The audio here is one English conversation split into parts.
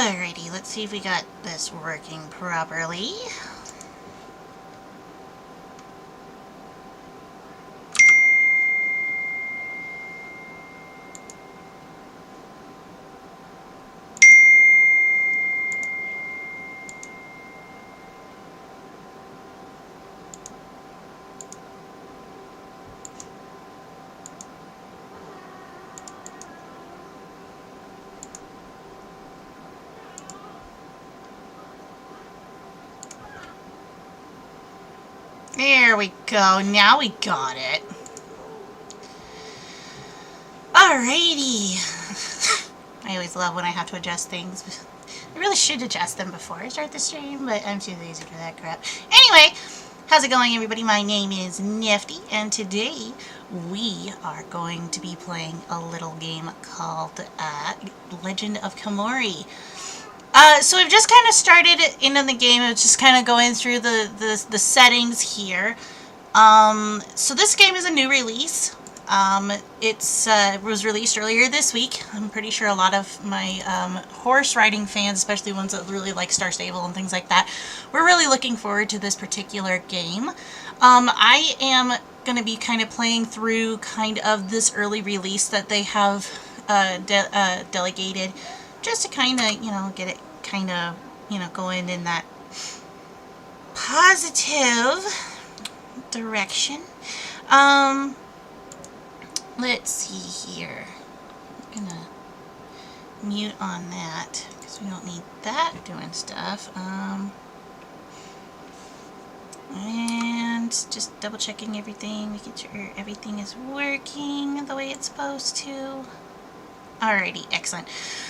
Alrighty, let's see if we got this working properly. There we go. Now we got it. Alrighty. I always love when I have to adjust things. I really should adjust them before I start the stream, but I'm too lazy for that crap. Anyway, how's it going, everybody? My name is Nifty, and today we are going to be playing a little game called Legend of Khiimori. So we've just kind of started into the game. It's just kind of going through the settings here. So this game is a new release. It was released earlier this week. I'm pretty sure a lot of my horse riding fans, especially ones that really like Star Stable and things like that, we're really looking forward to this particular game. I am going to be kind of playing through kind of this early release that they have delegated, just to kind of, you know, get it kind of, you know, going in that positive direction. Let's see here. I'm gonna mute on that because we don't need that doing stuff. And just double checking everything, making sure everything is working the way it's supposed to. Alrighty, excellent.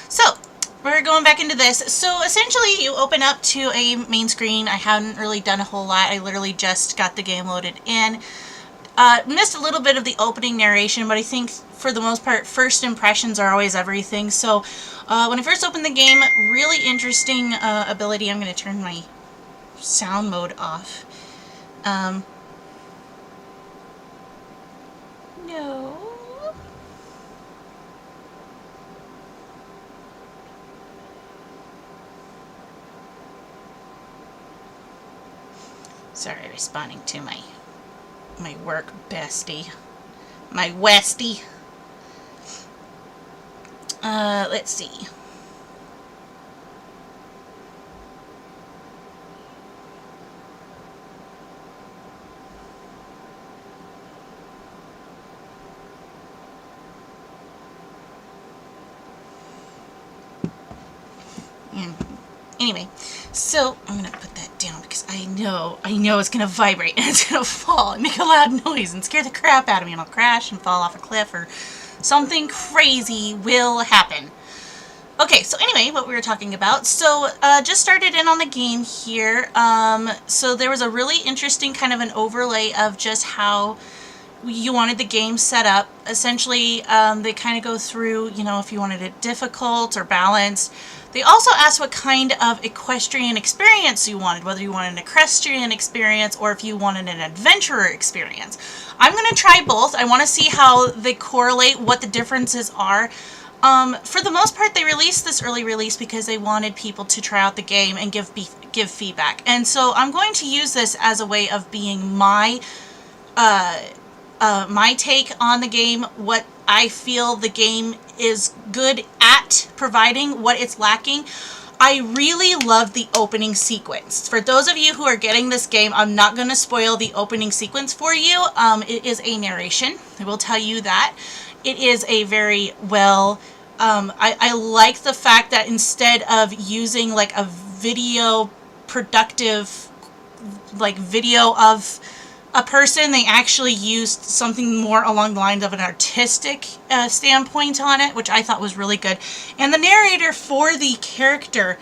So we're going back into this. So essentially you open up to a main screen. I haven't really done a whole lot. I literally just got the game loaded in. Missed a little bit of the opening narration, but I think for the most part, first impressions are always everything. So when I first opened the game, really interesting ability. I'm going to turn my sound mode off. No. Sorry, responding to my work bestie. My Westie. Let's see. Anyway, so I'm gonna put that down because I know it's gonna vibrate and it's gonna fall and make a loud noise and scare the crap out of me, and I'll crash and fall off a cliff or something crazy will happen. Okay, so anyway, what we were talking about. So just started in on the game here. So there was a really interesting kind of an overlay of just how you wanted the game set up. Essentially, they kind of go through, you know, if you wanted it difficult or balanced. They also asked what kind of equestrian experience you wanted, whether you wanted an equestrian experience or if you wanted an adventurer experience. I'm going to try both. I want to see how they correlate, what the differences are. For the most part, they released this early release because they wanted people to try out the game and give feedback. And so I'm going to use this as a way of being my take on the game, what I feel the game is good at providing, what it's lacking. I really love the opening sequence. For those of you who are getting this game, I'm not going to spoil the opening sequence for you. It is a narration. I will tell you that. It is a very well... I like the fact that instead of using like a video productive, like video of a person, they actually used something more along the lines of an artistic standpoint on it, which I thought was really good. And the narrator for the character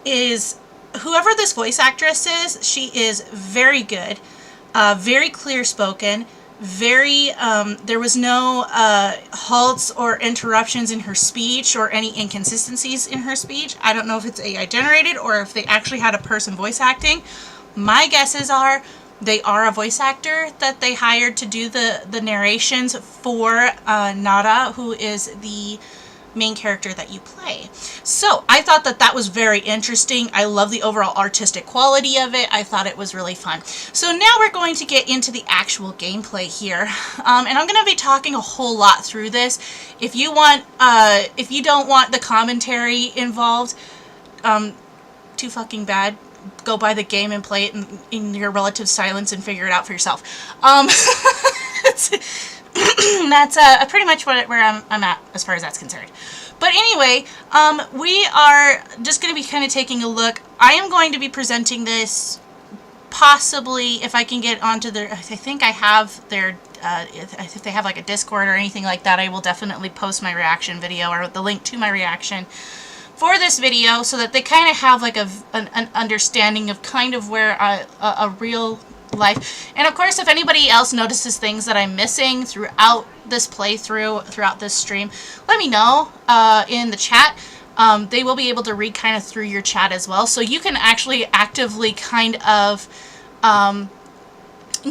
is whoever this voice actress is. She is very good, very clear spoken, very there was no halts or interruptions in her speech or any inconsistencies in her speech. I don't know if it's AI generated or if they actually had a person voice acting. My guesses are they are a voice actor that they hired to do the narrations for Naara, who is the main character that you play. So I thought that that was very interesting. I love the overall artistic quality of it. I thought it was really fun. So now we're going to get into the actual gameplay here, and I'm going to be talking a whole lot through this. If you want, if you don't want the commentary involved, too fucking bad. Go buy the game and play it in your relative silence and figure it out for yourself. That's pretty much where I'm at as far as that's concerned. But anyway, we are just going to be kind of taking a look. I am going to be presenting this possibly, if I can get onto their, I think I have their, if they have like a Discord or anything like that, I will definitely post my reaction video or the link to my reaction for this video so that they kind of have like an understanding of kind of where a real life. And of course, if anybody else notices things that I'm missing throughout this playthrough, throughout this stream, let me know in the chat. They will be able to read kind of through your chat as well, so you can actually actively kind of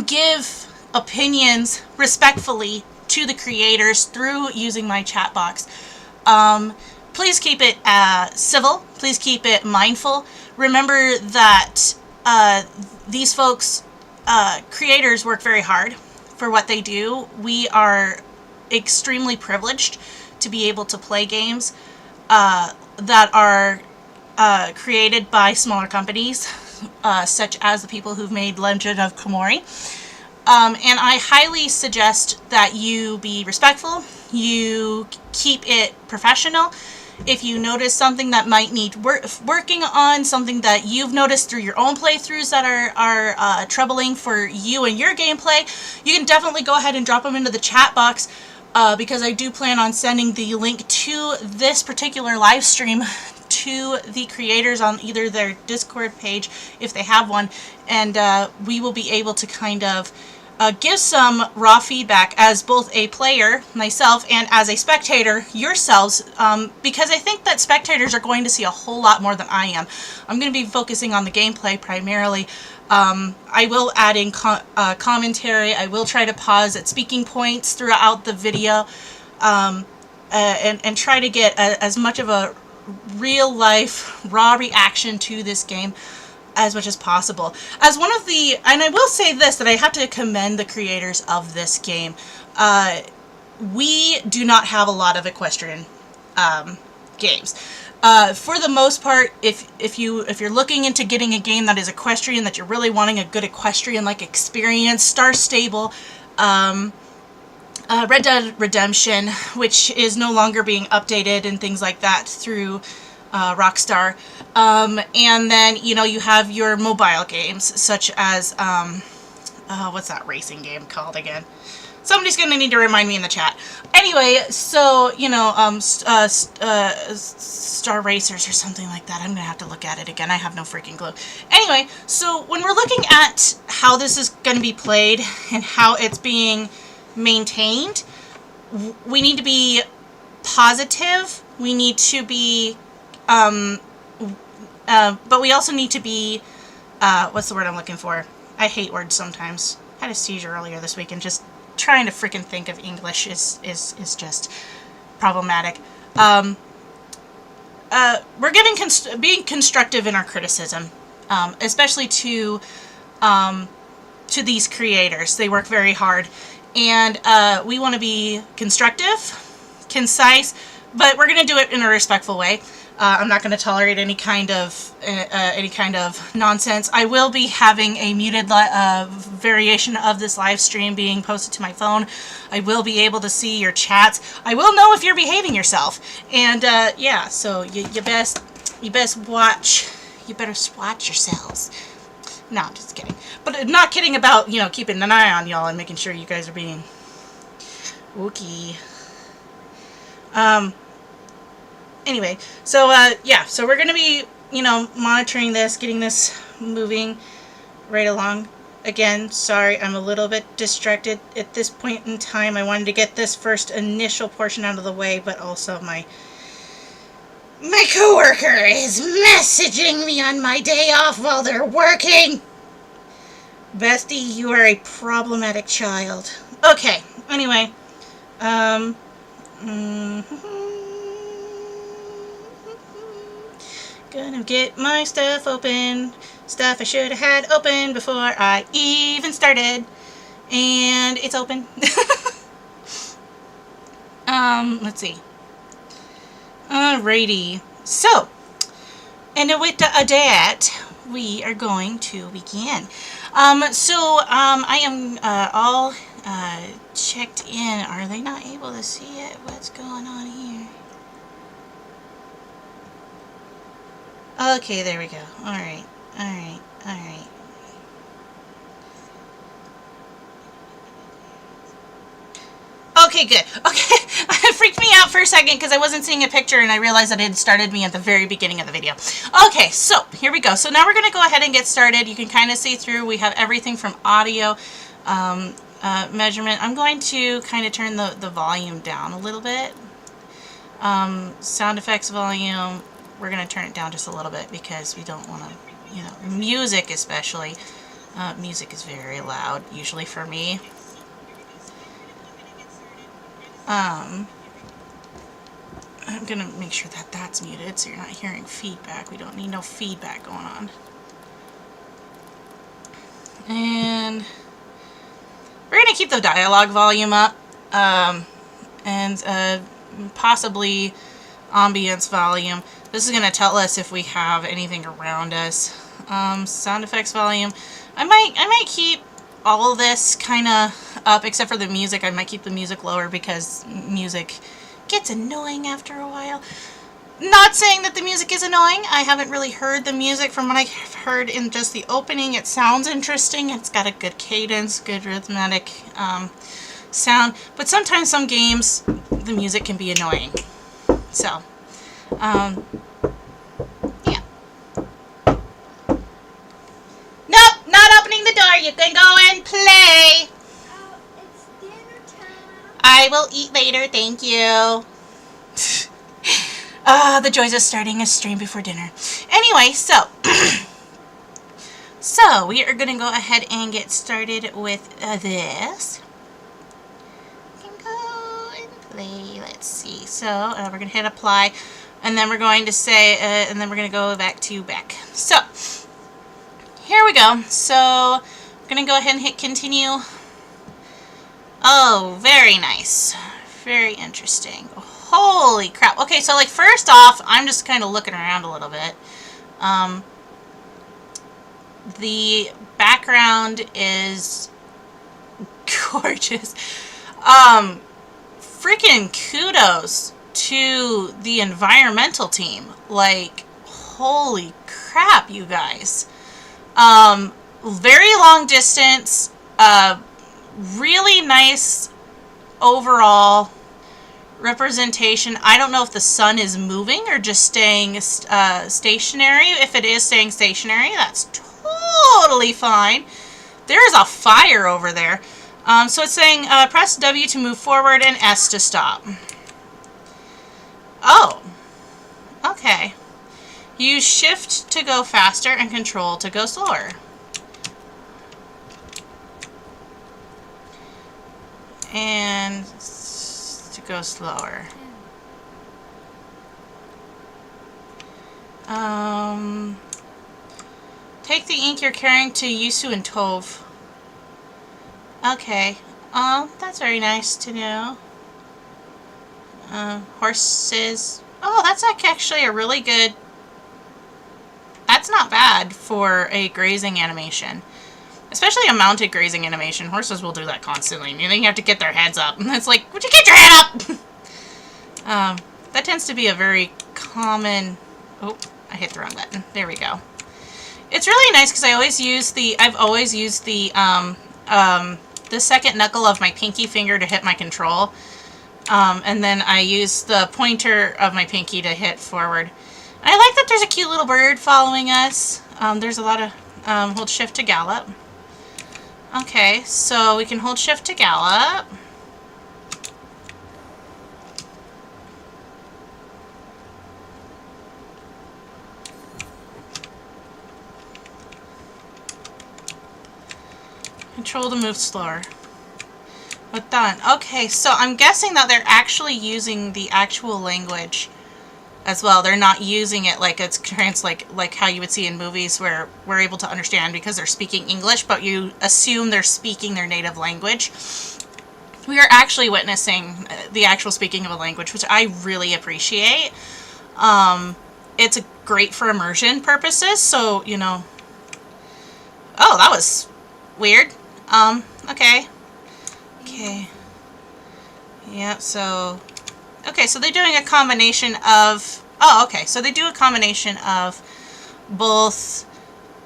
give opinions respectfully to the creators through using my chat box. Please keep it civil. Please keep it mindful. Remember that these folks, creators, work very hard for what they do. We are extremely privileged to be able to play games that are created by smaller companies, such as the people who've made Legend of Khiimori. And I highly suggest that you be respectful, you keep it professional. If you notice something that might need working on, something that you've noticed through your own playthroughs that are troubling for you and your gameplay, you can definitely go ahead and drop them into the chat box, because I do plan on sending the link to this particular live stream to the creators on either their Discord page, if they have one, and we will be able to kind of give some raw feedback as both a player, myself, and as a spectator, yourselves, because I think that spectators are going to see a whole lot more than I am. I'm going to be focusing on the gameplay primarily. I will add in commentary. I will try to pause at speaking points throughout the video, and try to get as much of a real-life, raw reaction to this game as much as possible. As one of the, and I will say this, that I have to commend the creators of this game. We do not have a lot of equestrian games. For the most part, if you're looking into getting a game that is equestrian, that you're really wanting a good equestrian-like experience, Star Stable, Red Dead Redemption, which is no longer being updated and things like that through Rockstar, and then you have your mobile games such as what's that racing game called again? Somebody's gonna need to remind me in the chat. Anyway, so Star Racers or something like that. I'm gonna have to look at it again. I have no freaking clue. Anyway, so when we're looking at how this is gonna be played and how it's being maintained, we need to be positive. We need to be but we also need to be, what's the word I'm looking for? I hate words sometimes. I had a seizure earlier this week, and just trying to freaking think of English is just problematic. We're being constructive in our criticism, especially to these creators. They work very hard, and we want to be constructive, concise, but we're going to do it in a respectful way. I'm not going to tolerate any kind of nonsense. I will be having a muted variation of this live stream being posted to my phone. I will be able to see your chats. I will know if you're behaving yourself. And yeah, so you best watch. You better watch yourselves. No, I'm just kidding. But not kidding about keeping an eye on y'all and making sure you guys are being wookie. Anyway, so yeah, so we're gonna be monitoring this, getting this moving right along. Again, sorry, I'm a little bit distracted at this point in time. I wanted to get this first initial portion out of the way, but also my coworker is messaging me on my day off while they're working. Bestie, you are a problematic child. Okay, anyway, Gonna get my stuff open. Stuff I should have had open before I even started. And it's open. Let's see. Alrighty. So, and with that, we are going to begin. I am all checked in. Are they not able to see it? What's going on here? Okay, there we go. Alright, alright, alright. Okay, good. Okay, it freaked me out for a second because I wasn't seeing a picture and I realized that it had started me at the very beginning of the video. Okay, so here we go. So now we're going to go ahead and get started. You can kind of see through. We have everything from audio measurement. I'm going to kind of turn the volume down a little bit. Sound effects volume, we're going to turn it down just a little bit because we don't want to, you know, music especially. Music is very loud, usually for me. I'm going to make sure that that's muted so you're not hearing feedback. We don't need no feedback going on. And we're going to keep the dialogue volume up, and possibly ambience volume. This is going to tell us if we have anything around us. Sound effects volume. I might keep all of this kind of up except for the music. I might keep the music lower because music gets annoying after a while. Not saying that the music is annoying. I haven't really heard the music. From what I've heard in just the opening, it sounds interesting. It's got a good cadence, good rhythmic sound. But sometimes some games, the music can be annoying. So, yeah. Nope, not opening the door. You can go and play. Oh, it's dinner time. I will eat later, thank you. The joys of starting a stream before dinner. Anyway, so we are going to go ahead and get started with this. You can go and play. Let's see. So we're going to hit apply, and then we're going to say, and then we're going to go back to back. So here we go. So I'm going to go ahead and hit continue. Oh, very nice. Very interesting. Holy crap. Okay, so like first off, I'm just kind of looking around a little bit. The background is gorgeous. Freaking kudos to the environmental team. Like, holy crap, you guys. Very long distance, really nice overall representation. I don't know if the sun is moving or just staying stationary. If it is staying stationary, that's totally fine. There is a fire over there. So it's saying press W to move forward and S to stop. Oh, okay. Use shift to go faster and control to go slower. And to go slower. Take the ink you're carrying to Yusu and Tove. Okay. That's very nice to know. Horses. Oh, that's like actually a really good... That's not bad for a grazing animation. Especially a mounted grazing animation. Horses will do that constantly. You know, you have to get their heads up. It's like, would you get your head up? That tends to be a very common... Oh, I hit the wrong button. There we go. It's really nice because I've always used the second knuckle of my pinky finger to hit my control. And then I use the pointer of my pinky to hit forward. I like that there's a cute little bird following us. There's a lot of... hold shift to gallop. Okay, so we can hold shift to gallop. Control to move slower. Well done. Okay, so I'm guessing that they're actually using the actual language as well. They're not using it like it's like how you would see in movies where we're able to understand because they're speaking English, but you assume they're speaking their native language. We are actually witnessing the actual speaking of a language, which I really appreciate. It's great for immersion purposes, so, you know... Oh, that was weird. Okay. Okay. Yeah, so... Okay, so they're doing a combination of... Oh, okay, so they do a combination of both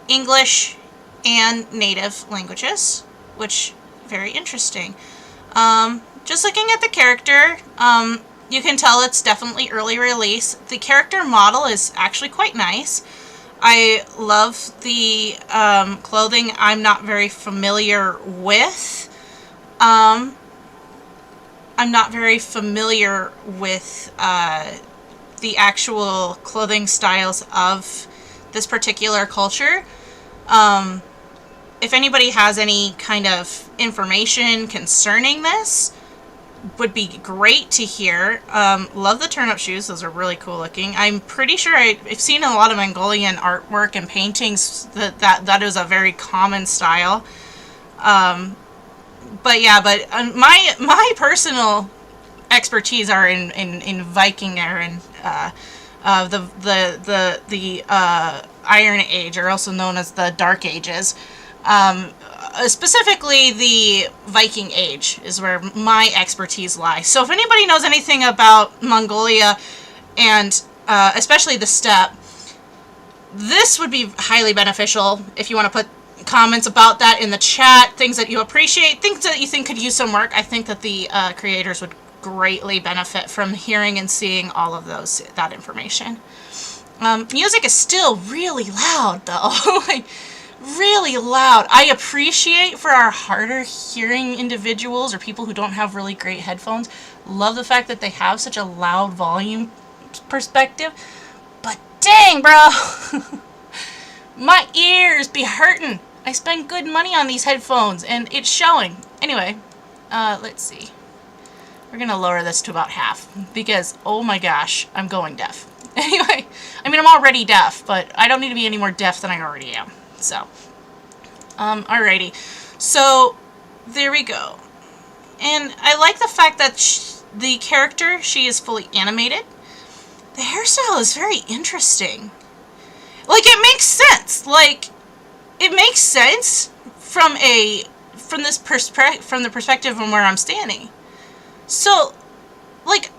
English and native languages, which, very interesting. Just looking at the character, you can tell it's definitely early release. The character model is actually quite nice. I love the clothing. I'm not very familiar with. I'm not very familiar with the actual clothing styles of this particular culture. If anybody has any kind of information concerning this, would be great to hear. Love the turnip shoes. Those are really cool looking. I'm pretty sure I've seen a lot of Mongolian artwork and paintings that is a very common style. But yeah, but my personal expertise are in Viking era and the Iron Age, or also known as the Dark Ages. Specifically, the Viking Age is where my expertise lies. So if anybody knows anything about Mongolia, and especially the steppe, this would be highly beneficial if you want to put comments about that in the chat, things that you appreciate, things that you think could use some work. I think that the creators would greatly benefit from hearing and seeing all of that information. Music is still really loud, though. Like, really loud. I appreciate for our harder hearing individuals or people who don't have really great headphones, love the fact that they have such a loud volume perspective. But dang, bro, my ears be hurting. I spend good money on these headphones and it's showing. Anyway, let's see. We're gonna lower this to about half because, oh my gosh, I'm going deaf. Anyway, I mean, I'm already deaf, but I don't need to be any more deaf than I already am. So, alrighty. So, there we go. And I like the fact that the character, she is fully animated. The hairstyle is very interesting. Like, it makes sense. Like, it makes sense from the perspective from where I'm standing. So, like,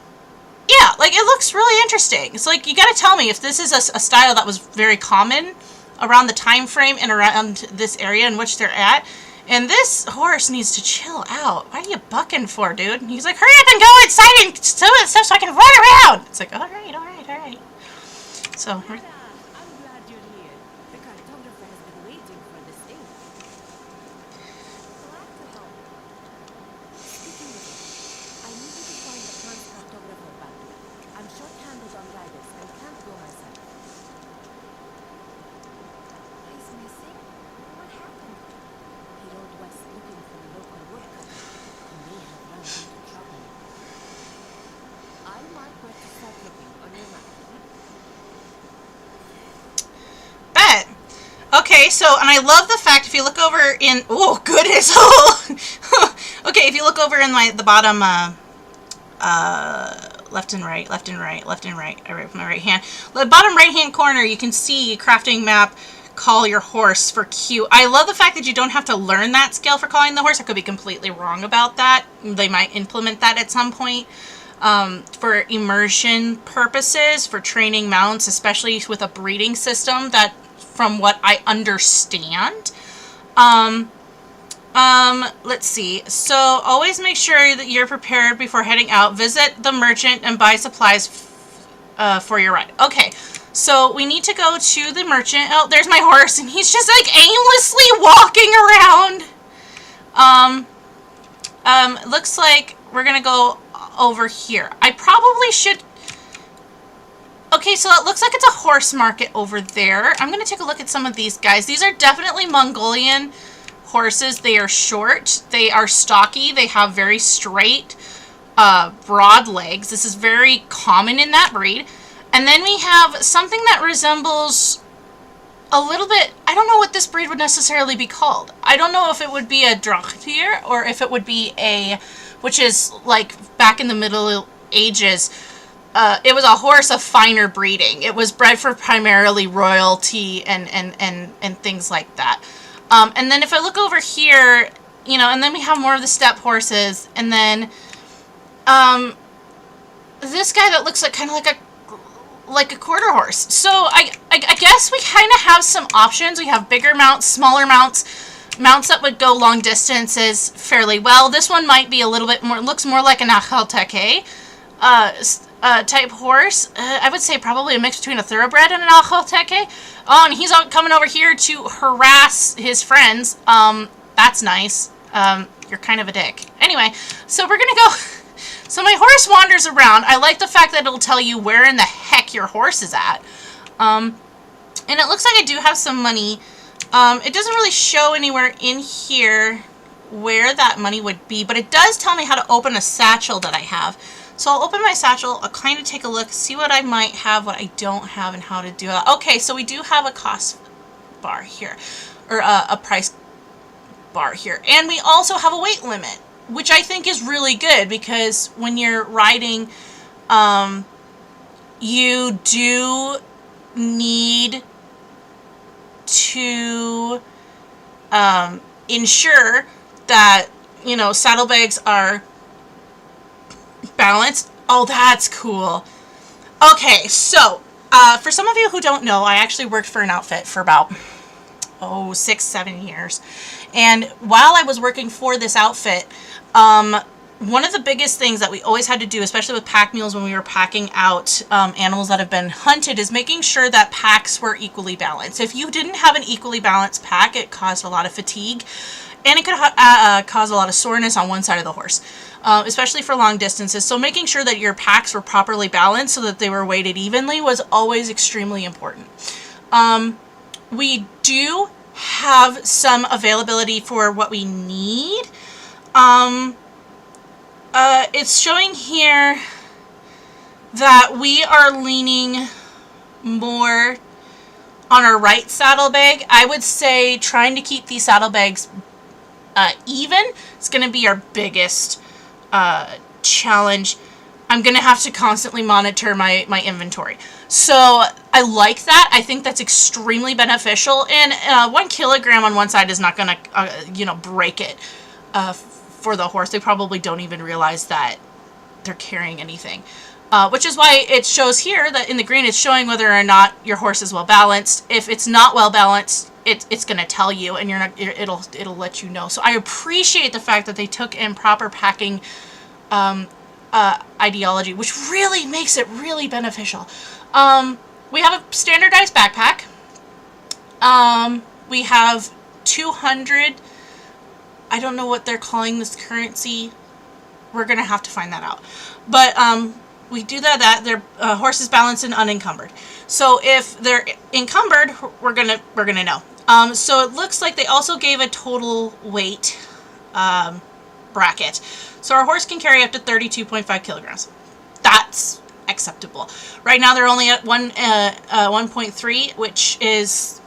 yeah, like, it looks really interesting. It's like, you gotta tell me if this is a style that was very common around the time frame and around this area in which they're at. And this horse needs to chill out. What are you bucking for, dude? And he's like, hurry up and go inside and some of the stuff so I can run around. It's like, alright, alright, alright. So, I'm glad you're here. The cartographer has been waiting for this ink. Glad to help. Speaking of it, I need you to find the plant cartographer back there. I'm short-handed on riders and can't go myself. He's missing? What happened? He rode west looking for the local woodcutter. He may have run into trouble. I'll mark where to start looking on your map. bet. Okay, so, and I love the fact, if you look over in, oh, goodness, oh. Okay, if you look over in the bottom, left and right, left and right, left and right, right with my right hand, the bottom right-hand corner, you can see crafting map, call your horse for Q. I love the fact that you don't have to learn that skill for calling the horse. I could be completely wrong about that. They might implement that at some point. For immersion purposes, for training mounts, especially with a breeding system that, from what I understand. Let's see. So always make sure that you're prepared before heading out. Visit the merchant and buy supplies for your ride. Okay, so we need to go to the merchant. Oh, there's my horse, and he's just like aimlessly walking around. Looks like we're gonna go over here. I probably should... Okay, so it looks like it's a horse market over there. I'm going to take a look at some of these guys. These are definitely Mongolian horses. They are short. They are stocky. They have very straight, broad legs. This is very common in that breed. And then we have something that resembles a little bit, I don't know what this breed would necessarily be called. I don't know if it would be a drachtier or if it would be a, which is like back in the Middle Ages, it was a horse of finer breeding. It was bred for primarily royalty and things like that. And then if I look over here, you know, and then we have more of the steppe horses, and then this guy that looks like kind of like a quarter horse. So I guess we kind of have some options. We have bigger mounts, smaller mounts, mounts that would go long distances fairly well. This one might be a little bit more, looks more like an Achalteke type horse. I would say probably a mix between a thoroughbred and an Achalteke. Oh, and he's coming over here to harass his friends. That's nice. You're kind of a dick. Anyway, so we're gonna go. So my horse wanders around. I like the fact that it'll tell you where in the heck your horse is at. And it looks like I do have some money. It doesn't really show anywhere in here where that money would be, but it does tell me how to open a satchel that I have. So I'll open my satchel, I'll kind of take a look, see what I might have, what I don't have, and how to do that. Okay, so we do have a cost bar here, or a price bar here. And we also have a weight limit, which I think is really good, because when you're riding, you do need to ensure that, you know, saddlebags are balanced. Oh, that's cool. Okay, so for some of you who don't know, I actually worked for an outfit for about 6-7 years, and while I was working for this outfit, one of the biggest things that we always had to do, especially with pack mules when we were packing out animals that have been hunted, is making sure that packs were equally balanced. If you didn't have an equally balanced pack, it caused a lot of fatigue, and it could cause a lot of soreness on one side of the horse, especially for long distances. So making sure that your packs were properly balanced so that they were weighted evenly was always extremely important. We do have some availability for what we need. It's showing here that we are leaning more on our right saddlebag. I would say trying to keep these saddlebags even is going to be our biggest challenge. I'm going to have to constantly monitor my inventory. So I like that. I think that's extremely beneficial. And 1 kilogram on one side is not going to, break it for the horse. They probably don't even realize that they're carrying anything. Which is why it shows here that in the green it's showing whether or not your horse is well balanced. If it's not well balanced, it's going to tell you, and it'll let you know. So I appreciate the fact that they took in proper packing ideology, which really makes it really beneficial. We have a standardized backpack. We have 200. I don't know what they're calling this currency. We're gonna have to find that out. But we do that. Their horses balanced and unencumbered. So if they're encumbered, we're gonna know. So it looks like they also gave a total weight bracket. So our horse can carry up to 32.5 kilograms. That's acceptable. Right now they're only at 1.3, which is,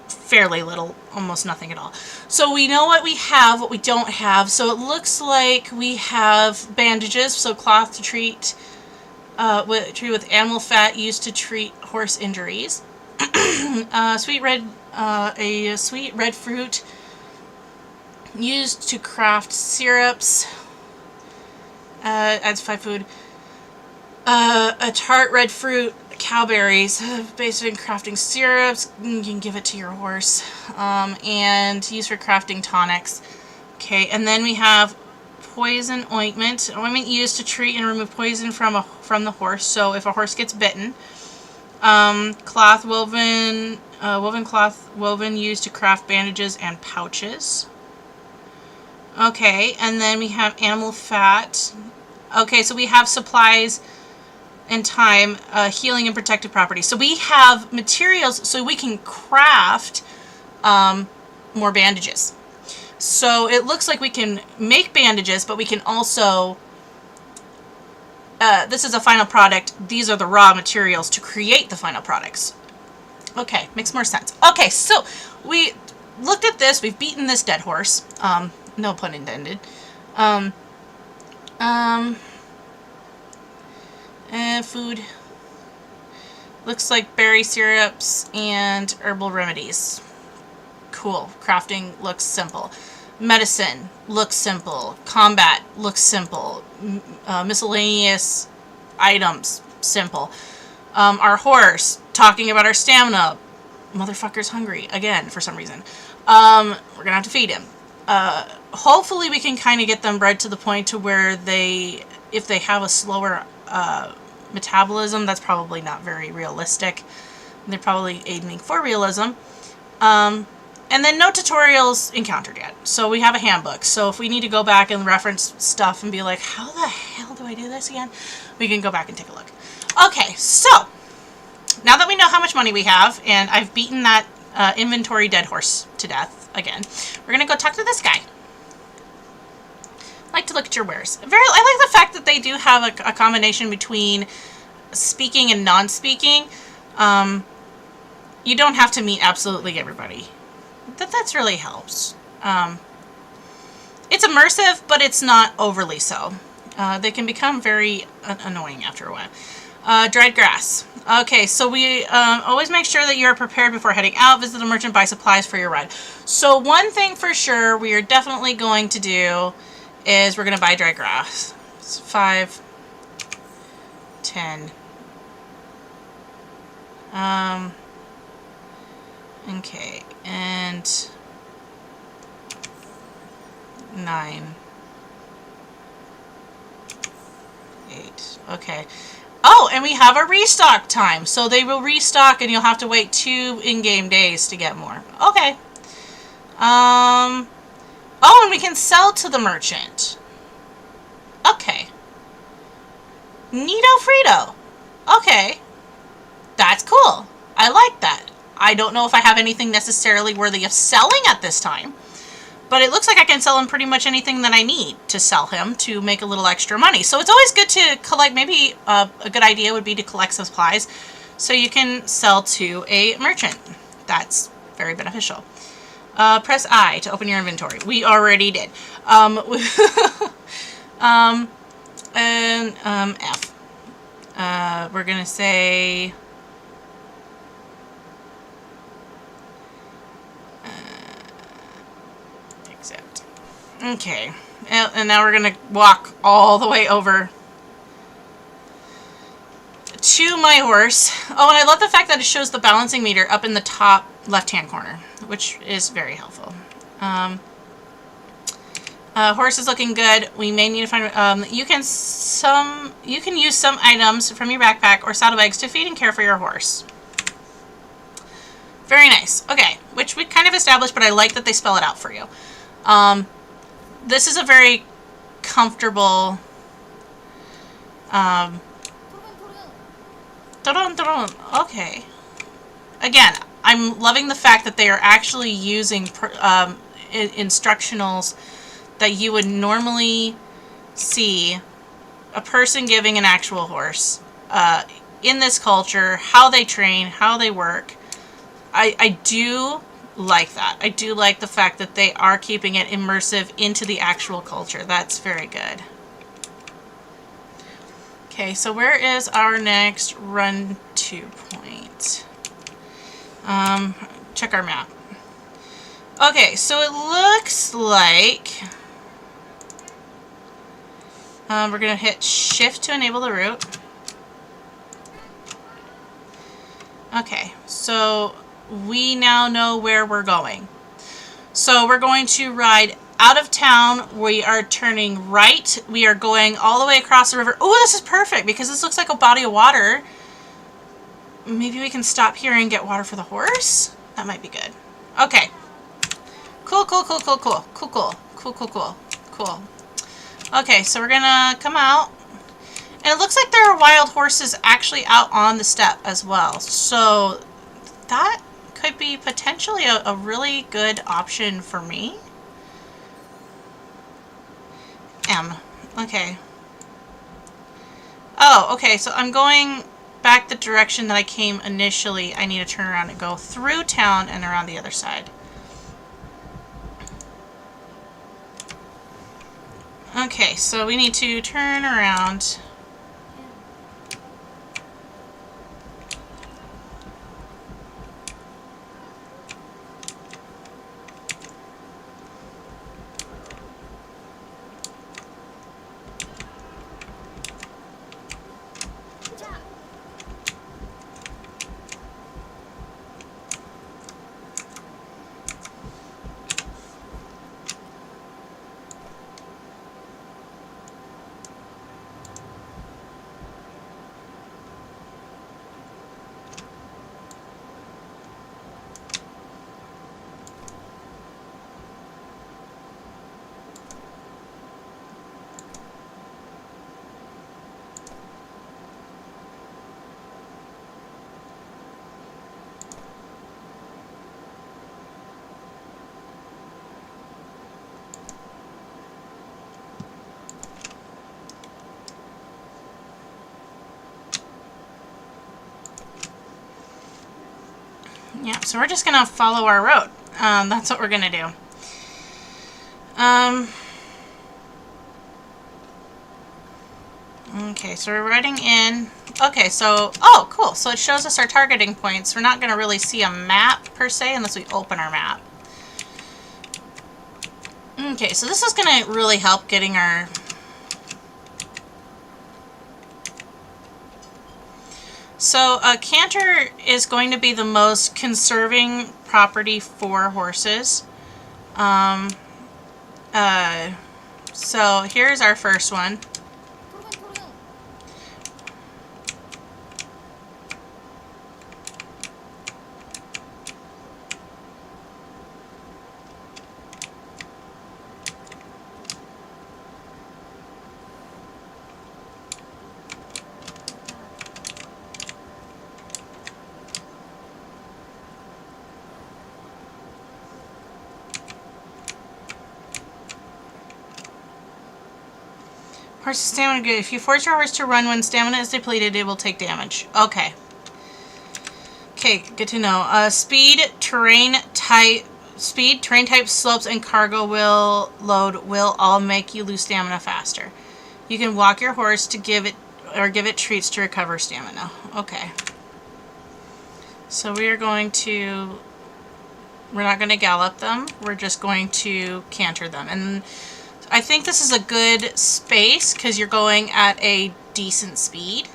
fairly little, almost nothing at all. So we know what we have, what we don't have. So it looks like we have bandages, so cloth to treat with animal fat used to treat horse injuries. A sweet red fruit used to craft syrups. Adds 5 food. A tart red fruit, cowberries, based in crafting syrups. You can give it to your horse. And used for crafting tonics. Okay, and then we have poison ointment. Ointment used to treat and remove poison from the horse. So if a horse gets bitten. Cloth woven cloth used to craft bandages and pouches. Okay, and then we have animal fat. Okay, so we have supplies and time, healing and protective properties. So we have materials so we can craft more bandages. So it looks like we can make bandages, but we can also this is a final product. These are the raw materials to create the final products. Okay, makes more sense. Okay, so we looked at this. We've beaten this dead horse. No pun intended. Food. Looks like berry syrups and herbal remedies. Cool. Crafting looks simple. Medicine looks simple. Combat looks simple. Miscellaneous items, simple. Our horse, talking about our stamina. Motherfucker's hungry again for some reason. We're gonna have to feed him. Hopefully we can kind of get them bred to the point to where if they have a slower metabolism, that's probably not very realistic. They're probably aiming for realism. And then no tutorials encountered yet. So we have a handbook. So if we need to go back and reference stuff and be like, how the hell do I do this again? We can go back and take a look. Okay, so now that we know how much money we have, and I've beaten that inventory dead horse to death again, we're going to go talk to this guy. I like to look at your wares. I like the fact that they do have a combination between speaking and non-speaking. You don't have to meet absolutely everybody. That's really helps. It's immersive, but it's not overly so. They can become very annoying after a while. Dried grass. Okay, so we always make sure that you're prepared before heading out. Visit the merchant, buy supplies for your ride. So one thing for sure we are definitely going to do is we're going to buy dried grass. It's 5, 10. Okay, and 9, 8. Okay. Oh, and we have a restock time. So they will restock and you'll have to wait 2 in-game days to get more. Okay. Oh, and we can sell to the merchant. Okay. Neato Frito. Okay. That's cool. I like that. I don't know if I have anything necessarily worthy of selling at this time, but it looks like I can sell him pretty much anything that I need to sell him to make a little extra money. So it's always good to collect, maybe a good idea would be to collect some supplies so you can sell to a merchant. That's very beneficial. Press I to open your inventory. We already did. F. We're going to say... accept. Okay. And now we're going to walk all the way over to my horse. Oh, and I love the fact that it shows the balancing meter up in the top left-hand corner, which is very helpful. Horse is looking good. We may need to find. You can use some items from your backpack or saddlebags to feed and care for your horse. Very nice. Okay, which we kind of established, but I like that they spell it out for you. This is a very comfortable. Okay. Again, I'm loving the fact that they are actually using instructionals that you would normally see a person giving an actual horse in this culture, how they train, how they work. I do like that. I do like the fact that they are keeping it immersive into the actual culture. That's very good. Okay, so where is our next run to point? Check our map. Okay, so it looks like we're going to hit shift to enable the route. Okay, so we now know where we're going. So we're going to ride out of town. We are turning right. We are going all the way across the river. Oh, this is perfect because this looks like a body of water. Maybe we can stop here and get water for the horse? That might be good. Okay. Cool. Okay, so we're gonna come out. And it looks like there are wild horses actually out on the steppe as well. So that could be potentially a really good option for me. M. Okay. Oh, okay, so I'm going back the direction that I came initially. I need to turn around and go through town and around the other side. Okay, so we need to turn around. Yeah, so we're just gonna follow our road. That's what we're gonna do. Okay, so we're riding in. Okay, so, oh, cool. So it shows us our targeting points. We're not gonna really see a map per se unless we open our map. Okay, so this is gonna really help getting our... So a canter is going to be the most conserving property for horses. So here's our first one. Horse stamina good. If you force your horse to run when stamina is depleted, it will take damage. Okay. Okay, good to know. Speed, terrain type, slopes, and cargo load will all make you lose stamina faster. You can walk your horse to give it treats to recover stamina. Okay. So we're not going to gallop them. We're just going to canter them. And I think this is a good space because you're going at a decent speed.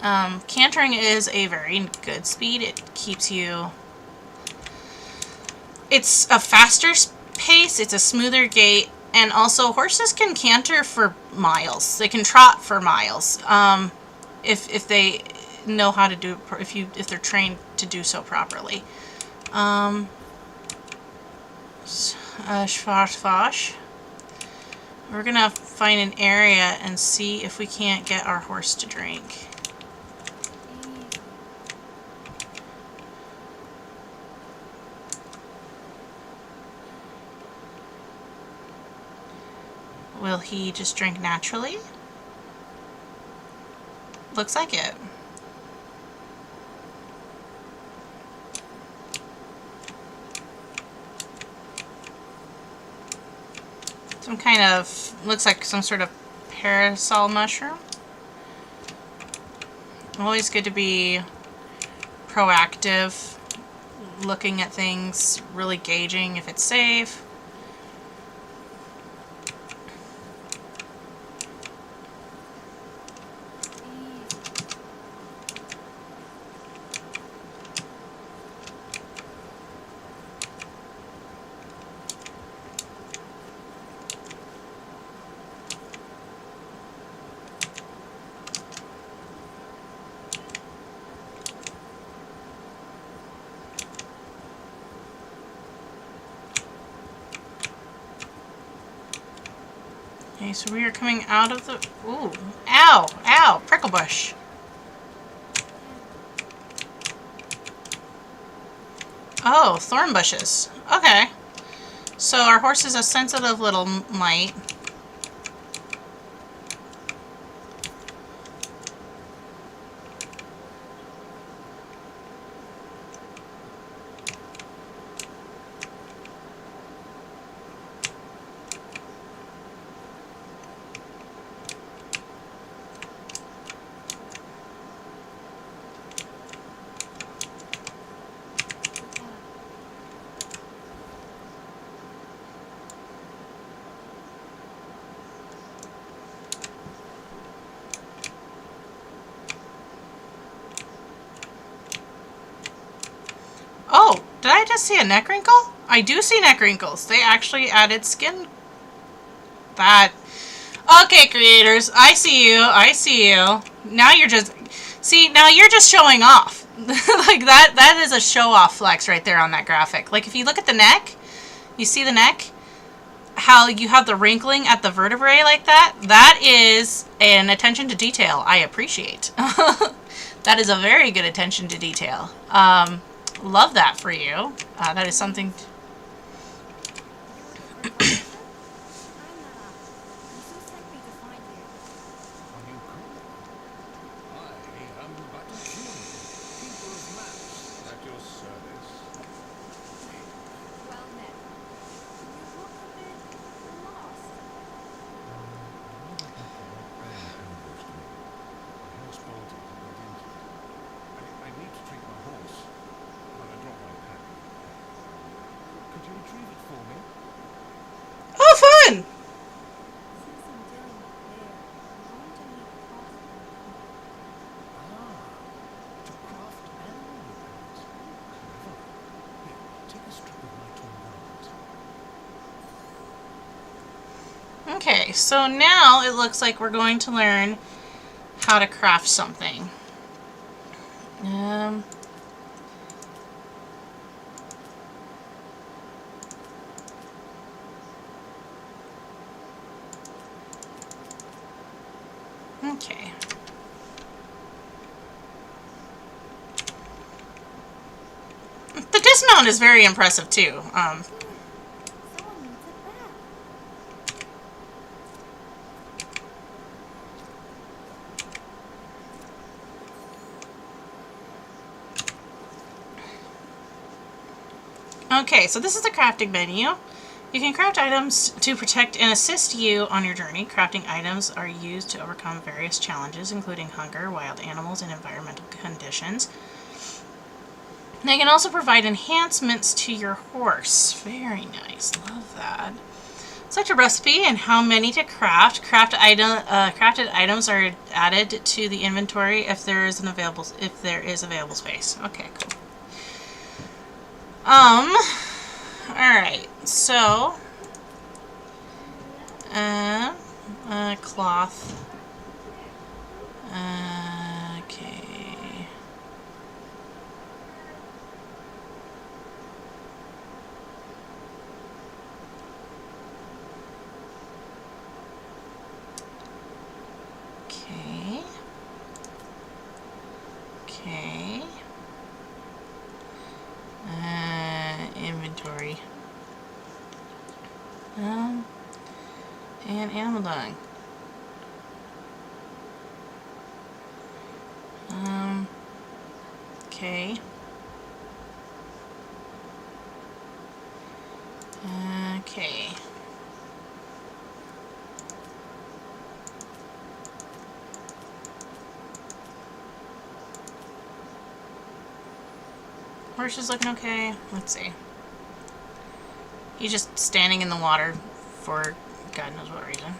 Cantering is a very good speed. It keeps you... It's a faster pace, it's a smoother gait, and also horses can canter for miles. They can trot for miles if they know how to do it, if they're trained to do so properly. Schwarzfasch. We're gonna find an area and see if we can't get our horse to drink. Will he just drink naturally? Looks like it. Some kind of, looks like some sort of parasol mushroom. Always good to be proactive, looking at things, really gauging if it's safe. Okay, so we are coming out of the... Ooh, ow, ow, prickle bush. Oh, thorn bushes. Okay. So our horse is a sensitive little mite. Oh, did I just see a neck wrinkle? I do see neck wrinkles. They actually added skin. That. Okay, creators. I see you. I see you. Now you're just... See, now you're just showing off. Like, that is a show-off flex right there on that graphic. Like, if you look at the neck, you see the neck? How you have the wrinkling at the vertebrae like that? That is an attention to detail I appreciate. That is a very good attention to detail. Love that for you. That is something... You're the first officer? I'm Naara. Yusuf sent me to find you. Are you cool? I am Batu Khiimori, keeper of maps, at your service. Well met. You look a bit lost. Another buffalo bear ambushed me. My horse bolted and got injured. I need to treat my horse, but I dropped my pack. Could you retrieve it for me? Oh, fun! Since I'm dealing with bear, I'm going to need cloth and gum. To craft animal weapons. Clever. Here, take a strip of my torn garment. Okay, so now it looks like we're going to learn how to craft something. Okay. The dismount is very impressive too. Someone needs it back. Okay, so this is the crafting menu. You can craft items to protect and assist you on your journey. Crafting items are used to overcome various challenges, including hunger, wild animals, and environmental conditions. They can also provide enhancements to your horse. Very nice. Love that. Select a recipe and how many to craft. Crafted items are added to the inventory if there is available space. Okay, cool. Alright, so cloth. Okay. Okay. Okay. Inventory. And animal dung. Okay. Okay. Horse is looking okay. Let's see. He's just standing in the water for God knows what reason.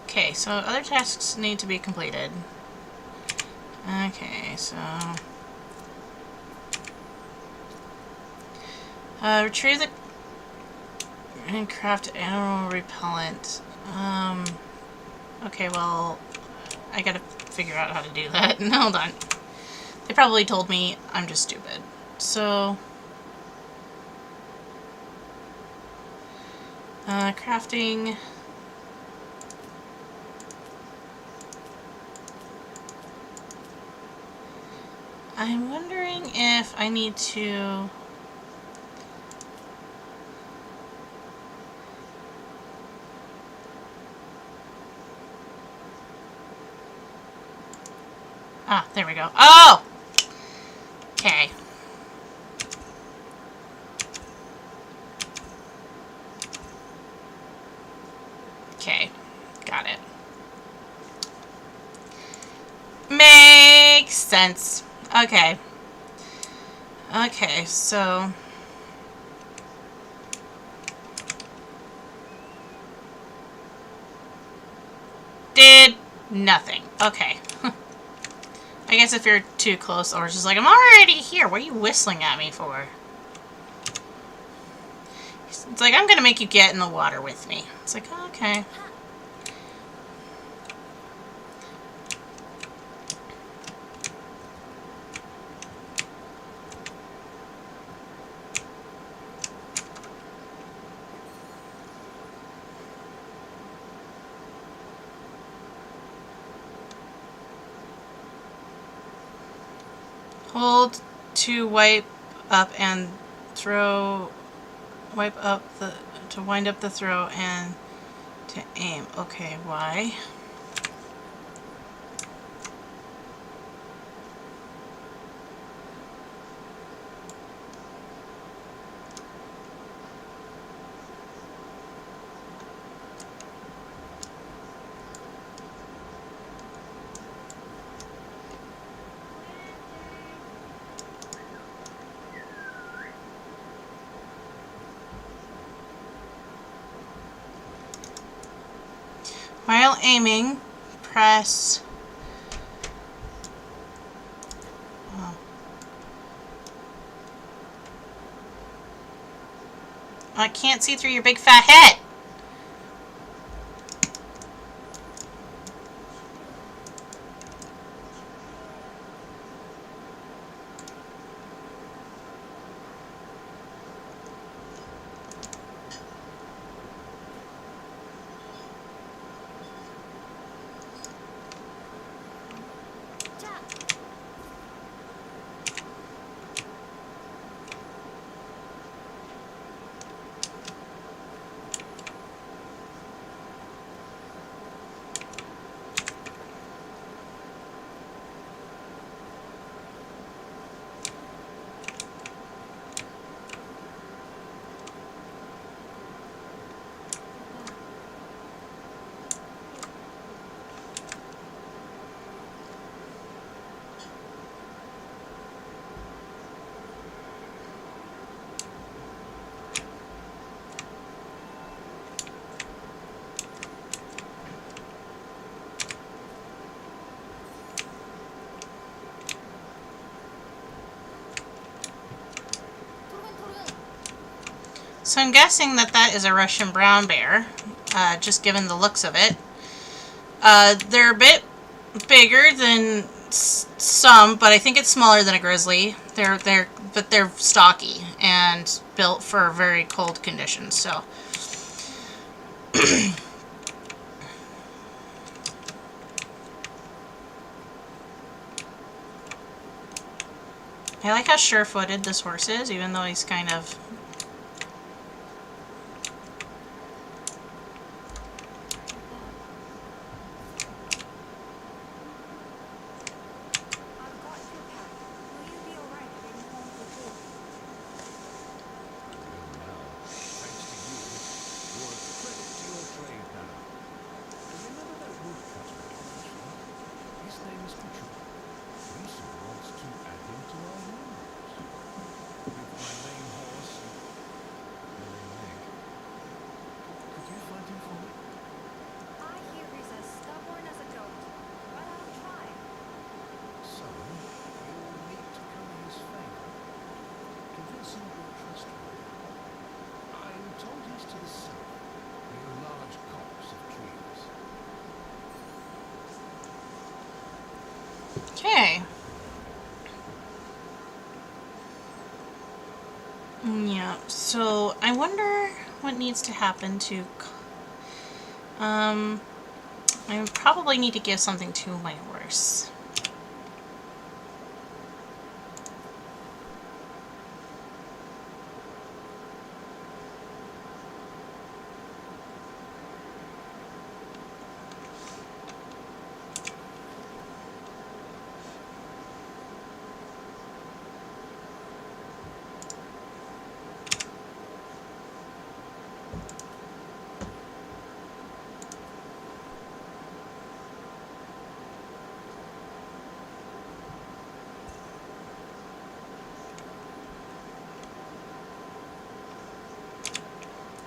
Okay, so other tasks need to be completed. Okay, so retrieve the and craft animal repellent. Okay, well, I gotta figure out how to do that. Hold on. They probably told me I'm just stupid. So, crafting. I'm wondering if I need to... Ah, there we go. Oh! Okay. Okay. Got it. Makes sense. Okay. Okay, so... Nothing. Okay. I guess if you're too close, or just like, I'm already here. What are you whistling at me for? It's like, I'm gonna make you get in the water with me. It's like, okay. Hold to wipe up and throw. Wipe up the. To wind up the throw and to aim. Okay, why? While aiming, press. Oh. I can't see through your big fat head. So I'm guessing that that is a Russian brown bear, just given the looks of it. They're a bit bigger than some, but I think it's smaller than a grizzly. But they're stocky and built for very cold conditions. So. I like how sure-footed this horse is, even though he's kind of. I've got your pack. Will you be alright getting home for good? Well, thanks to you, you're a credit to your trade now. And remember that woodcutter I mentioned? His name is Couture. We should want to add him to our unit. With my lame horse and my lame leg. Could you find him for me? I hear he's as stubborn as a goat, but I'll try. So, you'll need to curry his favour. Convince him you're trustworthy. I'm told he's to the south, near a large copse of trees. Okay. Yeah, so I wonder what needs to happen to. I probably need to give something to my horse.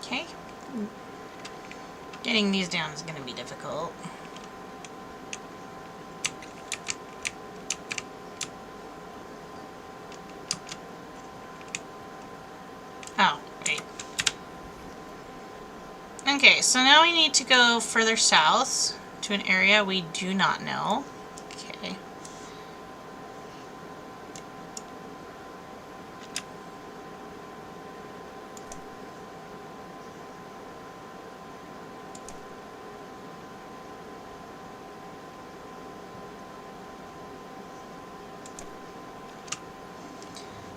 Okay. Getting these down is going to be difficult. Okay, so now we need to go further south to an area we do not know. Okay.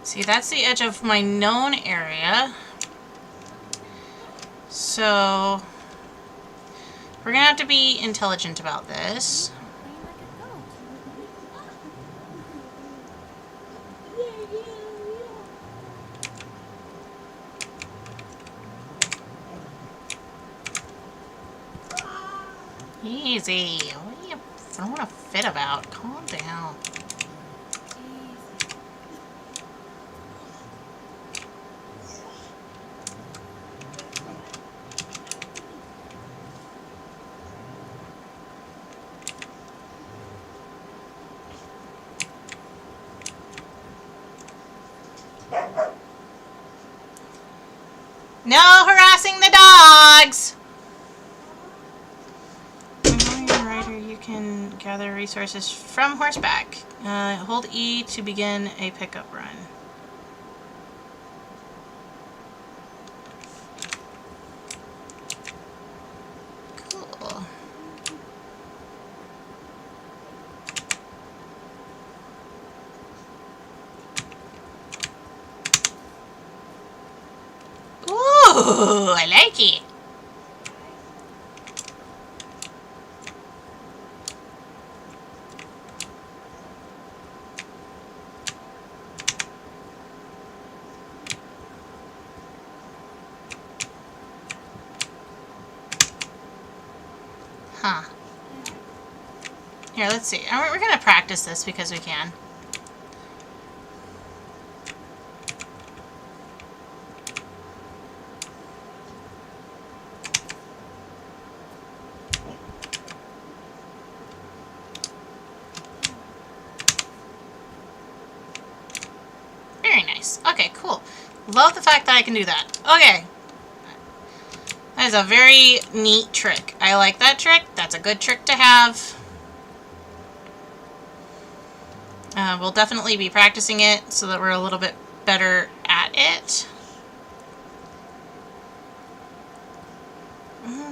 See, that's the edge of my known area. So we're gonna have to be intelligent about this. Playing like a goat. Easy. What are you throwing a fit about? Calm down. Easy. No harassing the dogs! When you're a rider, you can gather resources from horseback. Hold E to begin a pickup run. Cool. Ooh, I like it. Huh. Here, let's see. We're going to practice this because we can. Very nice. Okay, cool. Love the fact that I can do that. Okay. That is a very neat trick. I like that trick. That's a good trick to have. We'll definitely be practicing it so that we're a little bit better at it.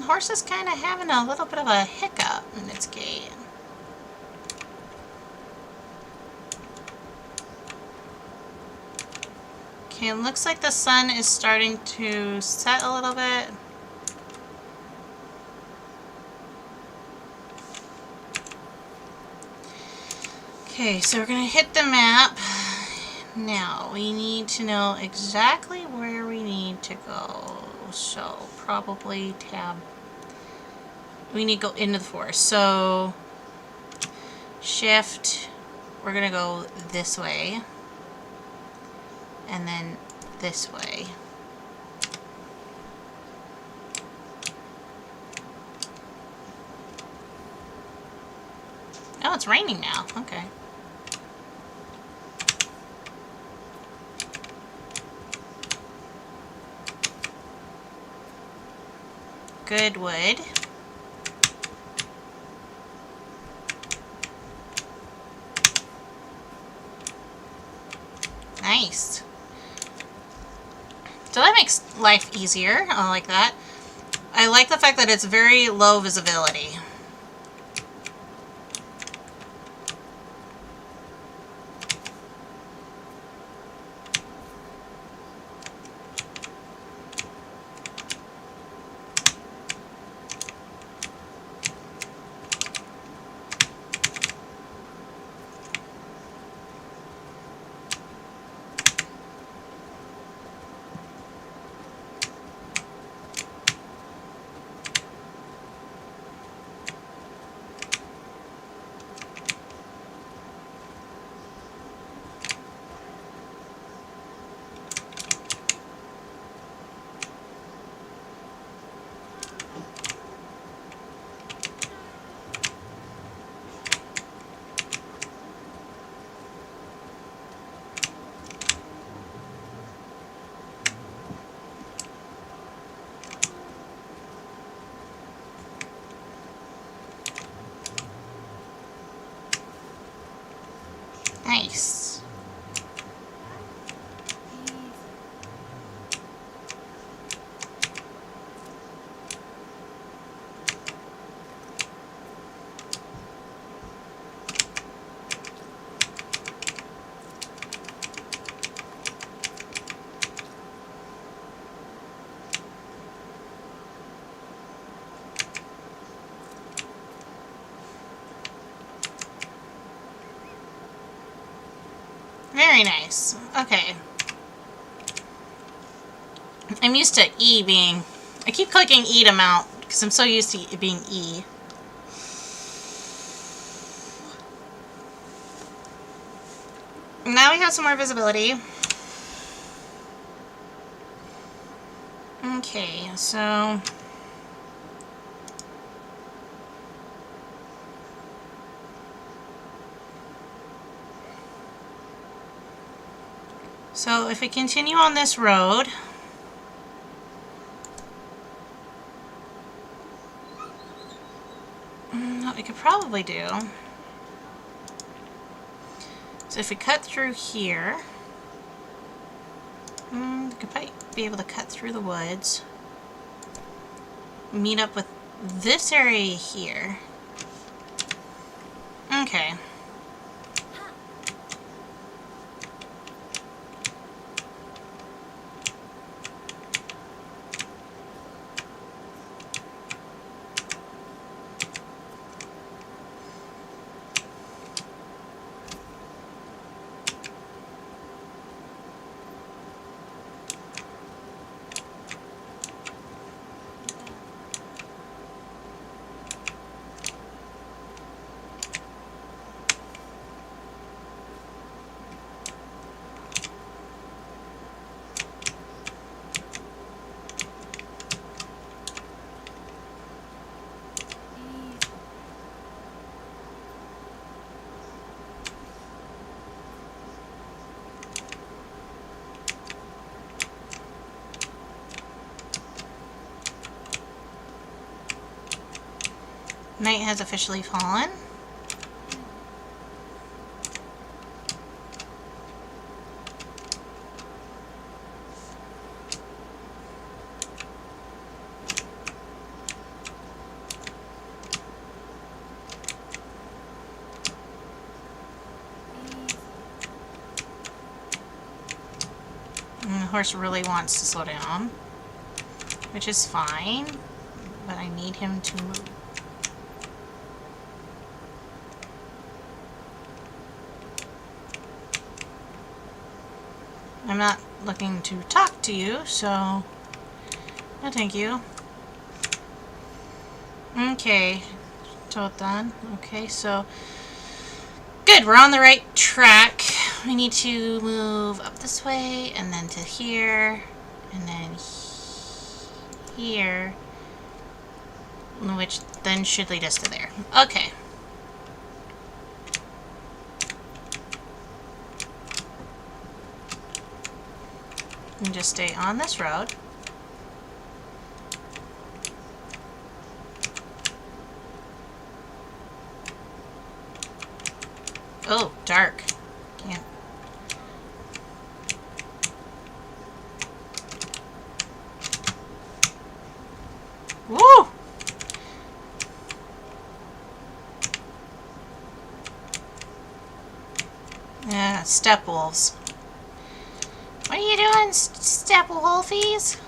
Horse is kind of having a little bit of a hiccup in its gait. Okay, it looks like the sun is starting to set a little bit. Okay, so we're going to hit the map. Now, we need to know exactly where we need to go. So, probably tab. We need to go into the forest. So, shift. We're going to go this way. And then this way. Oh, it's raining now. Okay. Good wood. Nice. So that makes life easier. I like that. I like the fact that it's very low visibility. Very nice. Okay. I'm used to E being... I keep clicking E to mount because I'm so used to it being E. Now we have some more visibility. Okay, so... So if we continue on this road... what we could probably do... So if we cut through here... we could probably be able to cut through the woods. Meet up with this area here. Okay. Night has officially fallen. And the horse really wants to slow down, which is fine, but I need him to move. I'm not looking to talk to you, so no thank you. Okay, so done. Okay, so good, we're on the right track. We need to move up this way, and then to here, and then here, which then should lead us to there. Okay. And just stay on this road. Oh, dark. Can't. Woo! Yeah, steppe wolves. What are you doing, steppe wolfies?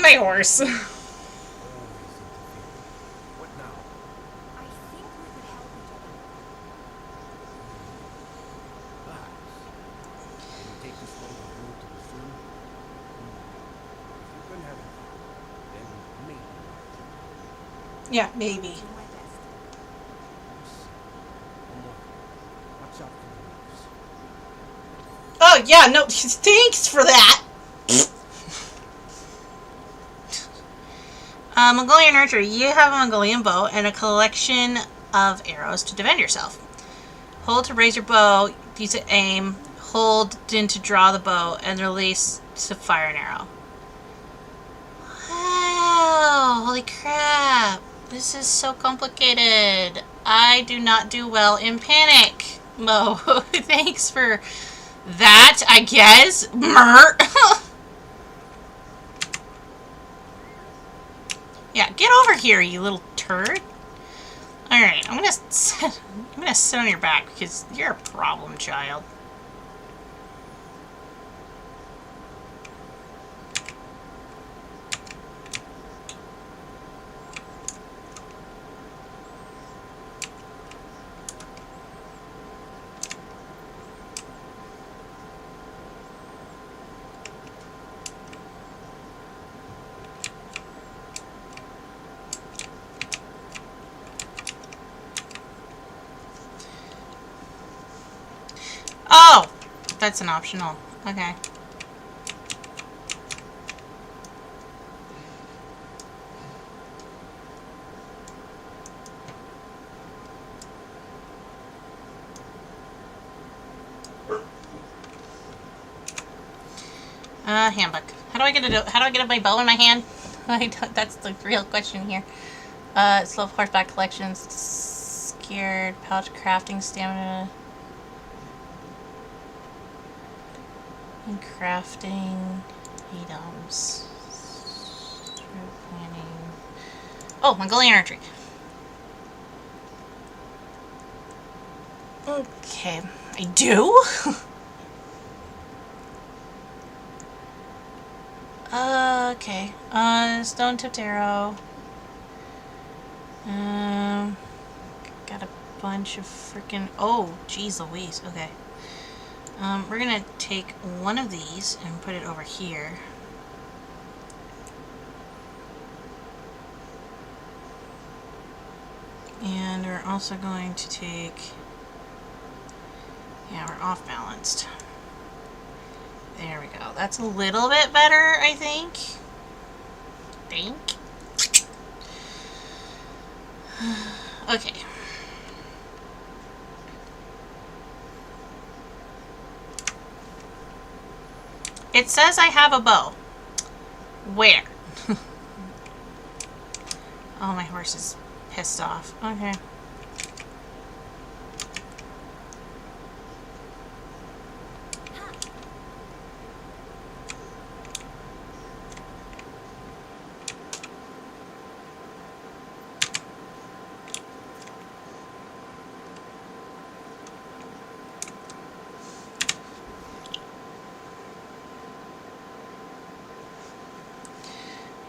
My horse. What now? I think we could help each other. Perhaps. Can we take this one road to the zoo? If you can have it, then maybe. Yeah, maybe. Do my best. One more. Watch out for the wolves. Oh, yeah, no, thanks for that. Mongolian archery. You have a Mongolian bow and a collection of arrows to defend yourself. Hold to raise your bow, use to aim, hold in to draw the bow, and release to fire an arrow. Wow, holy crap. This is so complicated. I do not do well in panic mode. Thanks for that, I guess. Mer. Yeah, get over here, you little turd. Alright, I'm gonna sit on your back because you're a problem child. Oh! That's an optional. Okay. Handbook. How do I get my bow in my hand? That's the real question here. Slow horseback collections, scared, pouch crafting, stamina. And crafting items. Planning. Oh, Mongolian archery. Okay, I do. Okay. Stone tipped arrow. Got a bunch of freaking. Oh, geez Louise. Okay. We're gonna take one of these and put it over here. And we're also going to take... Yeah, we're off balanced. There we go. That's a little bit better, I think. Okay. It says I have a bow. Where? Oh, my horse is pissed off. Okay.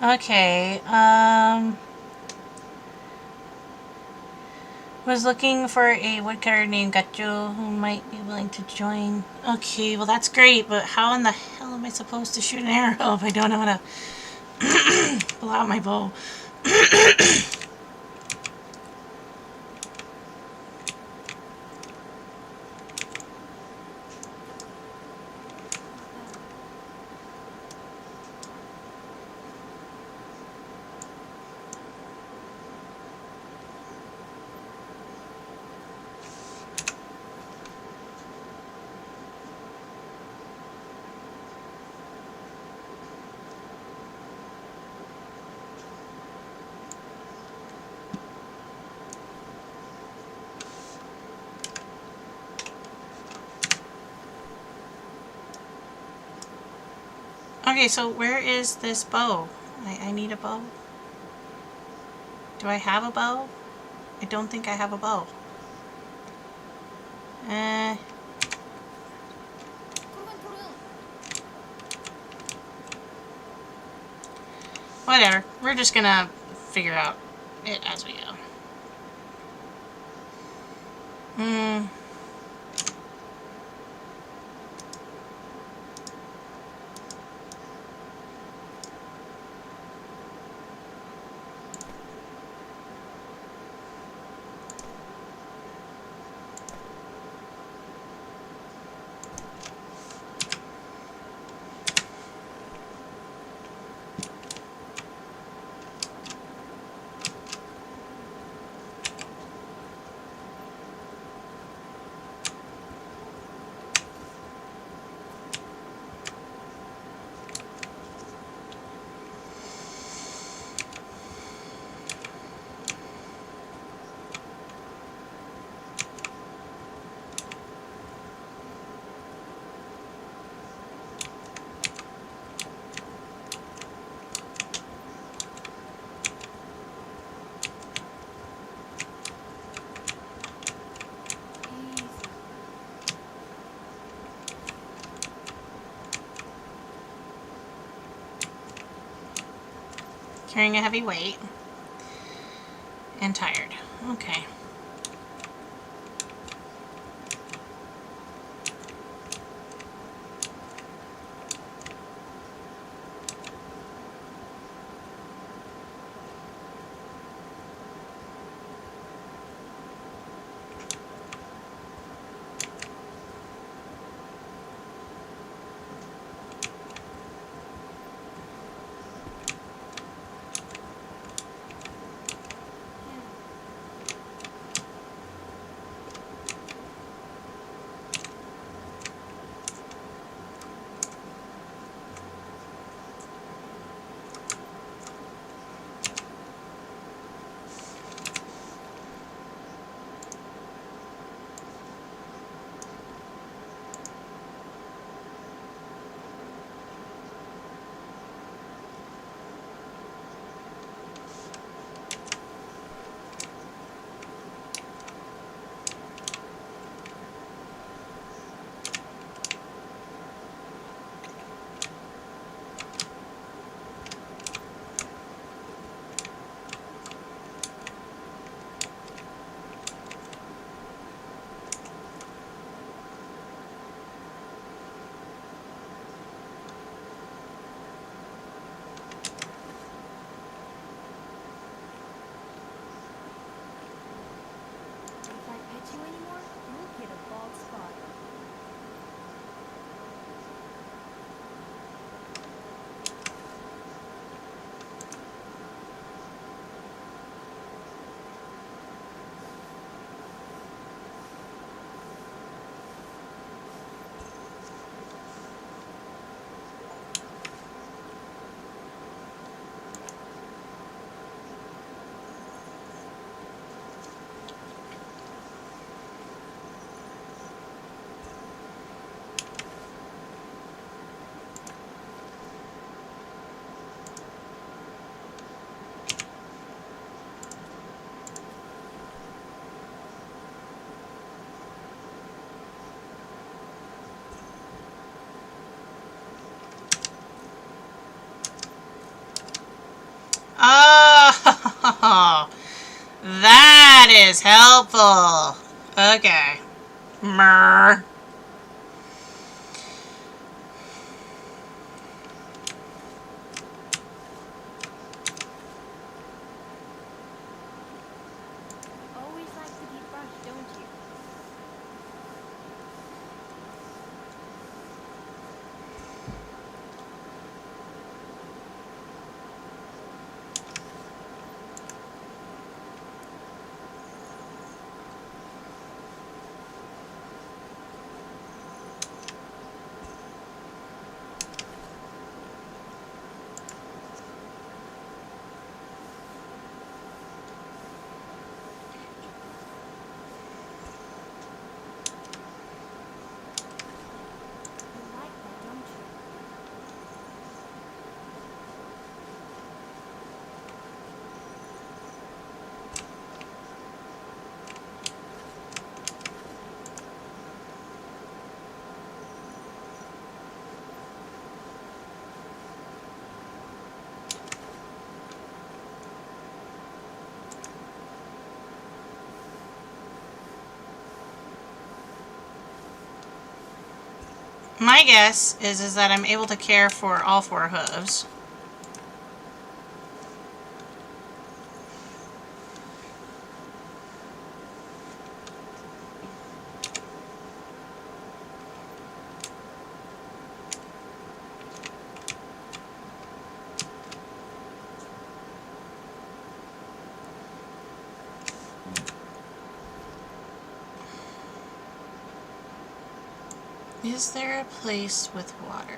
Okay, was looking for a woodcutter named Gacho who might be willing to join. Okay, well that's great, but how in the hell am I supposed to shoot an arrow if I don't know how to pull out my bow? Okay, so where is this bow? I need a bow. Do I have a bow? I don't think I have a bow. Whatever. We're just gonna figure out it as we go. Carrying a heavy weight. And tired. Okay. If I pet you anymore, you'll get a bald spot. Oh, that is helpful. Okay. Mer. Always like to be brushed, don't you? You like that, don't you? My guess is that I'm able to care for all four hooves. Is there a place with water?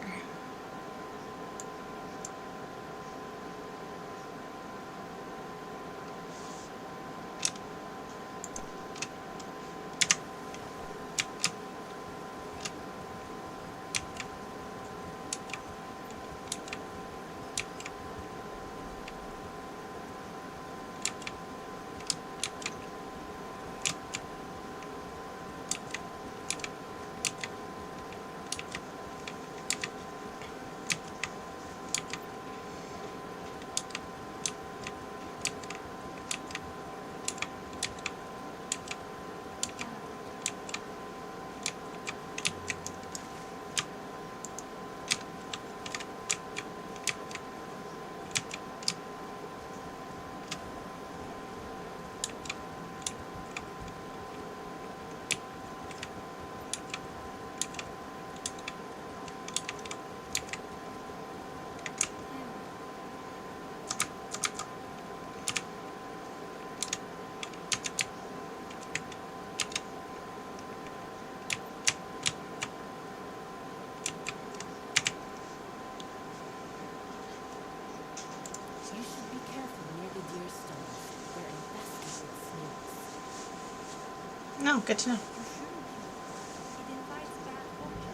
No, good to know. You shouldn't be. It invites bad fortune.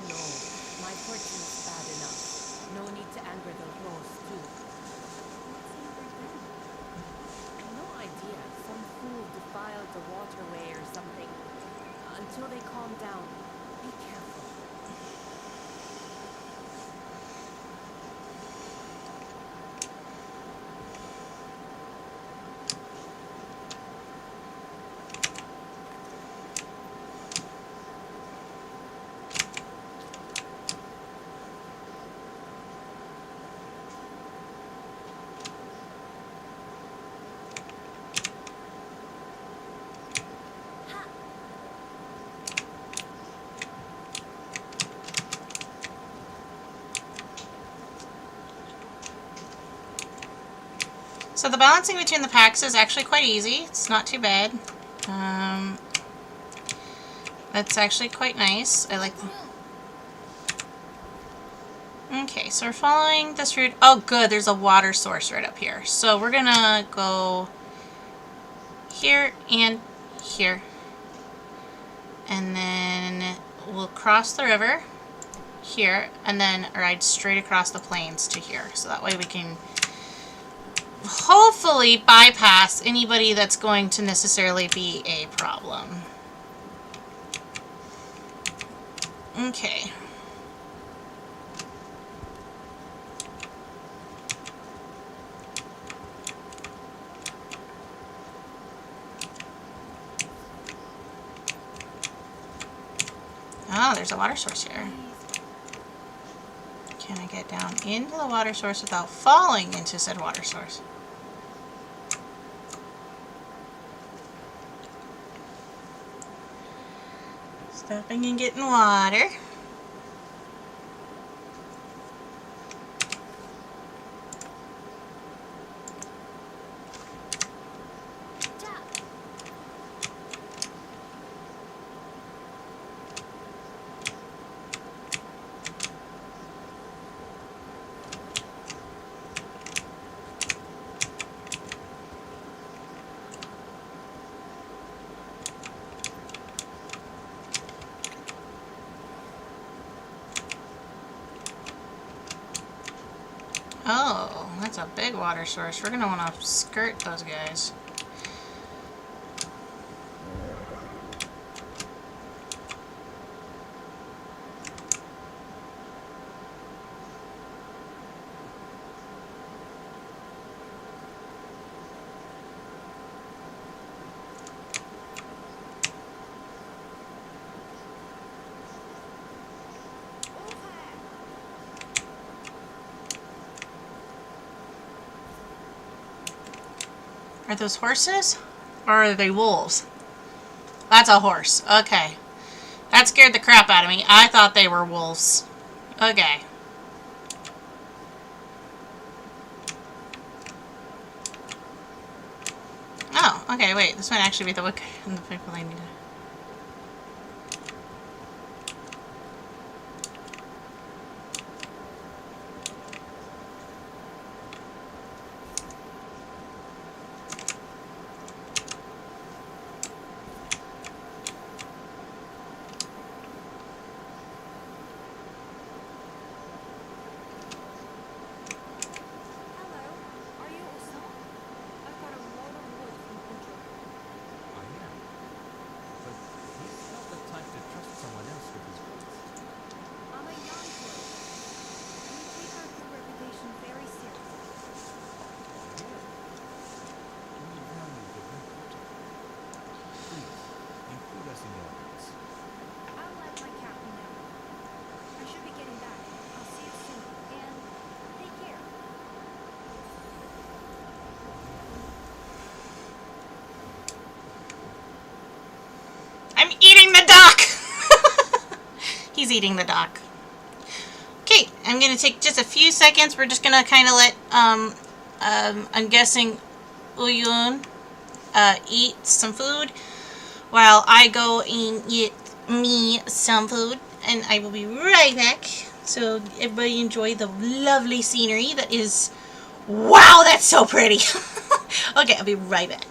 No, my fortune is bad enough. No need to anger the rose, too. What's angered them? No idea. Some fool defiled the waterway or something. Until they calm down, be careful. So the balancing between the packs is actually quite easy. It's not too bad. That's actually quite nice. I like. Okay, so we're following this route. Oh, good. There's a water source right up here. So we're gonna go here and here, and then we'll cross the river here, and then ride straight across the plains to here. So that way we can hopefully bypass anybody that's going to necessarily be a problem. Okay. Oh, there's a water source here. Can I get down into the water source without falling into said water source? Stopping and getting water. Oh, that's a big water source. We're going to want to skirt those guys. Are those horses? Or are they wolves? That's a horse. Okay. That scared the crap out of me. I thought they were wolves. Okay. Oh, okay, wait. This might actually be the people I need to... Hello, are you Osama? I've got a load of wood from Butcher. I am. But he's not the type to trust someone else with his goods. I'm a young girl. We take our good reputation very seriously. Really? We value the good Potter. Please, include us in your goods. I'll let my captain know. I should be getting back. I'll see you soon. And take care. I'm eating the duck! He's eating the duck. Okay, I'm going to take just a few seconds. We're just going to kind of let, I'm guessing, Uyun eat some food while I go and eat me some food. And I will be right back. So everybody enjoy the lovely scenery that is... Wow, that's so pretty! Okay, I'll be right back.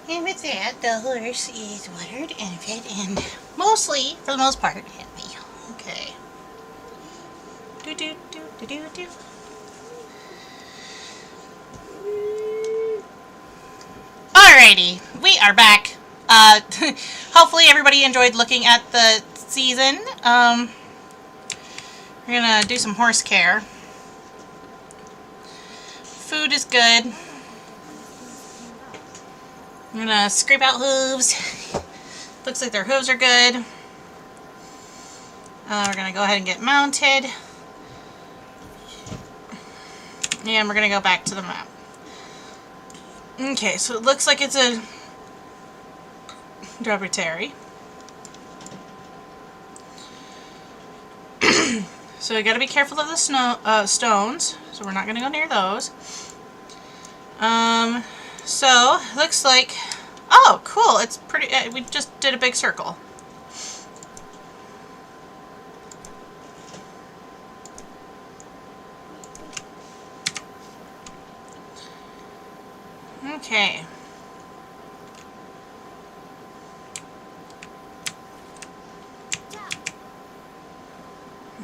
And with that, the horse is watered and fed and mostly, for the most part, happy. Okay. Do do do do do do. Alrighty, we are back. Hopefully everybody enjoyed looking at the season. We're gonna do some horse care. Food is good. I'm gonna scrape out hooves. Looks like their hooves are good. We're gonna go ahead and get mounted. And we're gonna go back to the map. Okay, so it looks like it's a tributary. So we gotta be careful of the stones. So we're not gonna go near those. So looks like, oh, cool. It's pretty. We just did a big circle. Okay.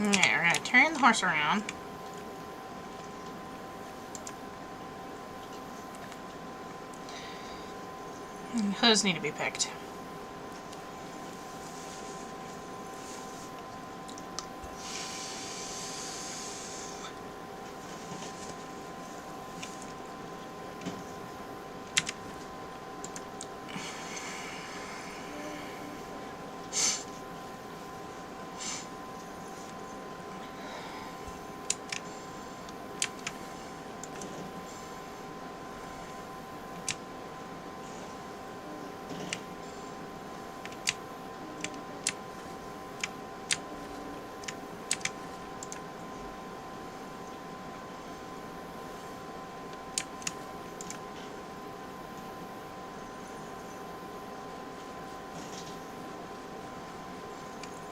Okay, we're gonna turn the horse around. And hooves need to be picked.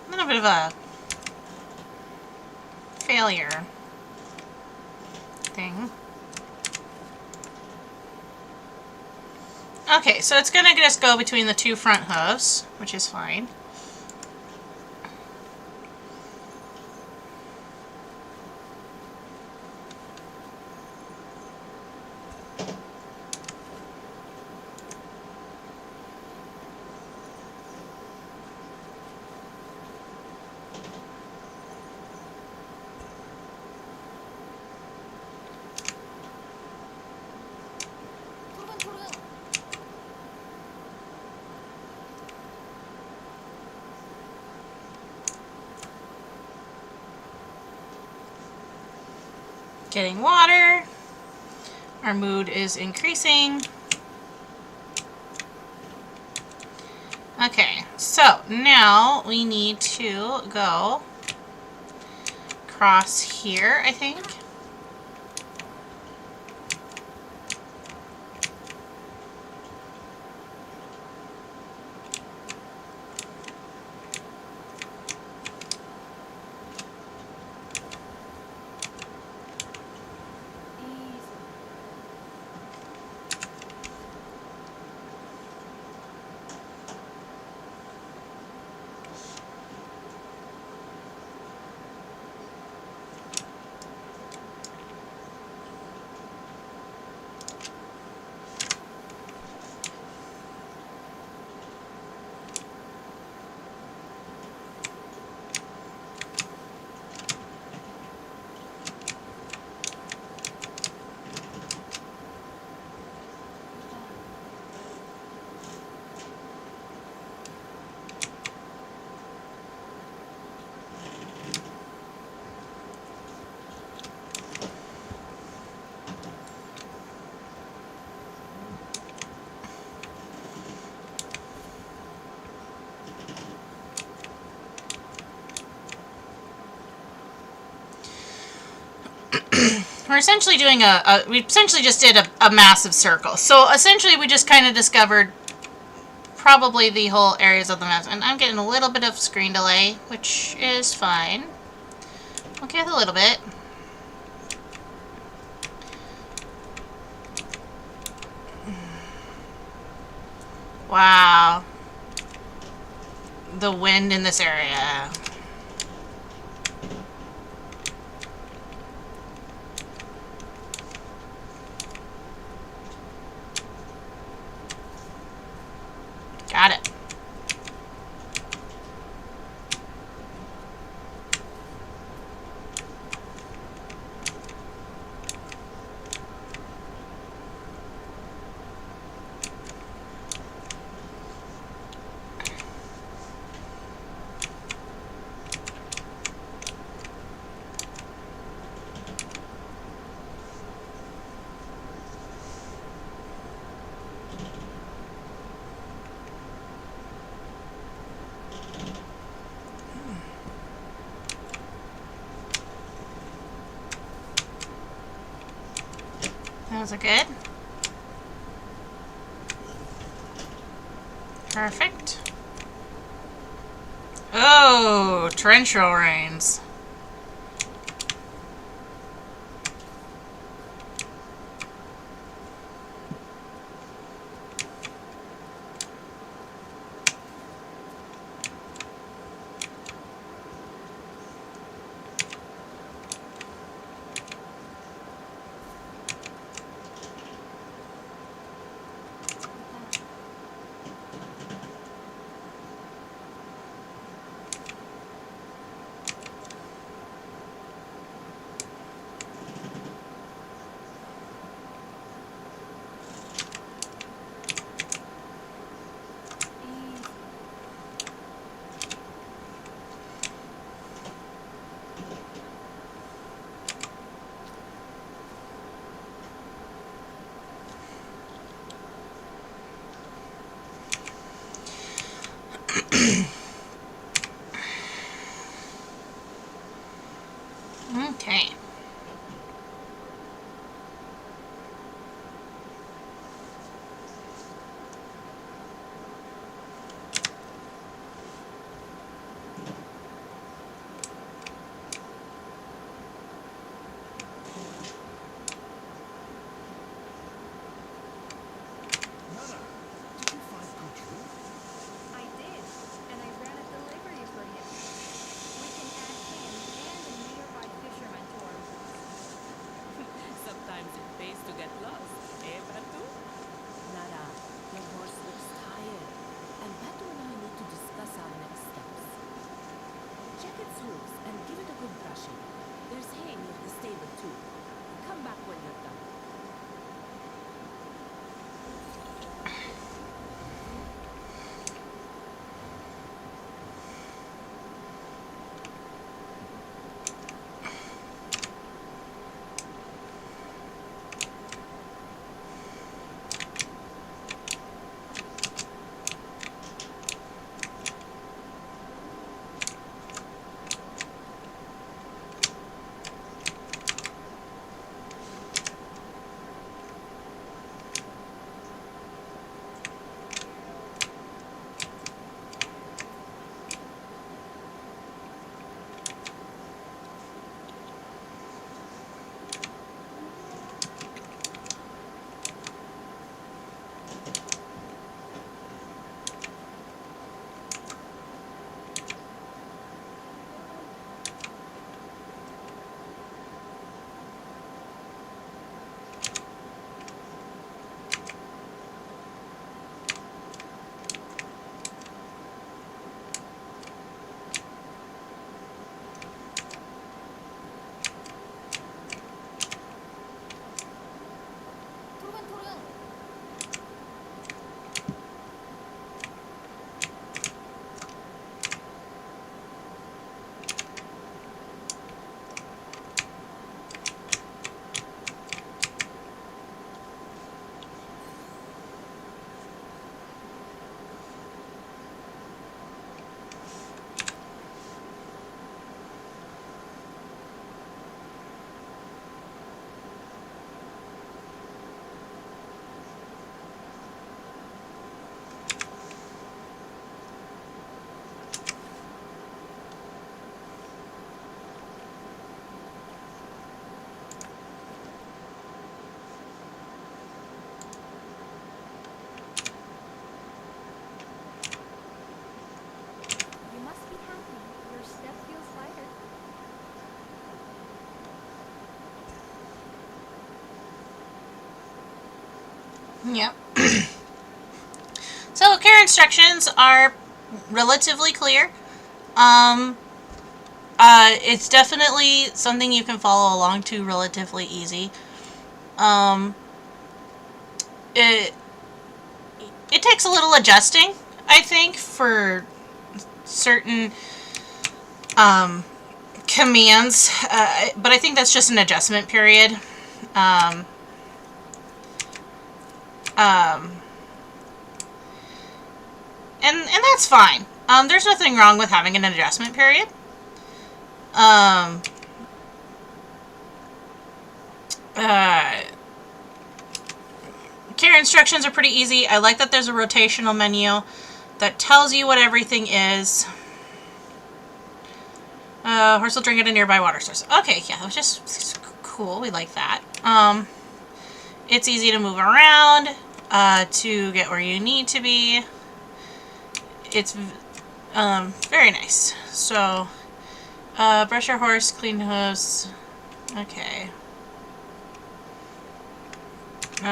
A little bit of a failure thing. Okay, so it's gonna just go between the two front hooves, which is fine. Getting water. Our mood is increasing. Okay, so now we need to go across here, I think. We're essentially doing we essentially just did a massive circle. So essentially we just kind of discovered probably the whole areas of the map. And I'm getting a little bit of screen delay, which is fine. Okay, with a little bit. Wow. The wind in this area. Got it. Those are good. Perfect. Oh, torrential rains. Okay. Nana, did you find courir? I did, and I Yep. So care instructions are relatively clear. It's definitely something you can follow along to relatively easy. Um, it it takes a little adjusting, I think, for certain commands, but I think that's just an adjustment period. Um, um, and that's fine. There's nothing wrong with having an adjustment period. Um, uh, care instructions are pretty easy. I like that there's a rotational menu that tells you what everything is. Horse will drink at a nearby water source. Okay, yeah, which is cool. We like that. It's easy to move around to get where you need to be. It's very nice. So, brush your horse, clean hooves. Okay. You're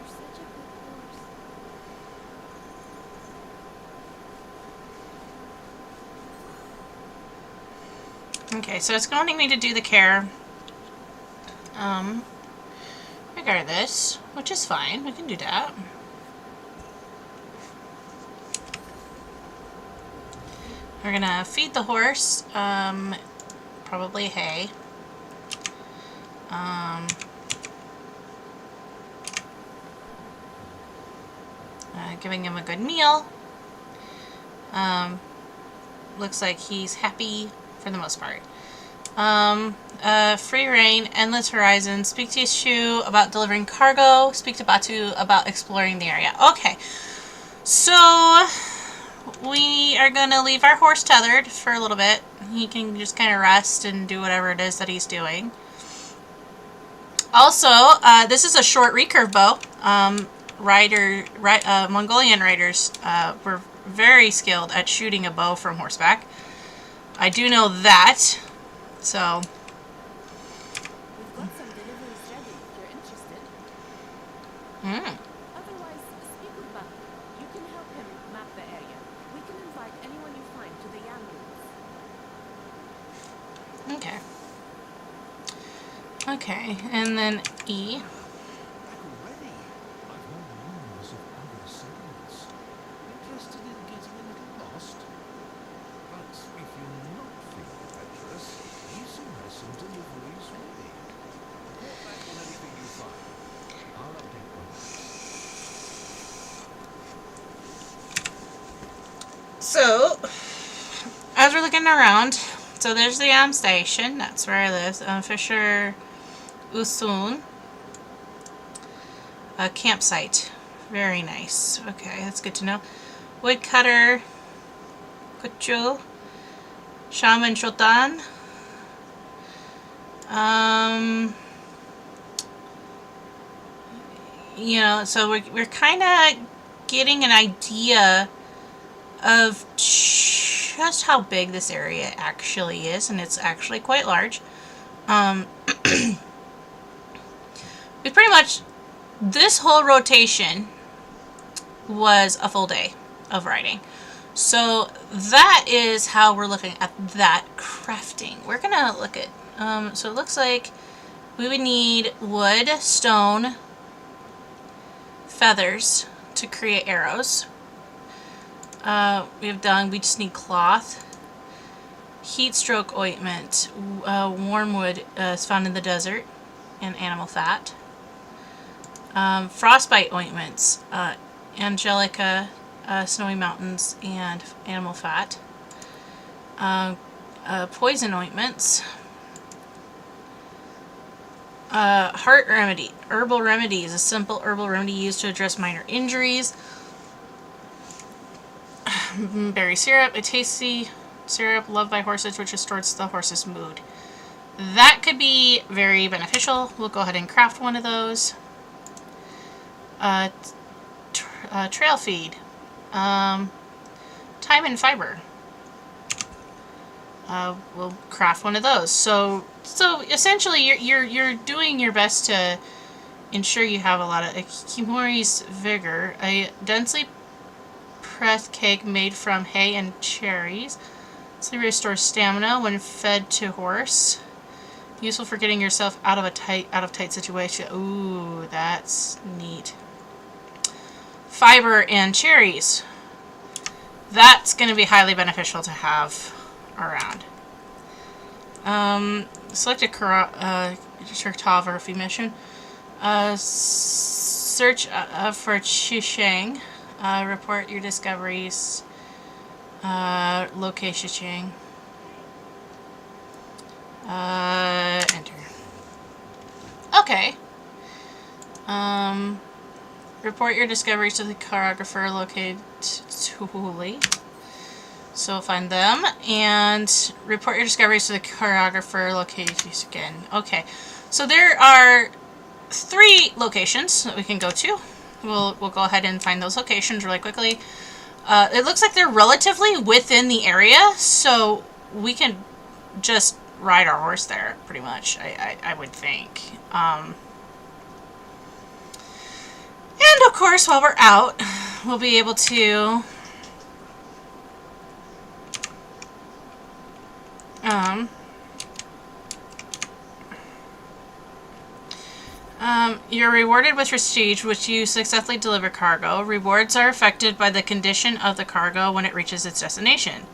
such a good horse. Okay, so it's wanting me to do the care. Regardless, which is fine. We can do that. We're gonna feed the horse, probably hay. Giving him a good meal. Looks like he's happy for the most part. Free reign, endless horizon. Speak to Yeshu about delivering cargo. Speak to Batu about exploring the area. Okay, so we are gonna leave our horse tethered for a little bit. He can just kind of rest and do whatever it is that he's doing. Also, this is a short recurve bow. Mongolian riders were very skilled at shooting a bow from horseback. I do know that. So, We've got some deliveries ready if you're interested. Otherwise, speak with Buck. You can help him map the area. We can invite anyone you find to the Yam Roots. okay. Okay, and then E. Back already? I've heard rumors of other settlements. Interested in getting a little lost? But if you're not feeling adventurous, Yisu has some deliveries ready. Report back on anything you find. I'll update my maps. So, as we're looking around, so there's the Yam Station. That's where I live. Fisher Usun. A campsite. Very nice. Okay, that's good to know. Woodcutter. Kuchu. Shaman Shotan. You know, so we're kind of getting an idea of just how big this area actually is, and it's actually quite large. We pretty much, this whole rotation was a full day of riding. So that is how we're looking at that crafting. We're gonna look at, so it looks like we would need wood, stone, feathers to create arrows. We just need cloth, heat stroke ointment, wormwood is found in the desert, and animal fat. Frostbite ointments, angelica, snowy mountains, and animal fat. Poison ointments. Heart remedy, herbal remedies, a simple herbal remedy used to address minor injuries. Berry syrup, a tasty syrup loved by horses which restores the horse's mood. That could be very beneficial. We'll go ahead and craft one of those. Trail feed. Thyme and fiber. We'll craft one of those. So essentially, you're doing your best to ensure you have a lot of Khiimori's vigor. A densely pressed cake made from hay and cherries. This restores stamina when fed to horse. Useful for getting yourself out of tight situation. Ooh, that's neat. Fiber and cherries. That's going to be highly beneficial to have around. Select a cartography mission. Search for Shishang. Report your discoveries. Locate Shishang. Enter. Okay. Report your discoveries to the choreographer located Tuhuli. So we'll find them and report your discoveries to the choreographer located again. Okay. So there are 3 locations that we can go to. We'll go ahead and find those locations really quickly. It looks like they're relatively within the area, so we can just ride our horse there, pretty much, I would think. And of course, while we're out, we'll be able to you're rewarded with prestige, which you successfully deliver cargo. Rewards are affected by the condition of the cargo when it reaches its destination.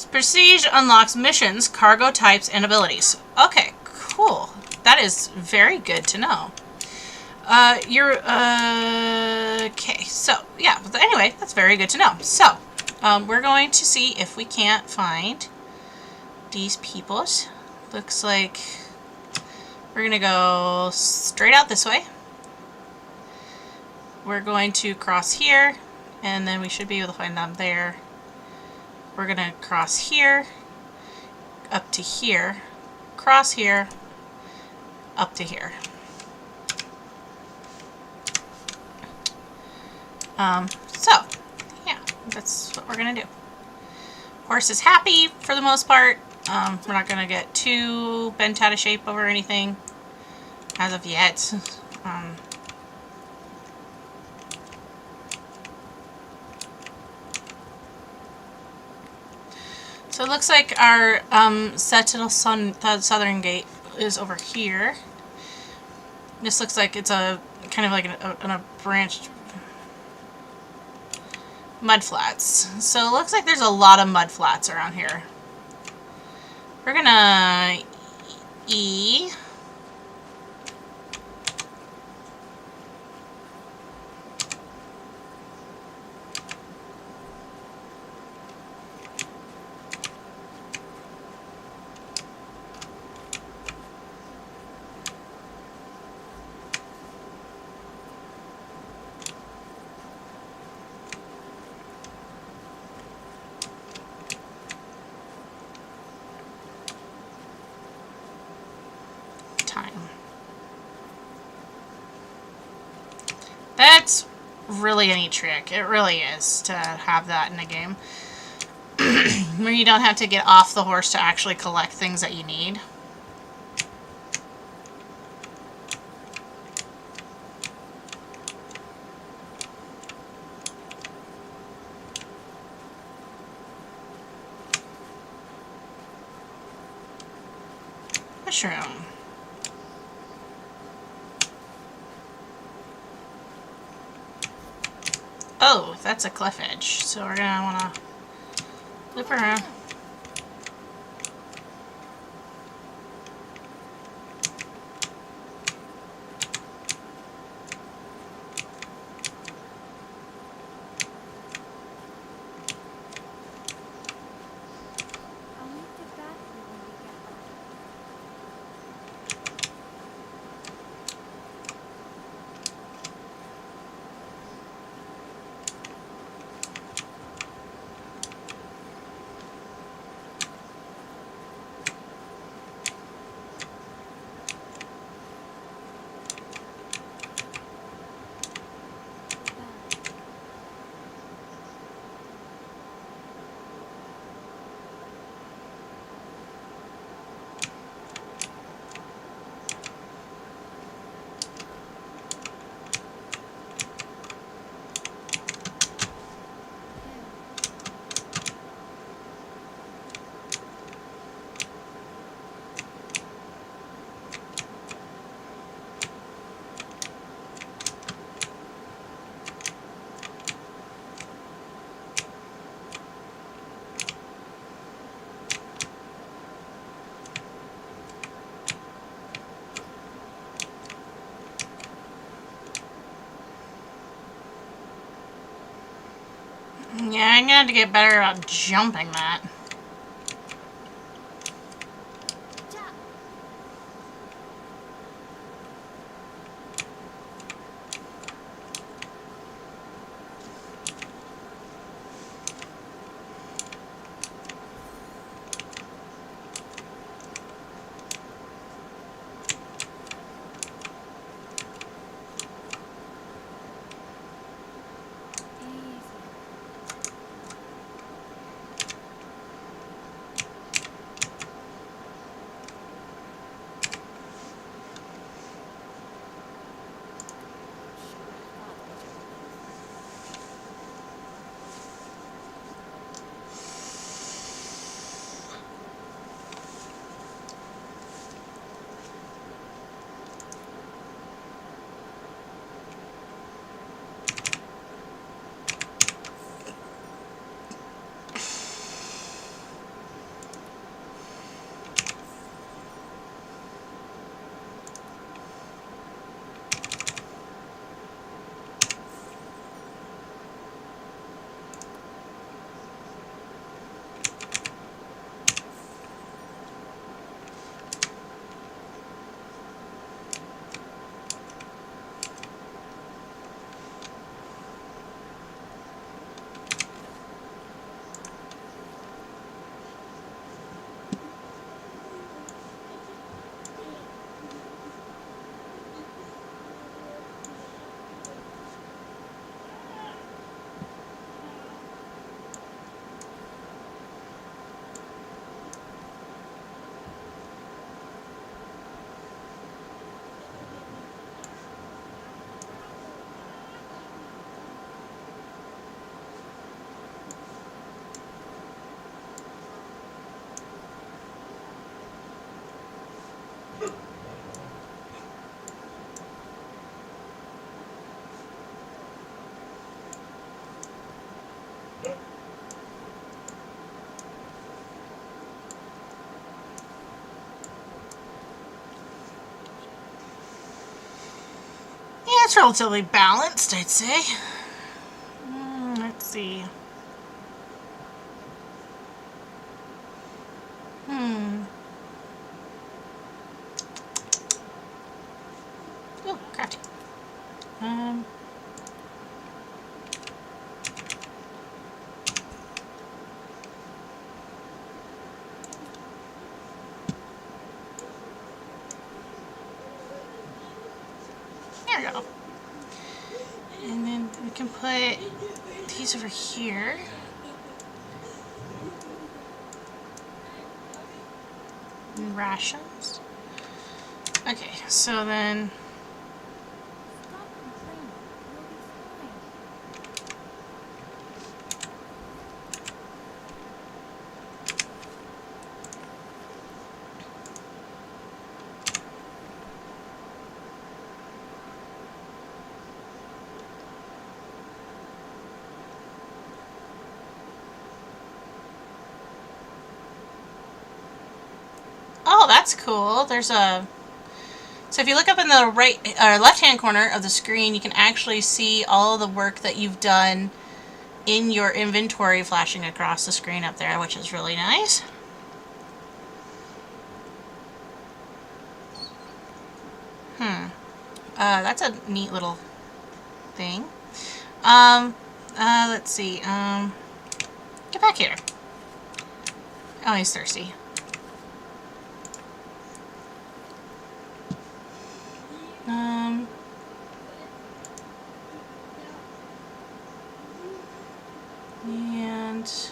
Prestige unlocks missions, cargo types, and abilities. Okay, cool. That is very good to know. Okay, so, yeah, but anyway, that's very good to know. So, we're going to see if we can't find these peoples. Looks like we're going to go straight out this way. We're going to cross here, and then we should be able to find them there. We're going to cross here, up to here, cross here, up to here. So, yeah, that's what we're going to do. Horse is happy for the most part. We're not going to get too bent out of shape over anything as of yet. So it looks like our southern gate is over here. This looks like it's a kind of like a branched mud flats. So it looks like there's a lot of mud flats around here. We're gonna E. That's really a neat trick. It really is to have that in a game where you don't have to get off the horse to actually collect things that you need. Mushroom. Oh, that's a cliff edge, so we're gonna wanna loop around. I'll need to bathroom when we get back. Yeah, I'm gonna have to get better about jumping that. Ja. Easy. Sure, I thought I jumped before. Yeah, it's relatively balanced, I'd say. Let's see. Oh, crafty. Um. There we go. And then we can put these over here. And rations. Okay, so then. Stop complaining. You'll be fine. Oh, that's cool. There's a. So if you look up in the right or left-hand corner of the screen, you can actually see all the work that you've done in your inventory flashing across the screen up there, which is really nice. That's a neat little thing. Let's see. Get back here. Oh, he's thirsty. Um, and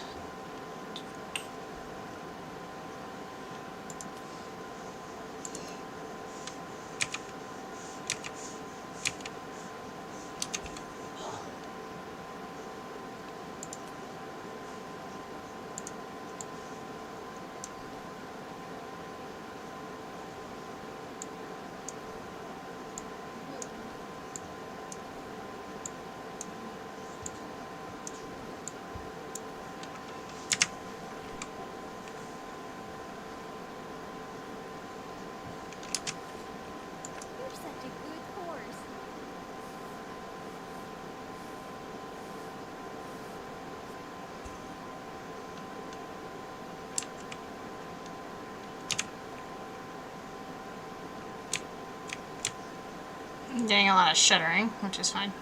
getting a lot of shuddering, which is fine.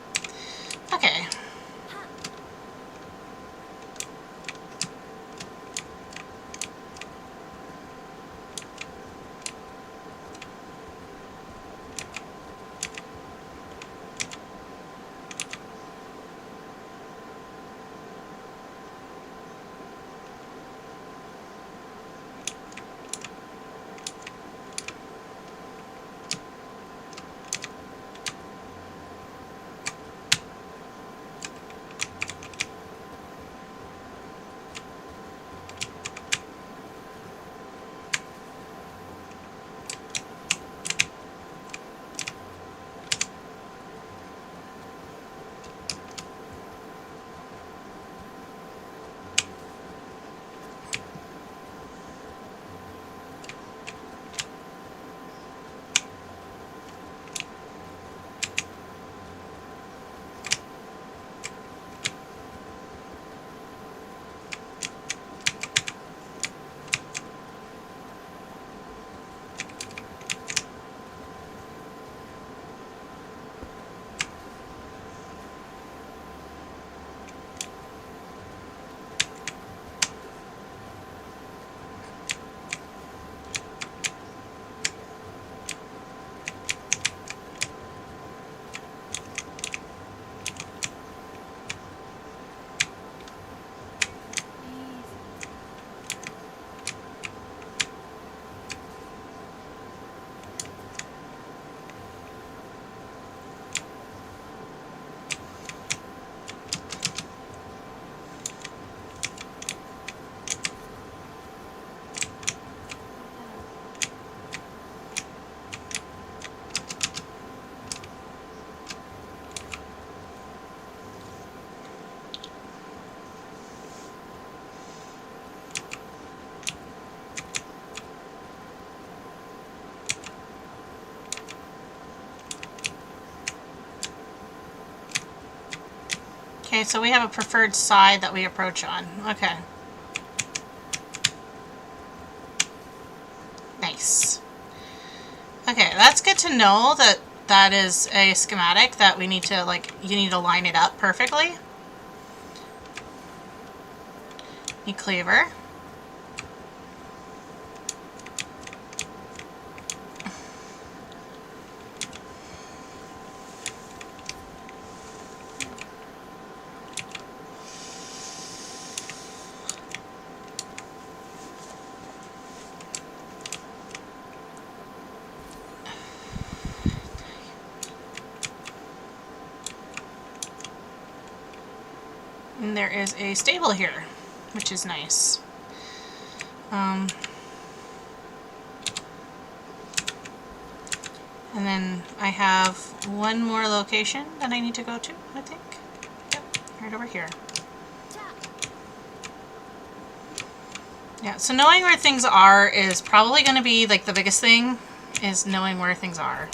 Okay. Okay, so we have a preferred side that we approach on. Okay. Nice. Okay, that's good to know that that is a schematic that we need to, like, you need to line it up perfectly. Need cleaver. And there is a stable here, which is nice. And then I have one more location that I need to go to, I think. Yep, right over here. Yeah, so knowing where things are is probably going to be like the biggest thing, is knowing where things are.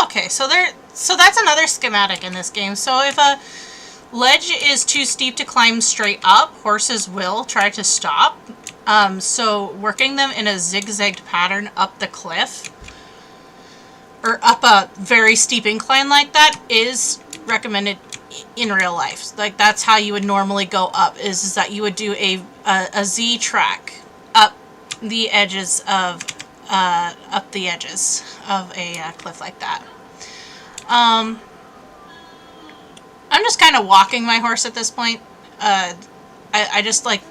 Okay, so that's another schematic in this game. So if a ledge is too steep to climb straight up, horses will try to stop. So working them in a zigzagged pattern up the cliff, or up a very steep incline like that, is recommended in real life. Like, that's how you would normally go up, is that you would do a Z track up the edges of a cliff like that. I'm just kind of walking my horse at this point. I just like...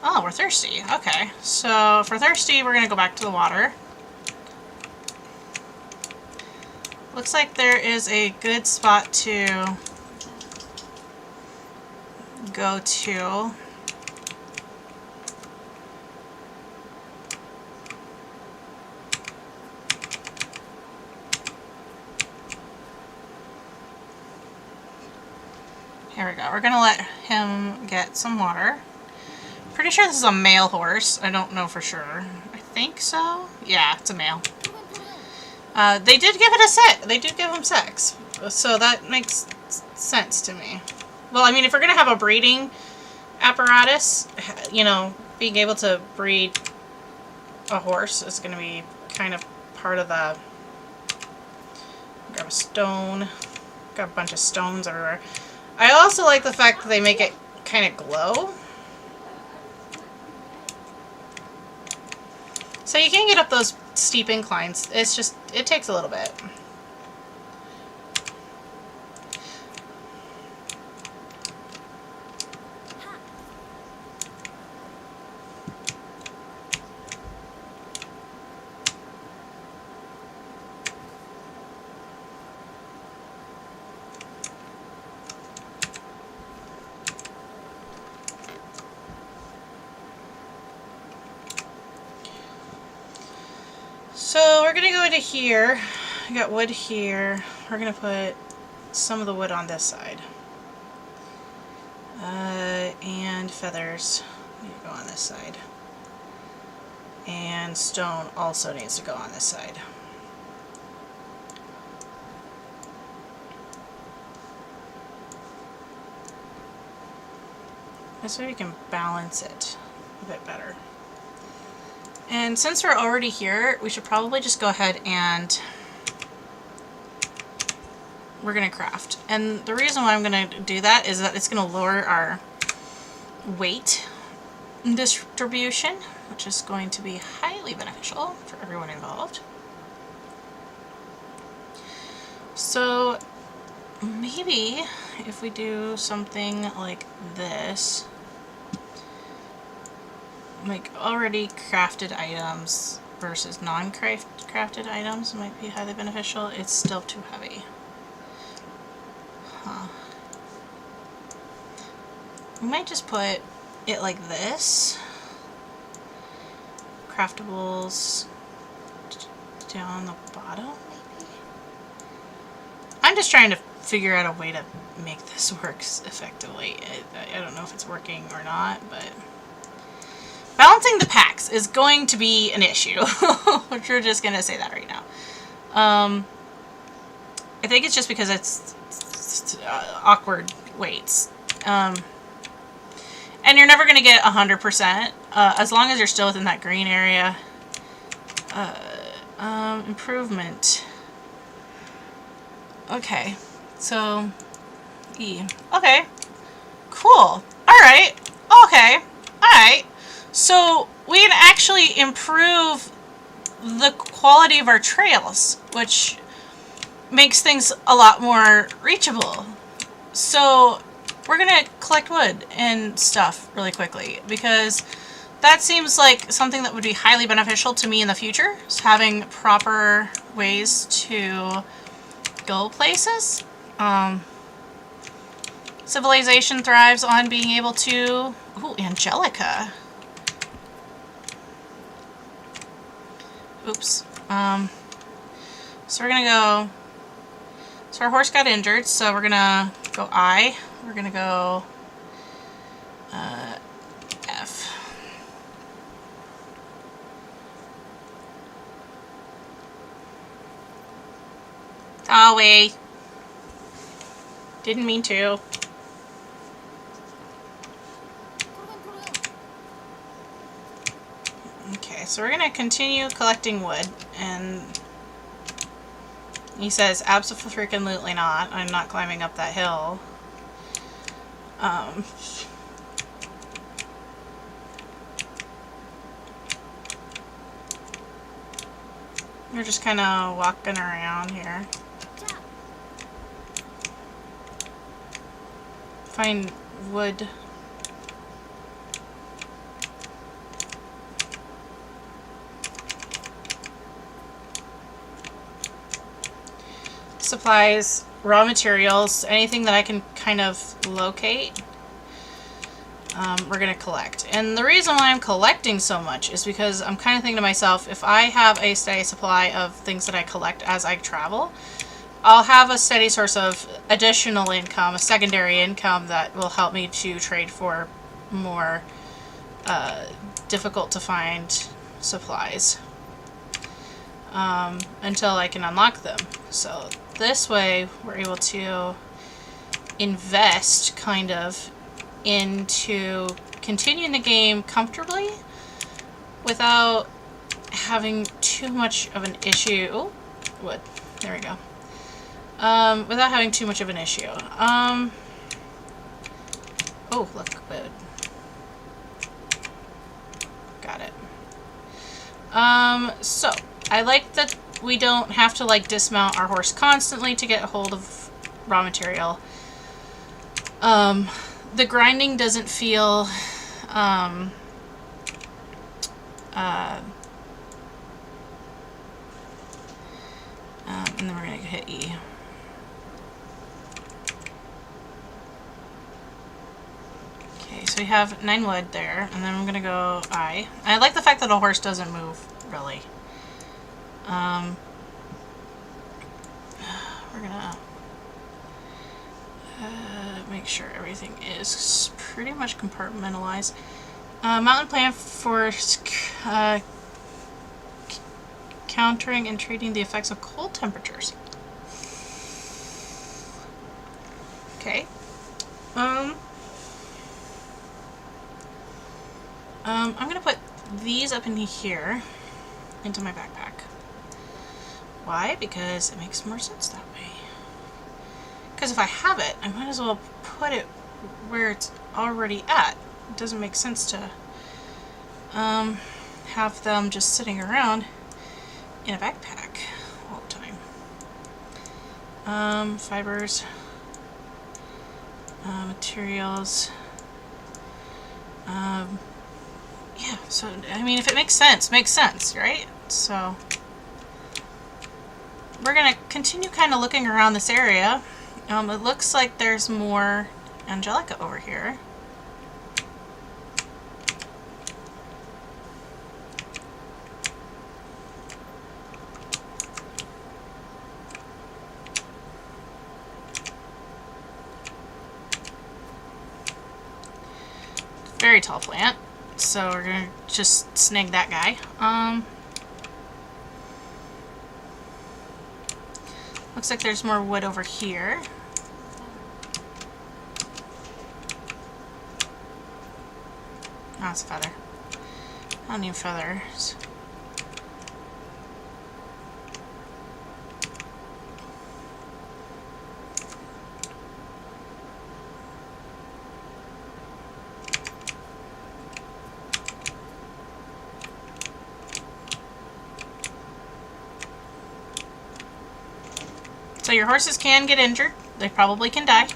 Oh, we're thirsty. Okay. So, if we're thirsty, we're going to go back to the water. looks like there is a good spot to go to. Here we go. We're gonna let him get some water. Pretty sure this is a male horse. I don't know for sure. I think so. Yeah, it's a male. They did give it a sex. They did give him sex, so that makes sense to me. Well, I mean, if we're gonna have a breeding apparatus, you know, being able to breed a horse is gonna be kind of part of the. Grab a stone. Got a bunch of stones everywhere. I also like the fact that they make it kind of glow. So you can get up those steep inclines. It's just, it takes a little bit. So we're gonna go into here. I got wood here. We're gonna put some of the wood on this side. And feathers need to go on this side. And stone also needs to go on this side. This way we can balance it a bit better. And since we're already here, we should probably just go ahead and we're going to craft. And the reason why I'm going to do that is that it's going to lower our weight distribution, which is going to be highly beneficial for everyone involved. So maybe if we do something like this, like already crafted items versus non-crafted items might be highly beneficial. It's still too heavy. Huh. We might just put it like this. Craftables down the bottom, maybe? I'm just trying to figure out a way to make this work effectively. I don't know if it's working or not, but balancing the packs is going to be an issue. We're just going to say that right now. I think it's just because it's awkward weights. And you're never going to get 100%. As long as you're still within that green area. Improvement. Okay. So, E. Okay. Cool. Alright. Okay. Alright. So we can actually improve the quality of our trails, which makes things a lot more reachable. So we're going to collect wood and stuff really quickly, because that seems like something that would be highly beneficial to me in the future, is having proper ways to go places. Civilization thrives on being able to... Ooh, Angelica. Oops. So we're gonna go... So our horse got injured, so we're gonna go I. We're gonna go... F. Sorry. Didn't mean to. Okay, so we're gonna continue collecting wood, and he says, absolutely not. I'm not climbing up that hill. We're just kind of walking around here. Find wood. supplies, raw materials, anything that I can kind of locate, we're going to collect. And the reason why I'm collecting so much is because I'm kind of thinking to myself, if I have a steady supply of things that I collect as I travel, I'll have a steady source of additional income, a secondary income that will help me to trade for more difficult to find supplies until I can unlock them. So this way we're able to invest kind of into continuing the game comfortably without having too much of an issue. Oh, wood. There we go. Without having too much of an issue. Oh, look, wood. Got it. So, I like that we don't have to, like, dismount our horse constantly to get a hold of raw material. The grinding doesn't feel, and then we're gonna hit E. Okay, so we have 9 wood there, and then I'm gonna go I. I like the fact that a horse doesn't move, really. We're gonna make sure everything is pretty much compartmentalized. Mountain plant for countering and treating the effects of cold temperatures. Okay. I'm gonna put these up in here into my backpack. Why? Because it makes more sense that way. Because if I have it, I might as well put it where it's already at. It doesn't make sense to have them just sitting around in a backpack all the time. Fibers, materials. Yeah, so, I mean, if it makes sense, right? So, we're going to continue kind of looking around this area. It looks like there's more Angelica over here. Very tall plant. So we're going to just snag that guy. Looks like there's more wood over here. Oh, it's a feather. I don't need feathers. So your horses can get injured. They probably can die.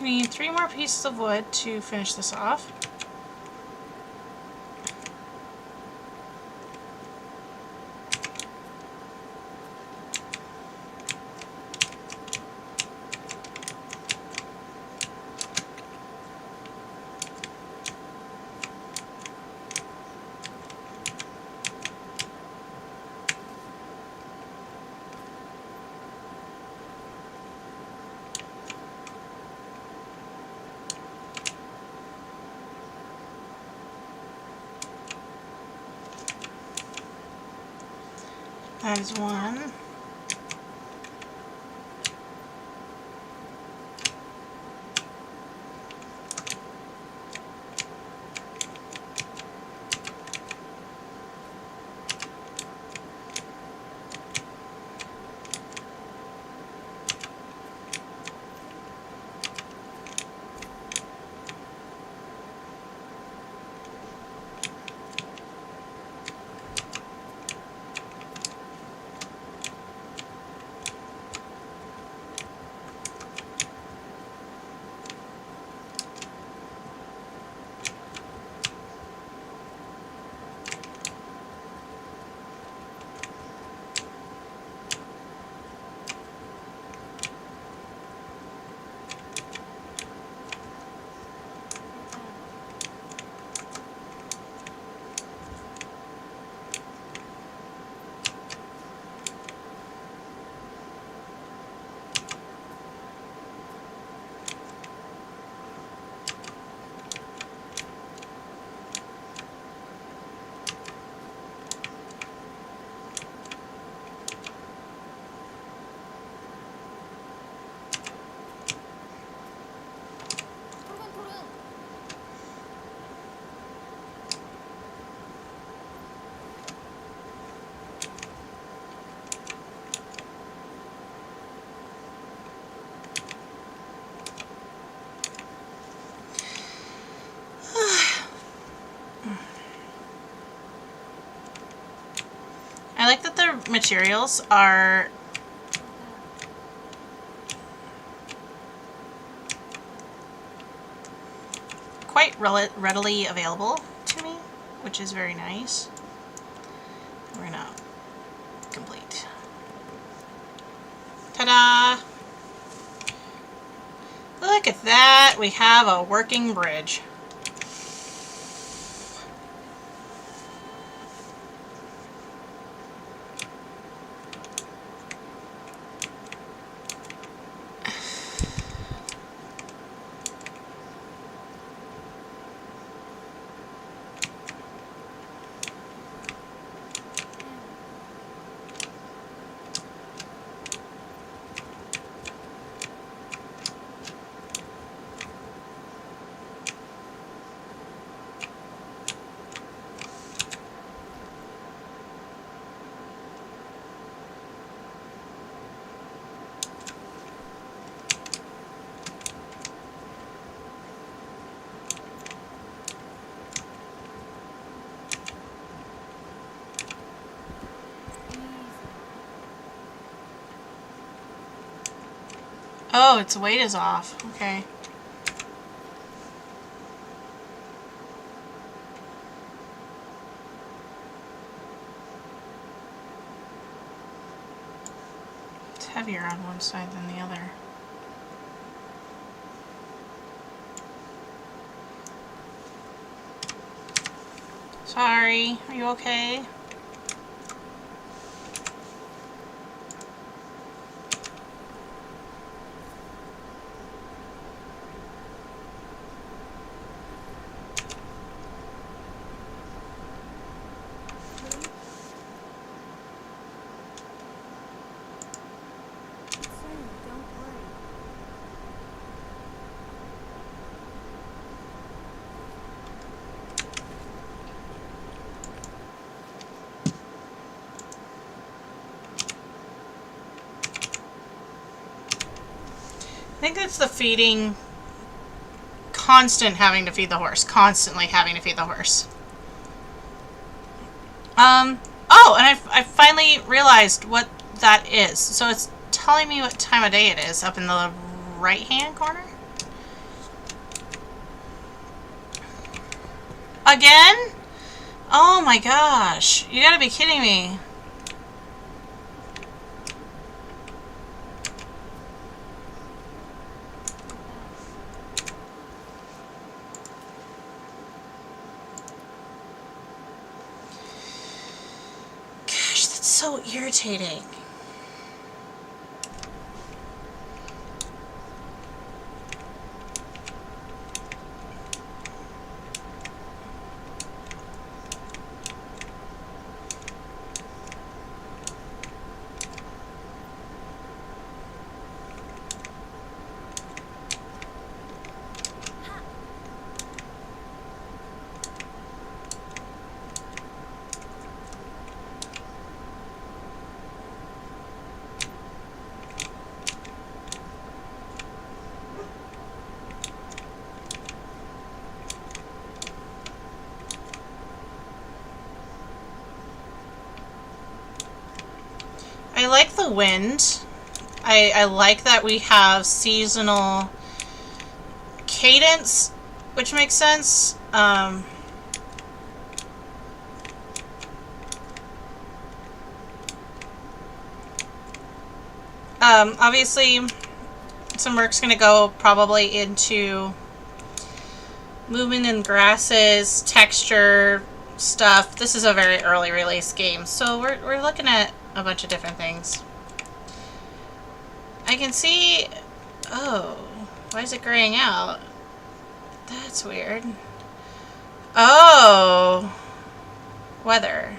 We need 3 more pieces of wood to finish this off. That is 1. I like that the materials are quite readily available to me, which is very nice. We're gonna complete. Ta-da! Look at that, we have a working bridge. Oh, its weight is off. Okay. It's heavier on one side than the other. Sorry, are you okay? I think it's the feeding, constant having to feed the horse, constantly having to feed the horse. Oh, and I finally realized what that is. So it's telling me what time of day it is up in the right-hand corner. Again? Oh my gosh. You gotta be kidding me. Gosh, that's so irritating. I like the wind. I like that we have seasonal cadence, which makes sense. Obviously, some work's going to go probably into movement in grasses, texture stuff. This is a very early release game, so we're looking at a bunch of different things. I can see... Oh, why is it graying out? That's weird. Oh, weather.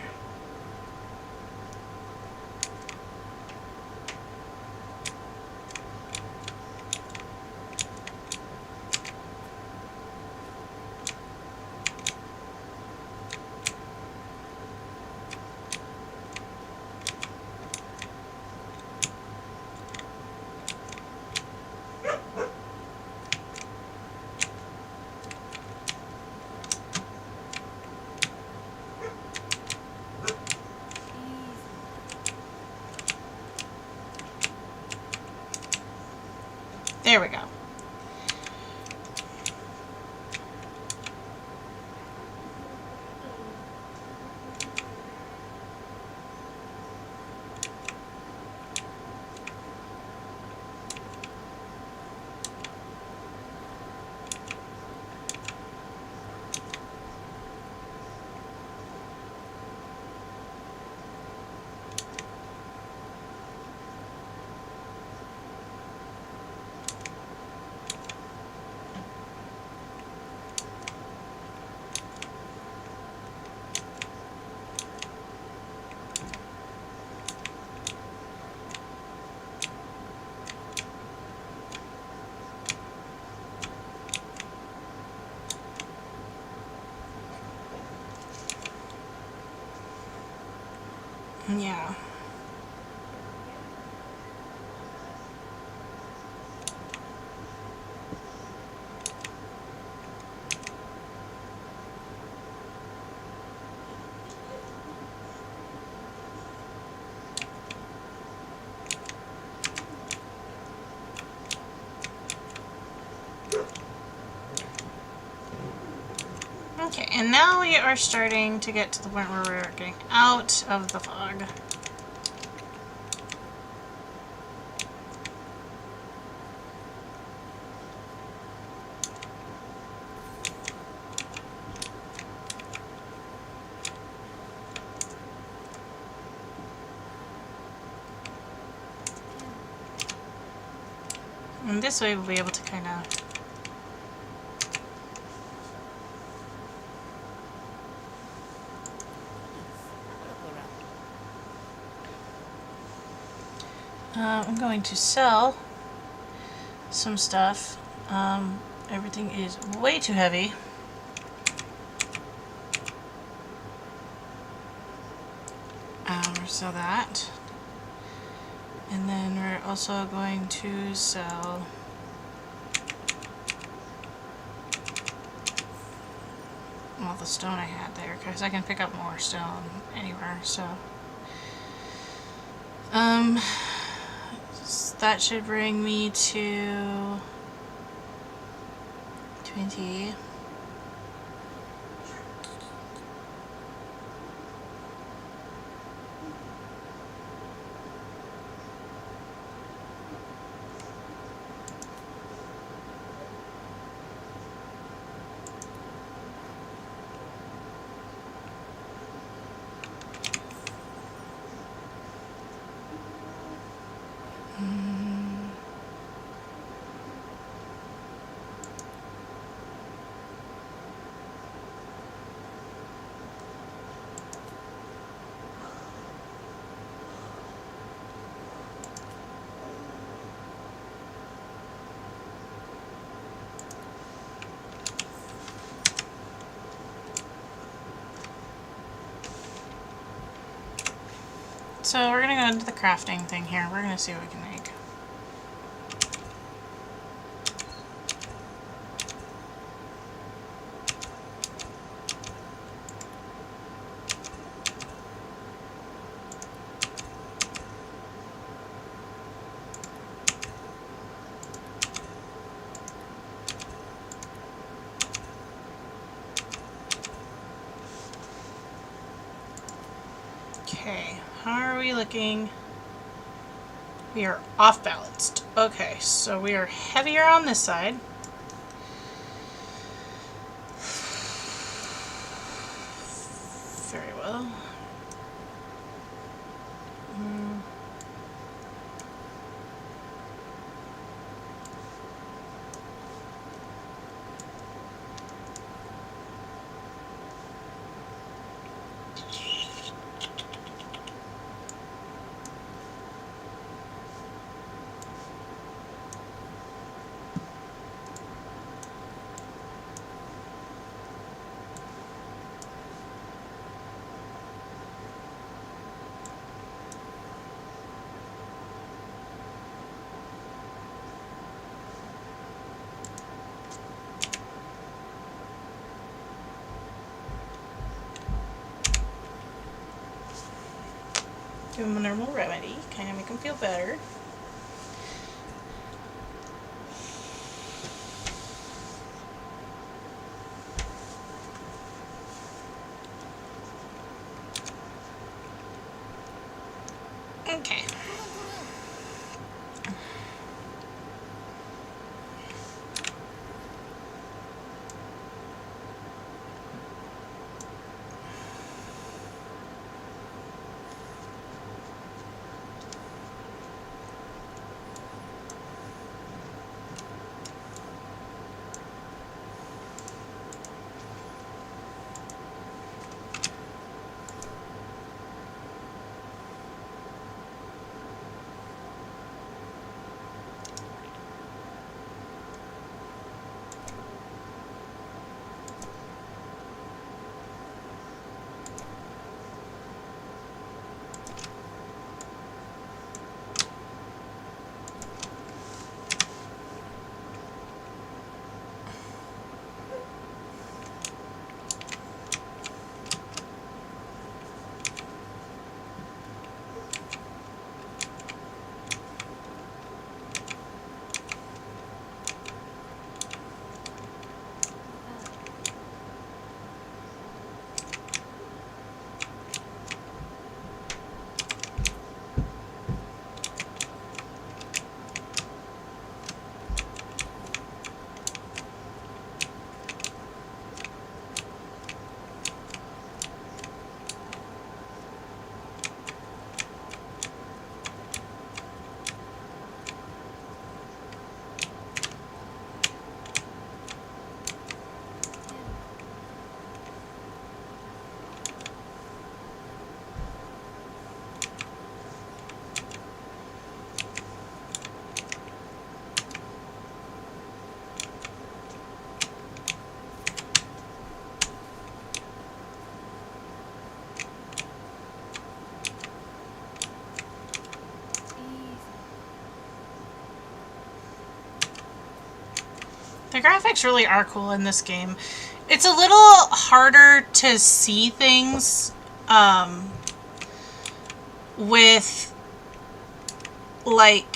There we go. Yeah. Okay, and now we are starting to get to the point where we're getting out of the fog. And this way we'll be able to kind of... I'm going to sell some stuff. Everything is way too heavy. We'll sell that. And then we're also going to sell all the stone I had there, because I can pick up more stone anywhere, so that should bring me to 20. So we're gonna go into the crafting thing here. We're gonna see what we can make. Okay, how are we looking? We are off balanced. Okay, so we are heavier on this side. Very well. Give them a normal remedy, kind of make them feel better. Okay. The graphics really are cool in this game. It's a little harder to see things with like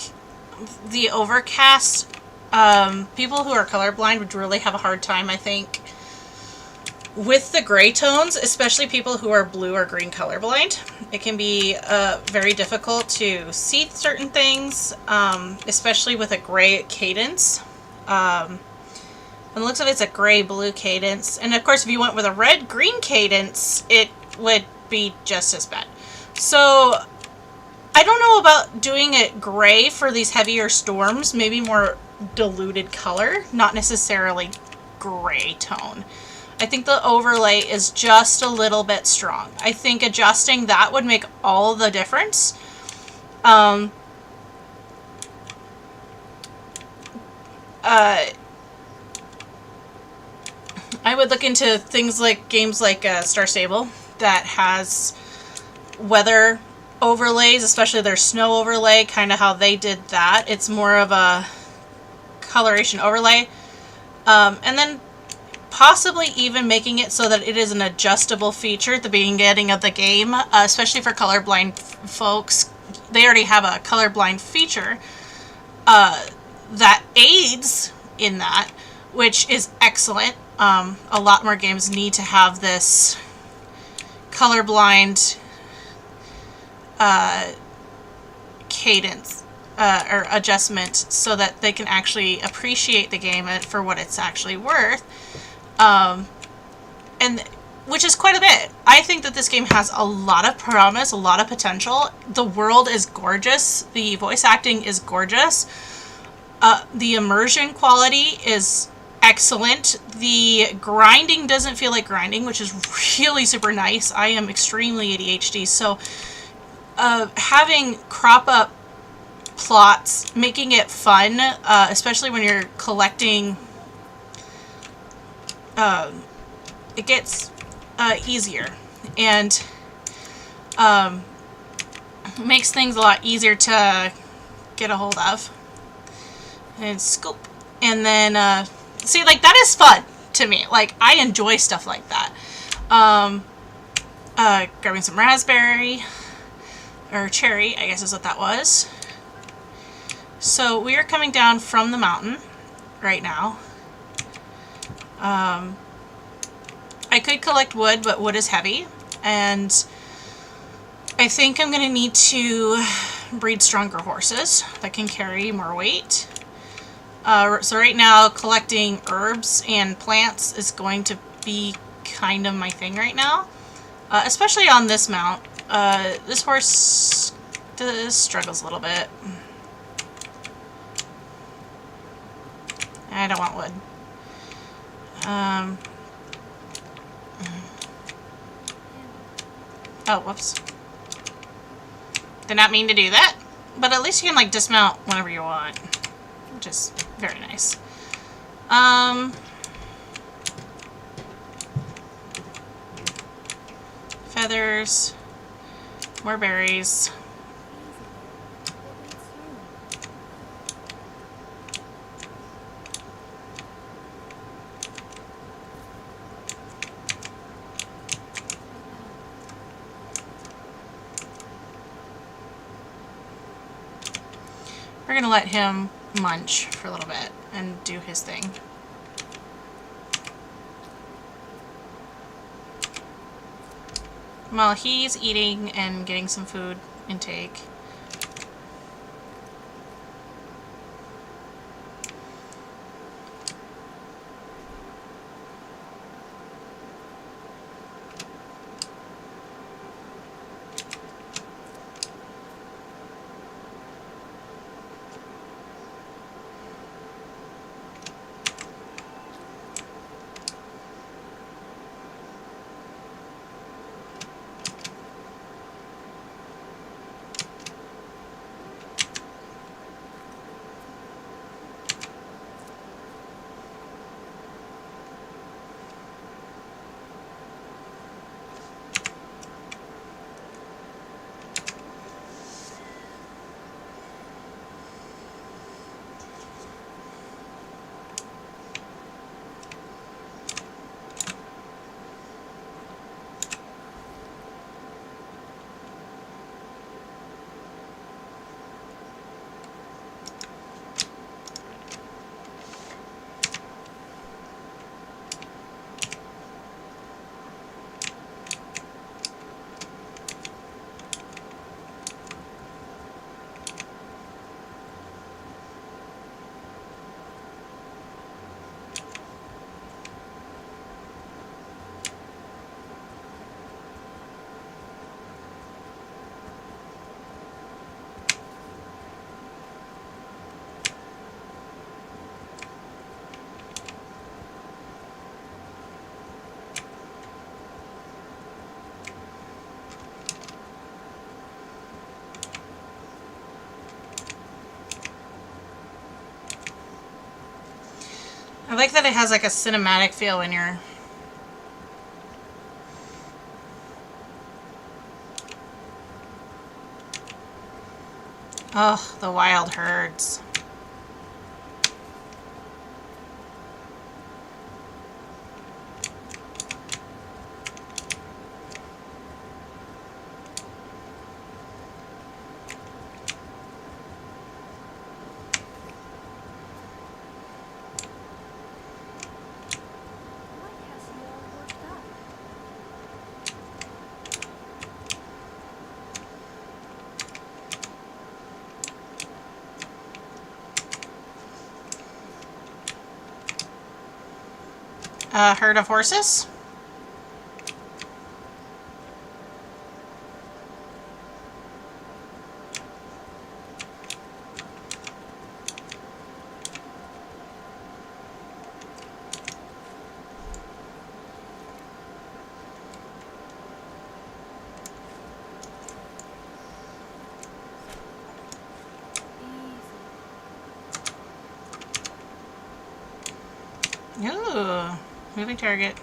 the overcast. People who are colorblind would really have a hard time, I think, with the gray tones, especially people who are blue or green colorblind. It can be very difficult to see certain things, especially with a gray cadence. And the looks of it's a gray-blue cadence. And of course, if you went with a red-green cadence, it would be just as bad. So I don't know about doing it gray for these heavier storms. Maybe more diluted color, not necessarily gray tone. I think the overlay is just a little bit strong. I think adjusting that would make all the difference. I would look into things like games like Star Stable that has weather overlays, especially their snow overlay, kind of how they did that. It's more of a coloration overlay. And then possibly even making it so that it is an adjustable feature at the beginning of the game, especially for colorblind folks. They already have a colorblind feature that aids in that, which is excellent. A lot more games need to have this colorblind cadence or adjustment so that they can actually appreciate the game for what it's actually worth. And which is quite a bit. I think that this game has a lot of promise, a lot of potential. The world is gorgeous. The voice acting is gorgeous. The immersion quality is excellent. The grinding doesn't feel like grinding, which is really super nice. I am extremely ADHD, so having crop up plots, making it fun, especially when you're collecting, it gets easier, and makes things a lot easier to get a hold of and scoop. And then see, like, that is fun to me. Like, I enjoy stuff like that. Grabbing some raspberry or cherry, I guess is what that was. So we are coming down from the mountain right now. I could collect wood, but wood is heavy, and I think I'm going to need to breed stronger horses that can carry more weight. So right now, collecting herbs and plants is going to be kind of my thing right now, especially on this mount. This horse struggles a little bit. I don't want wood. Oh, whoops. Did not mean to do that, but at least you can, like, dismount whenever you want, which is very nice. Feathers, more berries. We're gonna let him munch for a little bit and do his thing. While he's eating and getting some food intake. I like that it has like a cinematic feel when you're Ugh, the wild herds. What has you all worked up? A herd of horses? Easy. Ooh, moving target.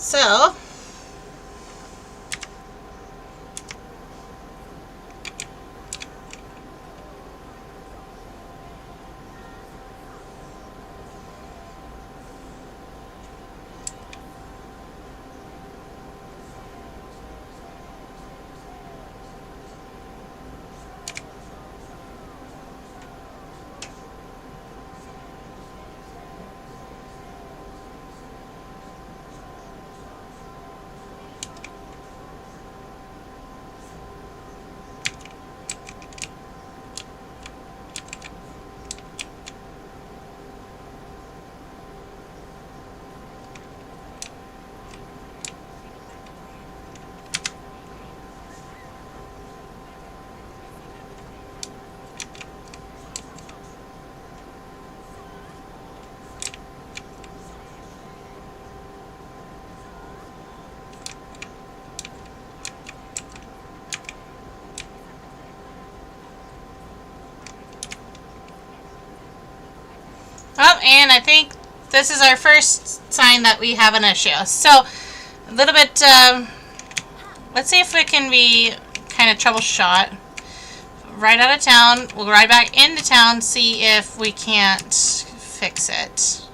So oh, and I think this is our first sign that we have an issue. So, a little bit, let's see if we can be kind of troubleshot. Right out of town, we'll ride back into town, see if we can't fix it.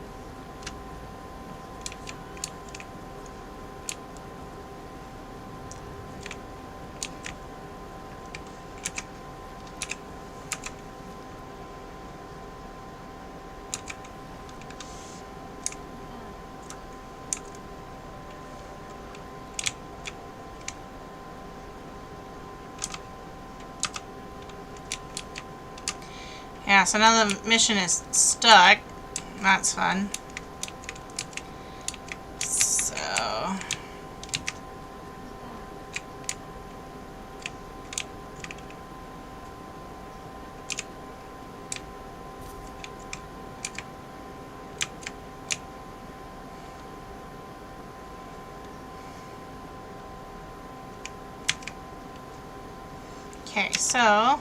Yeah, so now the mission is stuck. That's fun. So... Okay, so...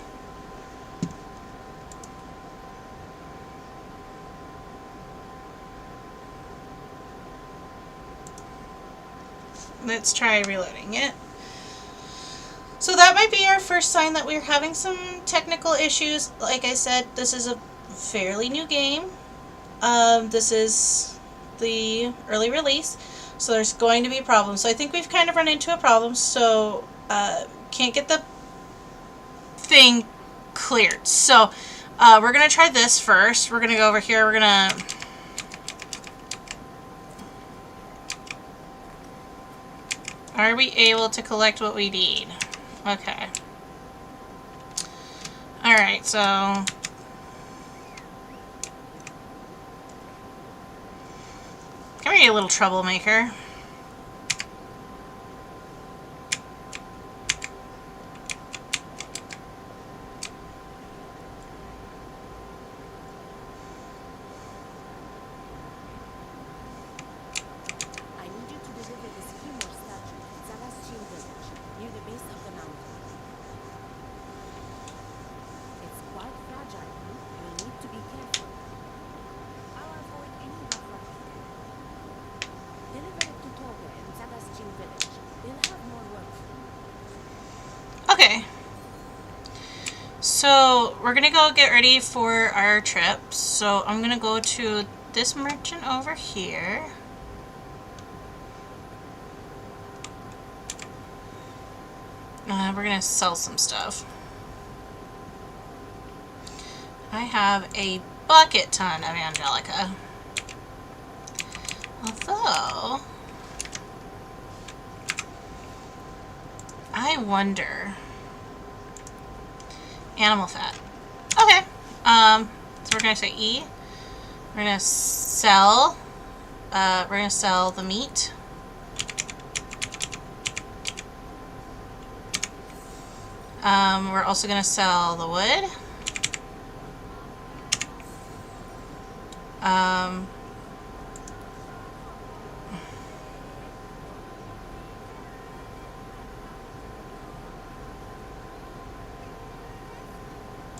let's try reloading it. So that might be our first sign that we're having some technical issues. Like I said, this is a fairly new game. This is the early release, so there's going to be problems. So I think we've kind of run into a problem, so can't get the thing cleared. So we're going to try this first. We're going to go over here. We're going to... are we able to collect what we need? Okay. Alright, so... come here, you little troublemaker. I need you to deliver this Khiimori statue to Naara's village, near the base of the mountain. It's quite fragile. You'll need to be careful. I'll avoid any rough riding. Deliver it to Toga in Naara's village. They'll have more work for you. Okay. So, we're gonna go get ready for our trip. So, I'm gonna go to this merchant over here. We're gonna sell some stuff. I have a bucket ton of Angelica. Although, I wonder. Animal fat. Okay. So we're gonna say E. We're gonna sell. We're gonna sell the meat. We're also gonna sell the wood.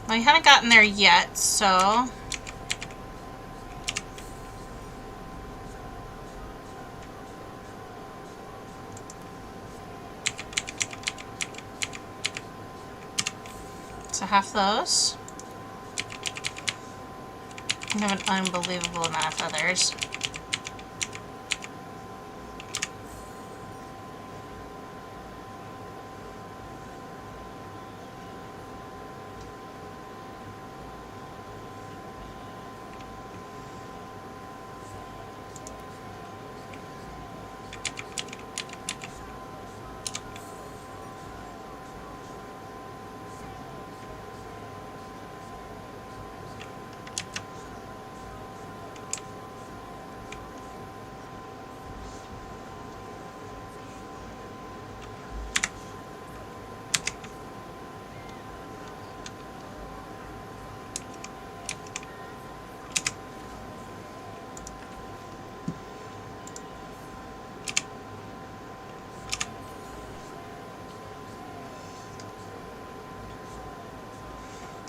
We haven't gotten there yet, so... So half those. I have an unbelievable amount of feathers.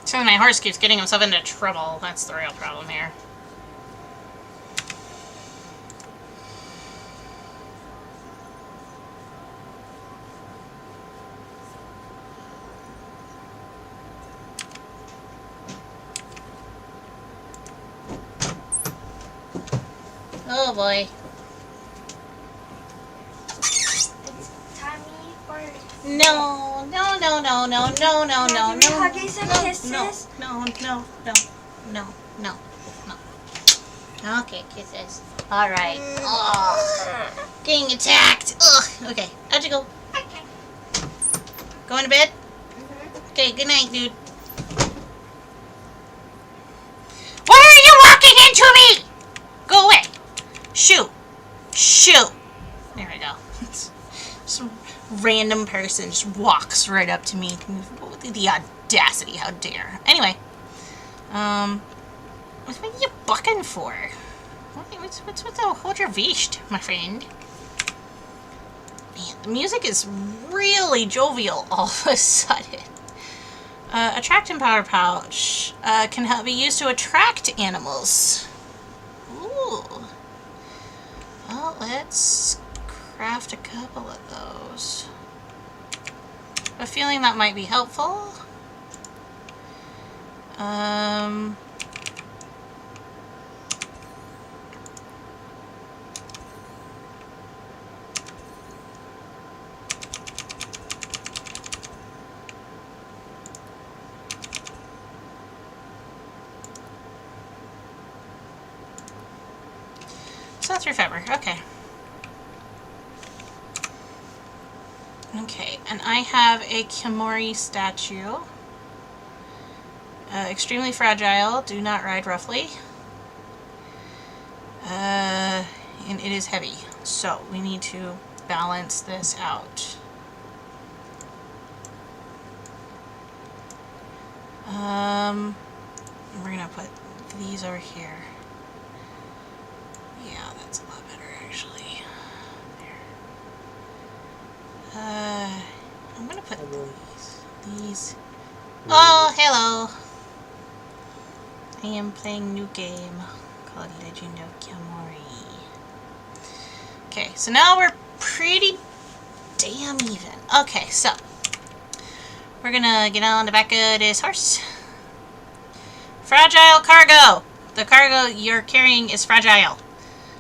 So my horse keeps getting himself into trouble. That's the real problem here. Oh boy. No, no, no, no, no, no, no, no, no, Huggies and kisses? no, no, no, no, no, no. Okay, kisses. All right. Oh, getting attacked. Ugh. Okay, how'd you go? Going to bed? Okay, good night, dude. Why are you walking into me? Go away. Shoot. Shoot. There we go. Some random person just walks right up to me. The audacity, how dare. Anyway. What are you bucking for? What's the hold your visht, my friend? Man, the music is really jovial all of a sudden. Attract and power pouch can be used to attract animals. Ooh. Well, let's craft a couple of those. I have a feeling that might be helpful. So 3 fiber, okay. Okay, and I have a Khiimori statue. Extremely fragile, do not ride roughly. And it is heavy, so we need to balance this out. We're gonna put these over here. Yeah, that's a lot better actually. There. I'm gonna put these. Oh, hello. I am playing a new game called Legend of Khiimori. Okay, so now we're pretty damn even. Okay, so we're gonna get on the back of this horse. Fragile cargo. The cargo you're carrying is fragile.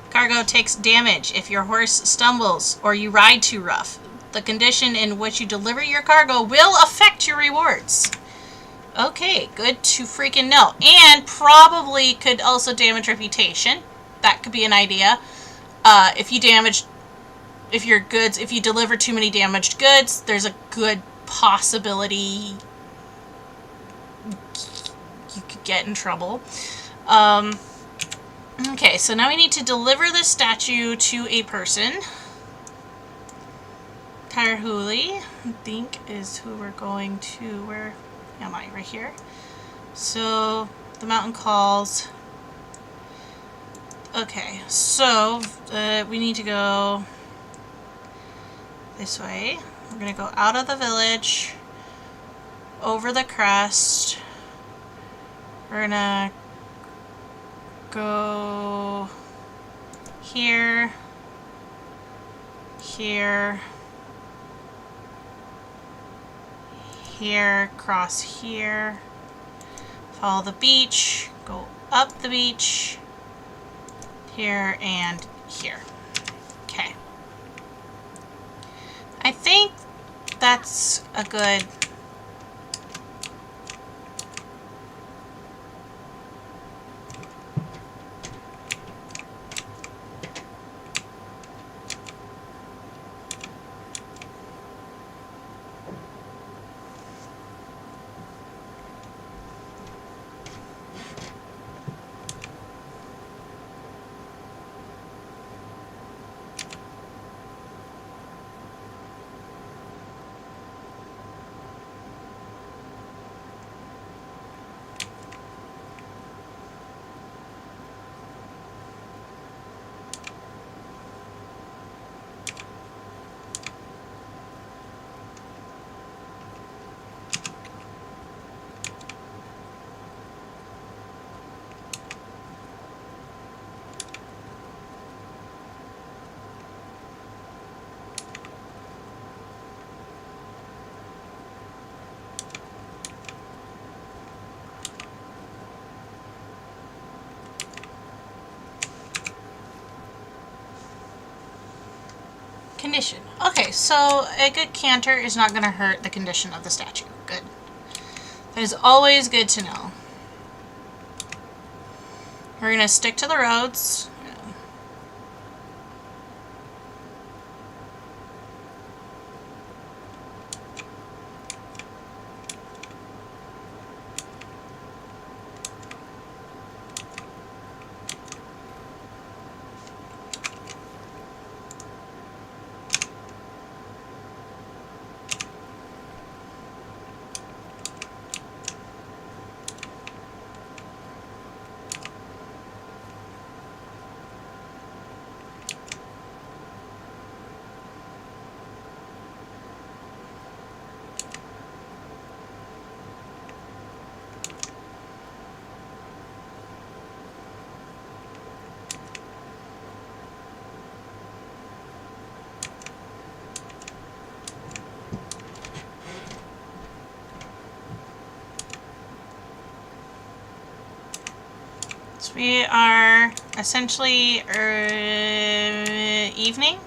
Cargo takes damage if your horse stumbles or you ride too rough. The condition in which you deliver your cargo will affect your rewards. Okay, good to freaking know. And probably could also damage reputation. That could be an idea. If you deliver too many damaged goods, there's a good possibility you could get in trouble. Okay, so now we need to deliver this statue to a person. Tarhuli, I think, is who we're going to. Where am I? Right here. So, the mountain calls. Okay, so we need to go this way. We're going to go out of the village, over the crest. We're going to go here, here, here, cross here, follow the beach, go up the beach, here and here. Okay. I think that's a good... Condition. Okay, so a good canter is not going to hurt the condition of the statue. Good. That is always good to know. We're going to stick to the roads. So we are essentially evening.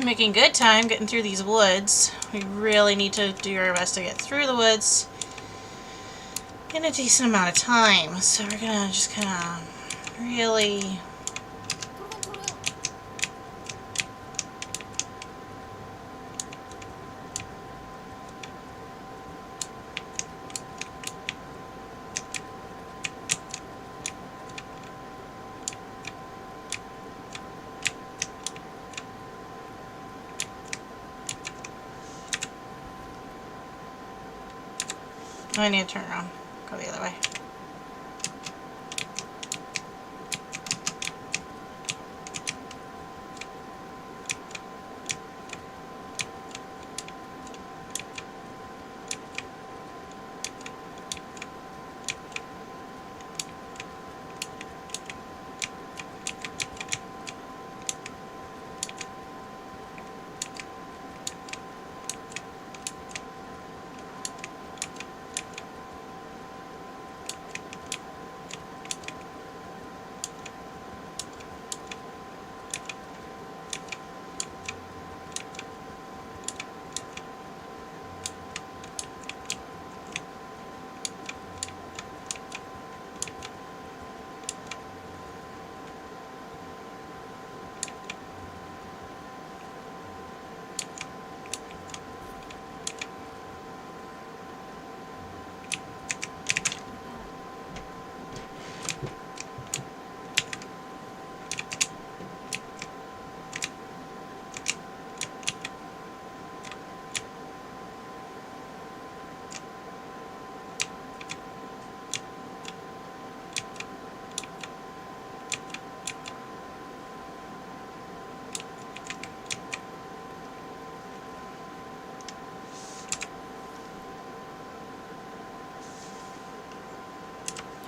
Making good time getting through these woods. We really need to do our best to get through the woods in a decent amount of time. So we're gonna just kind of really... I need to turn around. Go the other way.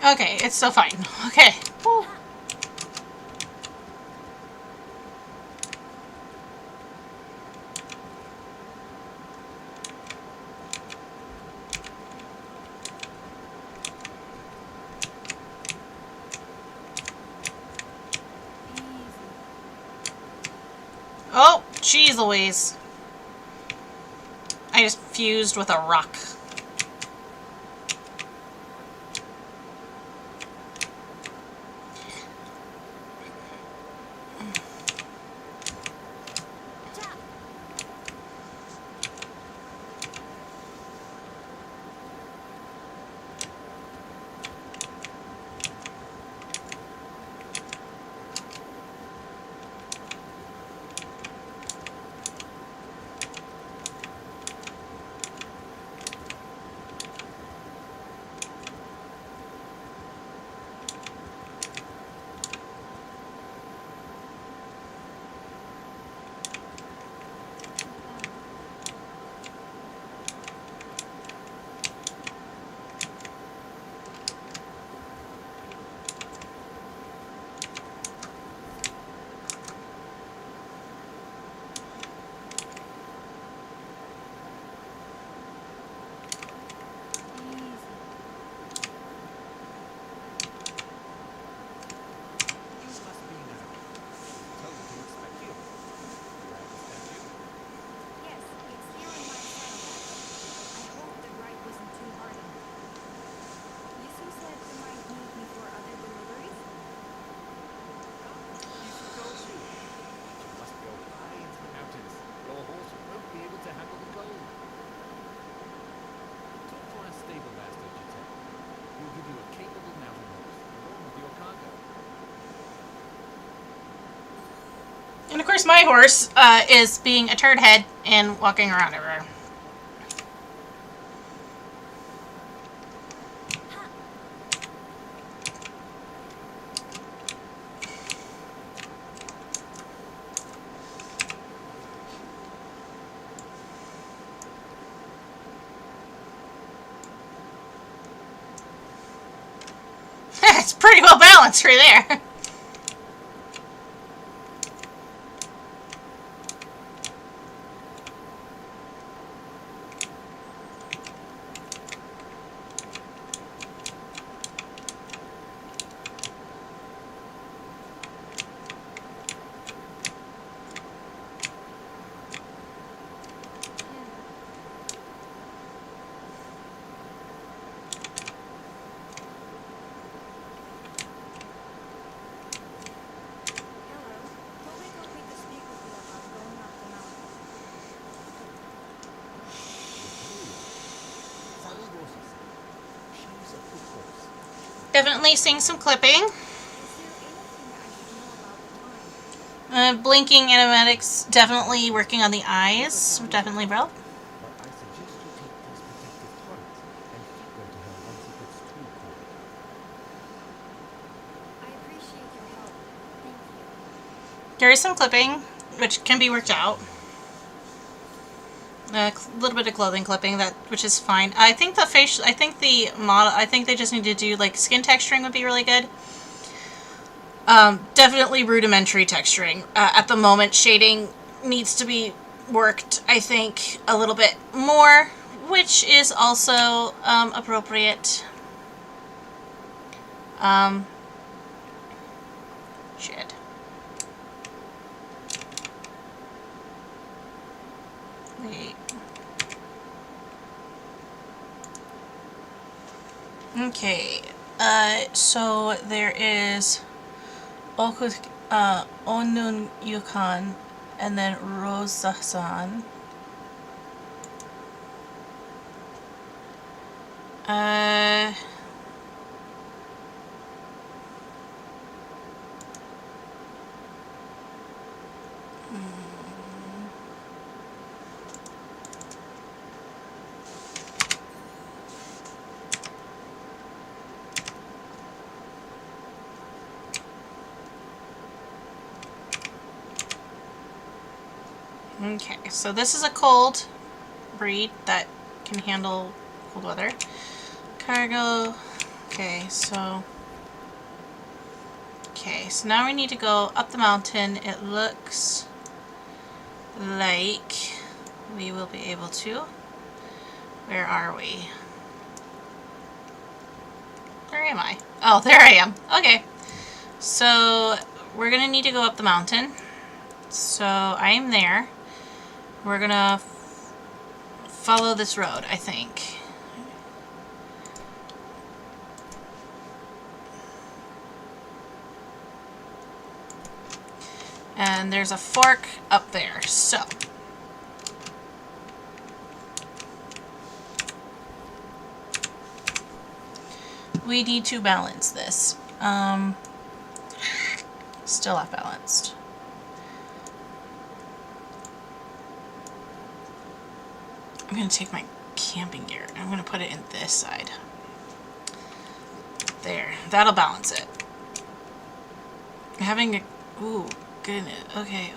Okay, it's still fine. Okay. Whew. Jeez Louise. I just fused with a rock. And of course my horse is being a turd head and walking around everywhere. It's pretty well balanced right there. Definitely seeing some clipping. Blinking animatics, definitely working on the eyes. Definitely, bro. But I suggest you take these protective turrets and feed them to her once it gets too cold. I appreciate your help. Thank you. There is some clipping, which can be worked out. A little bit of clothing clipping, which is fine. I think the facial, I think the model, I think they just need to do like skin texturing would be really good. Definitely rudimentary texturing. At the moment, shading needs to be worked, I think, a little bit more, which is also appropriate. Shit. Wait. Okay. So there is Onun Yukon and then Rosa-san. Okay, so this is a cold breed that can handle cold weather. Cargo. Okay, so now we need to go up the mountain. It looks like we will be able to. Where are we? Where am I? Oh, there I am. Okay. So we're gonna need to go up the mountain. So I'm there. We're gonna follow this road, I think. And there's a fork up there, so. We need to balance this. Still off balanced. I'm going to take my camping gear and I'm going to put it in this side. There. That'll balance it. Having a... Ooh, goodness. Okay.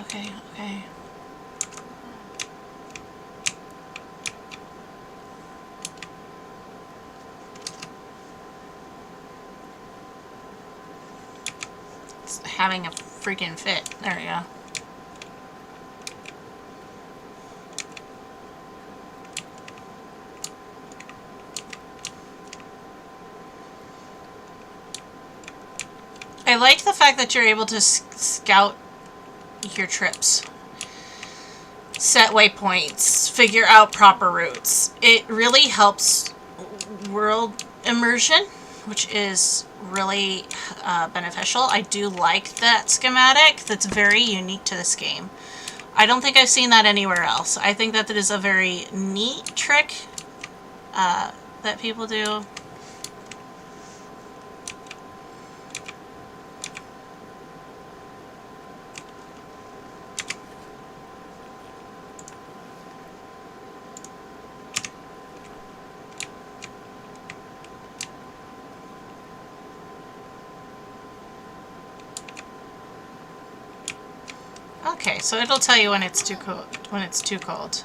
It's having a freaking fit. There we go. I like the fact that you're able to scout your trips, set waypoints, figure out proper routes. It really helps world immersion, which is really beneficial. I do like that schematic. That's very unique to this game. I don't think I've seen that anywhere else. I think that is a very neat trick that people do. Okay, so it'll tell you when it's too cold. When it's too cold.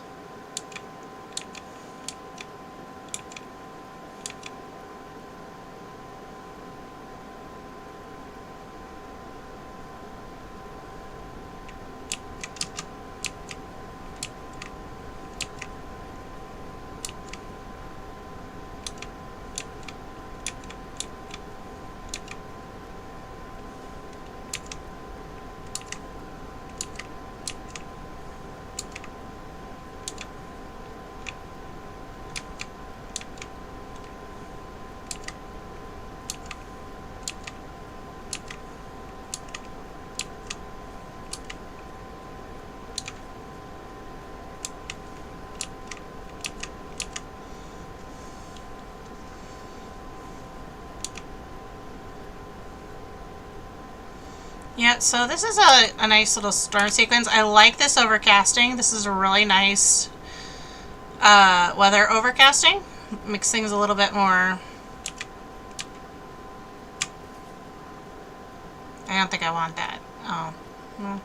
Yeah, so this is a nice little storm sequence. I like this overcasting. This is a really nice weather overcasting. Makes things a little bit more... I don't think I want that. Oh. Well.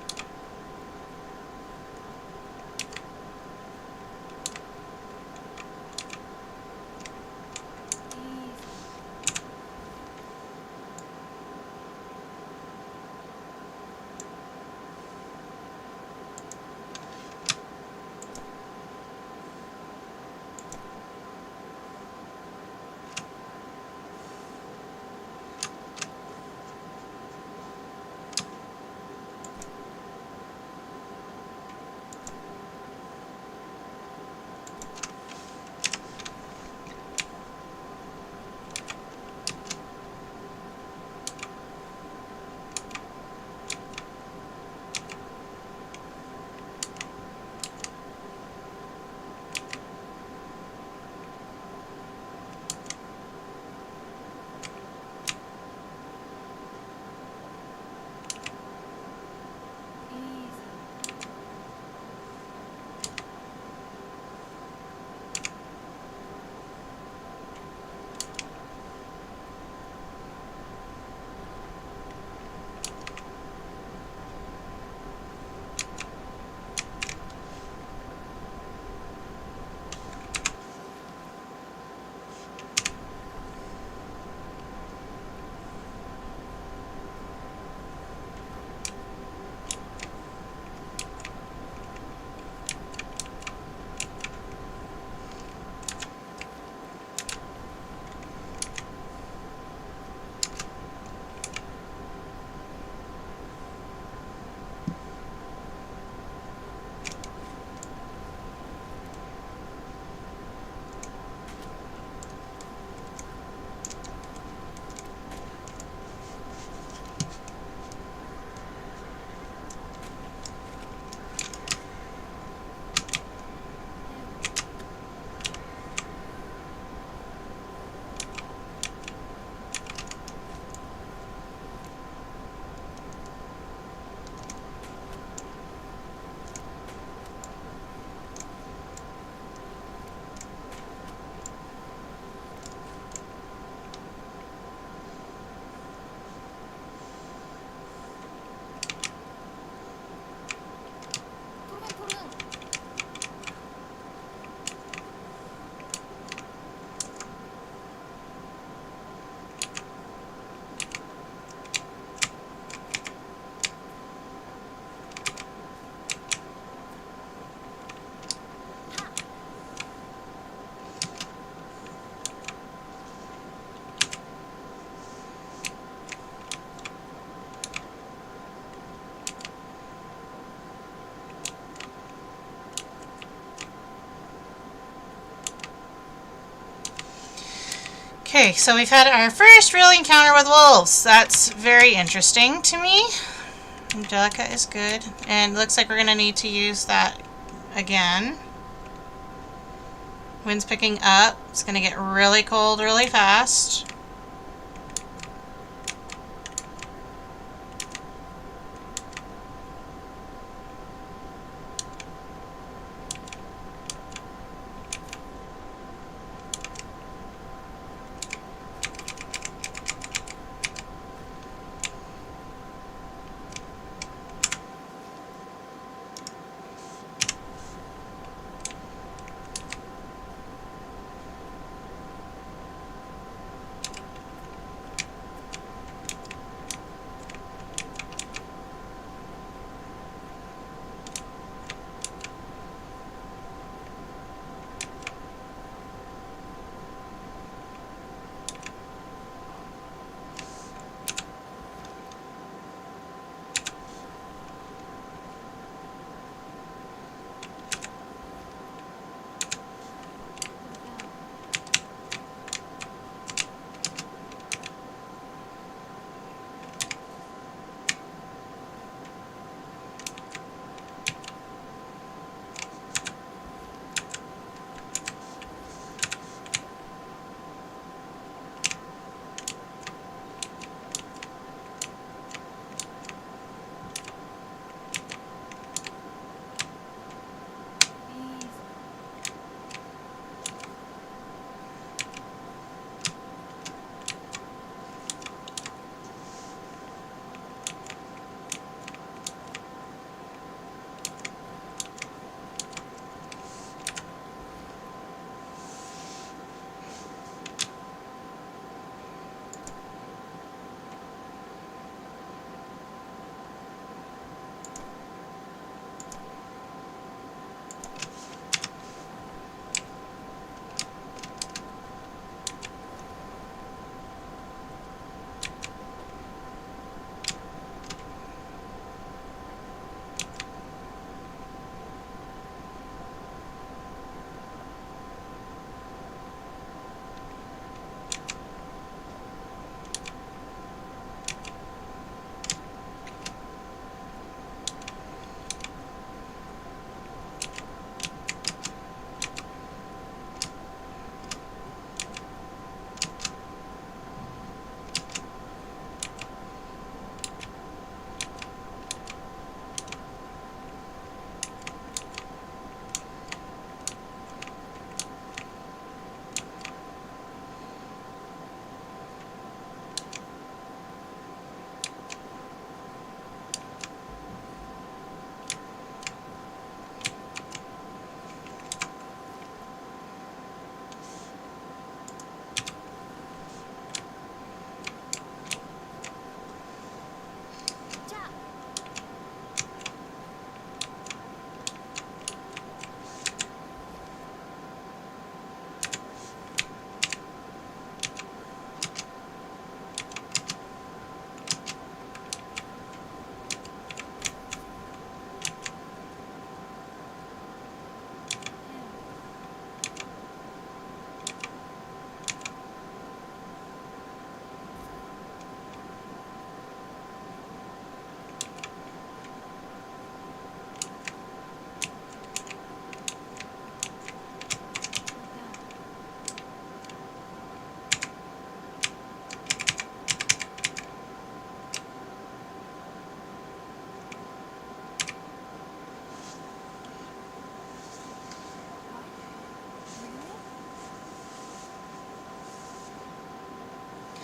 Okay, so we've had our first real encounter with wolves. That's very interesting to me. Angelica is good. And it looks like we're going to need to use that again. Wind's picking up. It's going to get really cold really fast.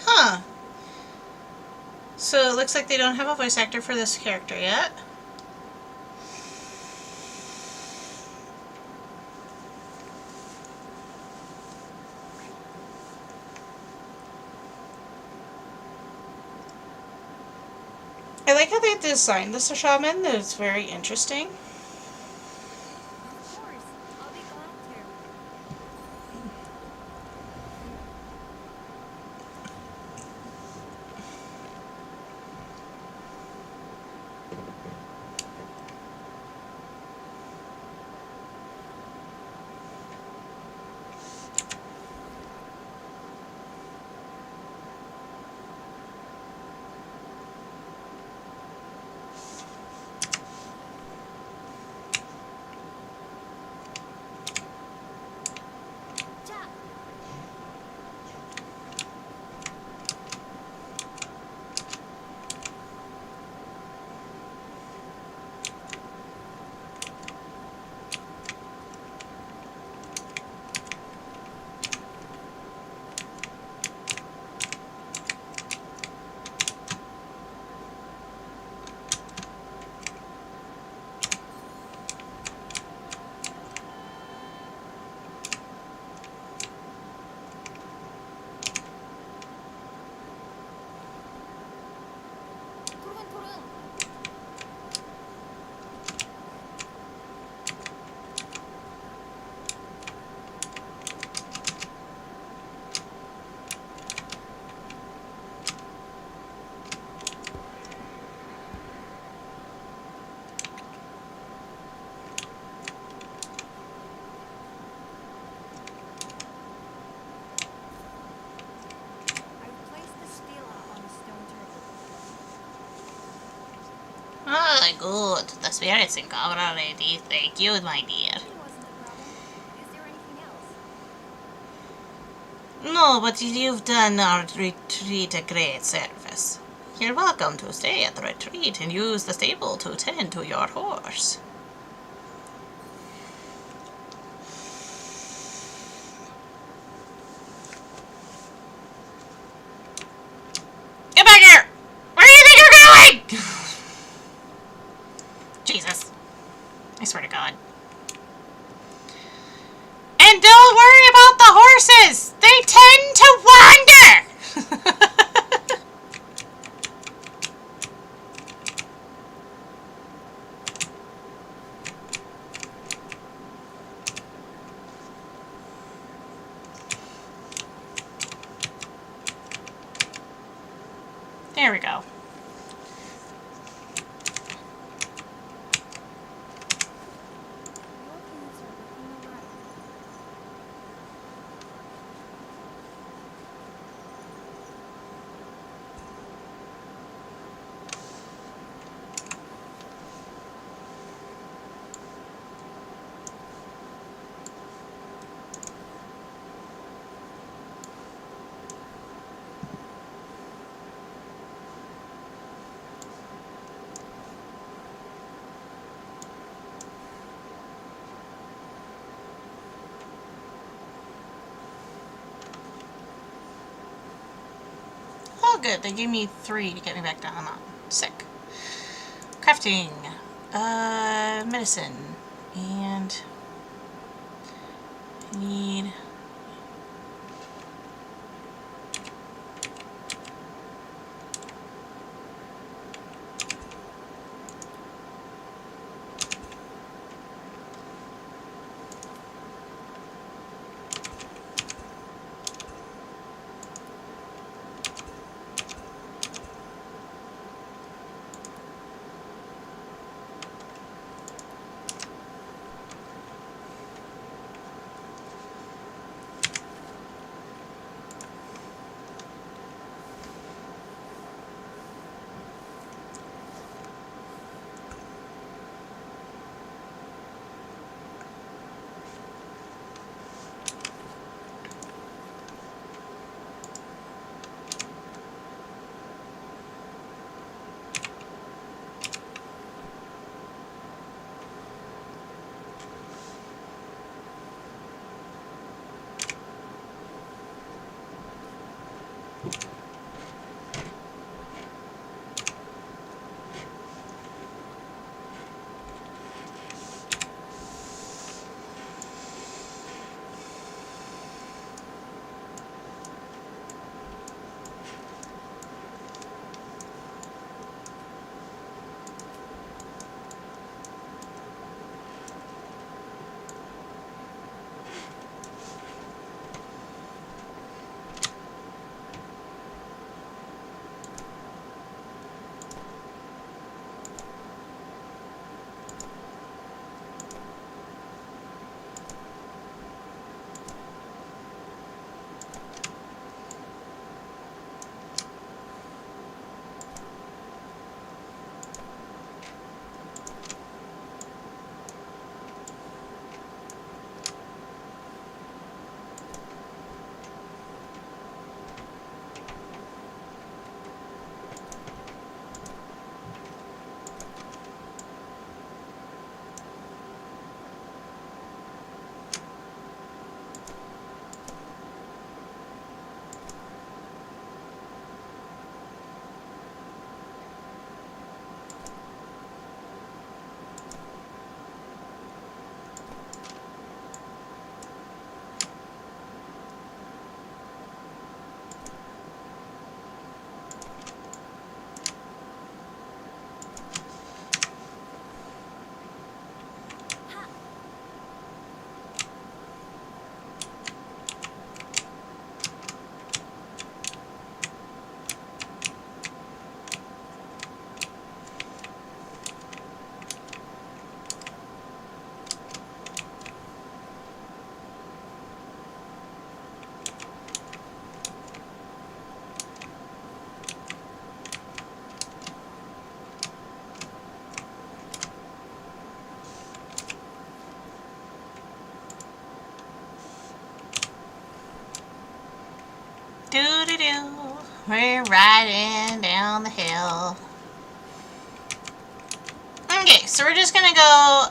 Huh. So it looks like they don't have a voice actor for this character yet. I like how they designed this shaman. It's very interesting. Of course, I'll be glad to. I've placed the stela on the stone turtle. Ah, good. The spirits in cover already. Thank you, my dear. It wasn't a problem. Is there anything else? No, but you've done our retreat a great service. You're welcome to stay at the retreat and use the stable to tend to your horse. Get back here! Where do you think you're going? Jesus. I swear to God. And don't worry about the horses! They tend to wander! There we go. Your hooves are looking alright. Oh, good. They gave me 3 to get me back down the mountain. Sick. Crafting. Medicine. And I need... We're riding down the hill. Okay, so we're just gonna go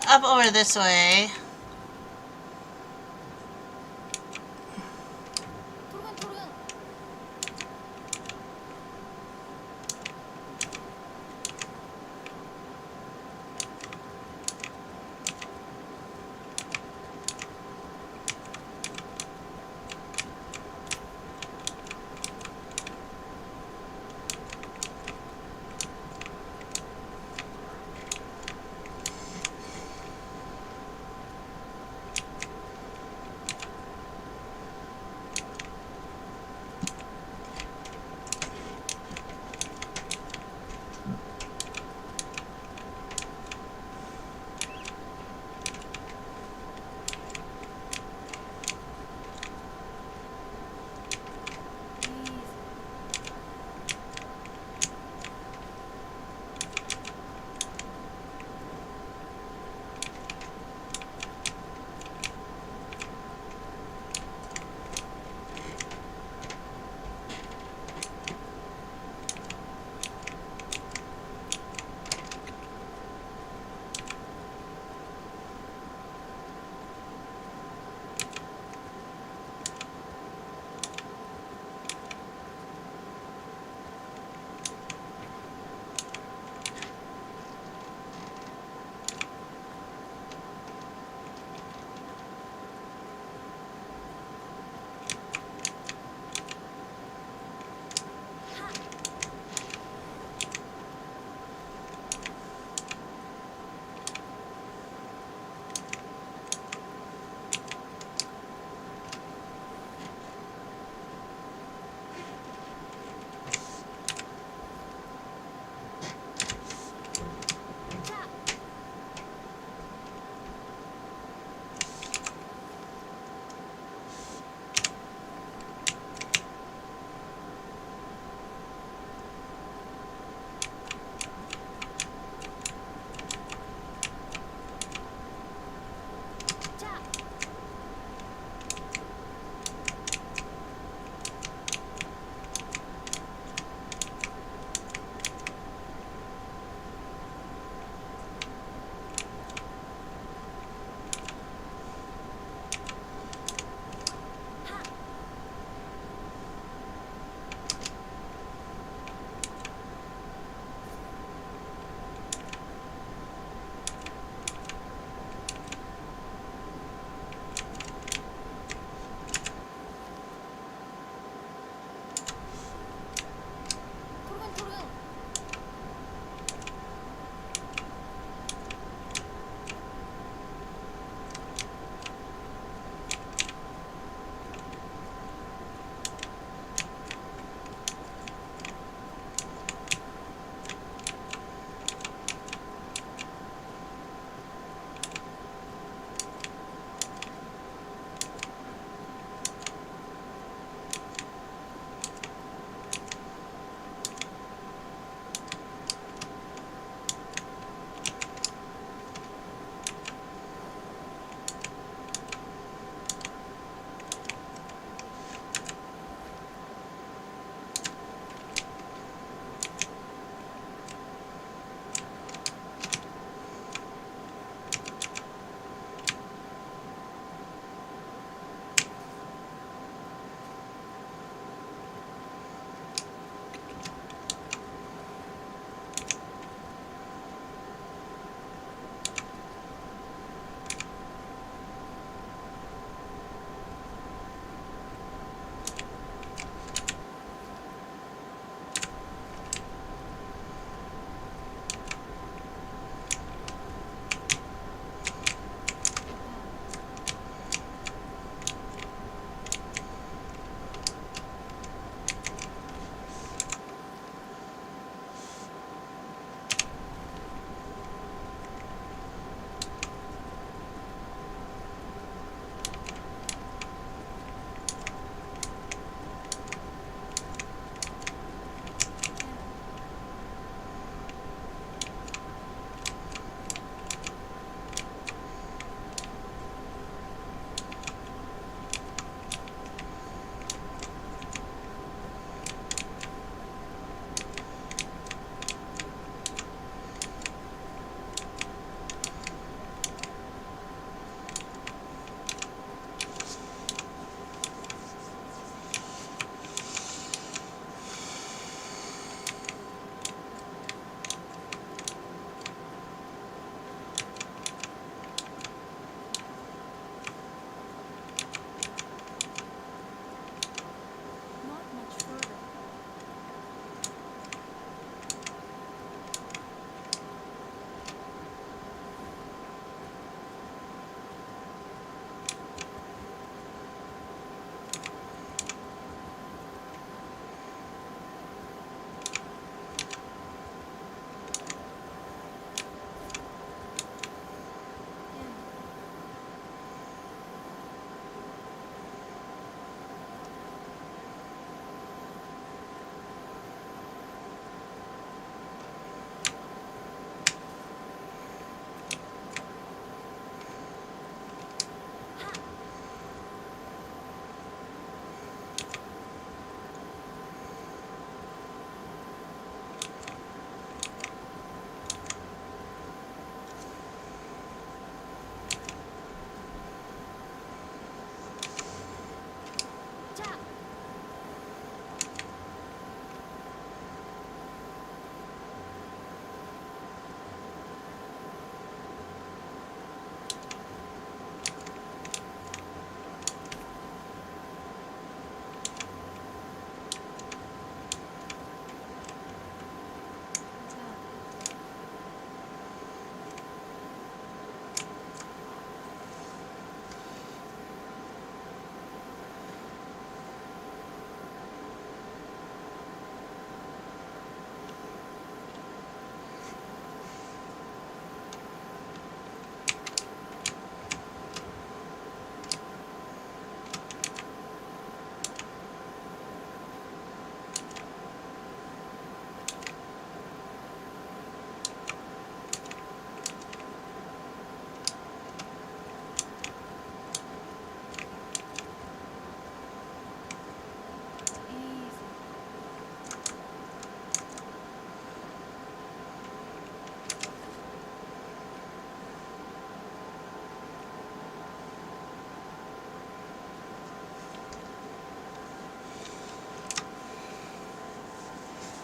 up over this way. 토르간 토르간.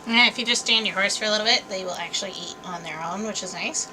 And if you just stand your horse for a little bit, they will actually eat on their own, which is nice.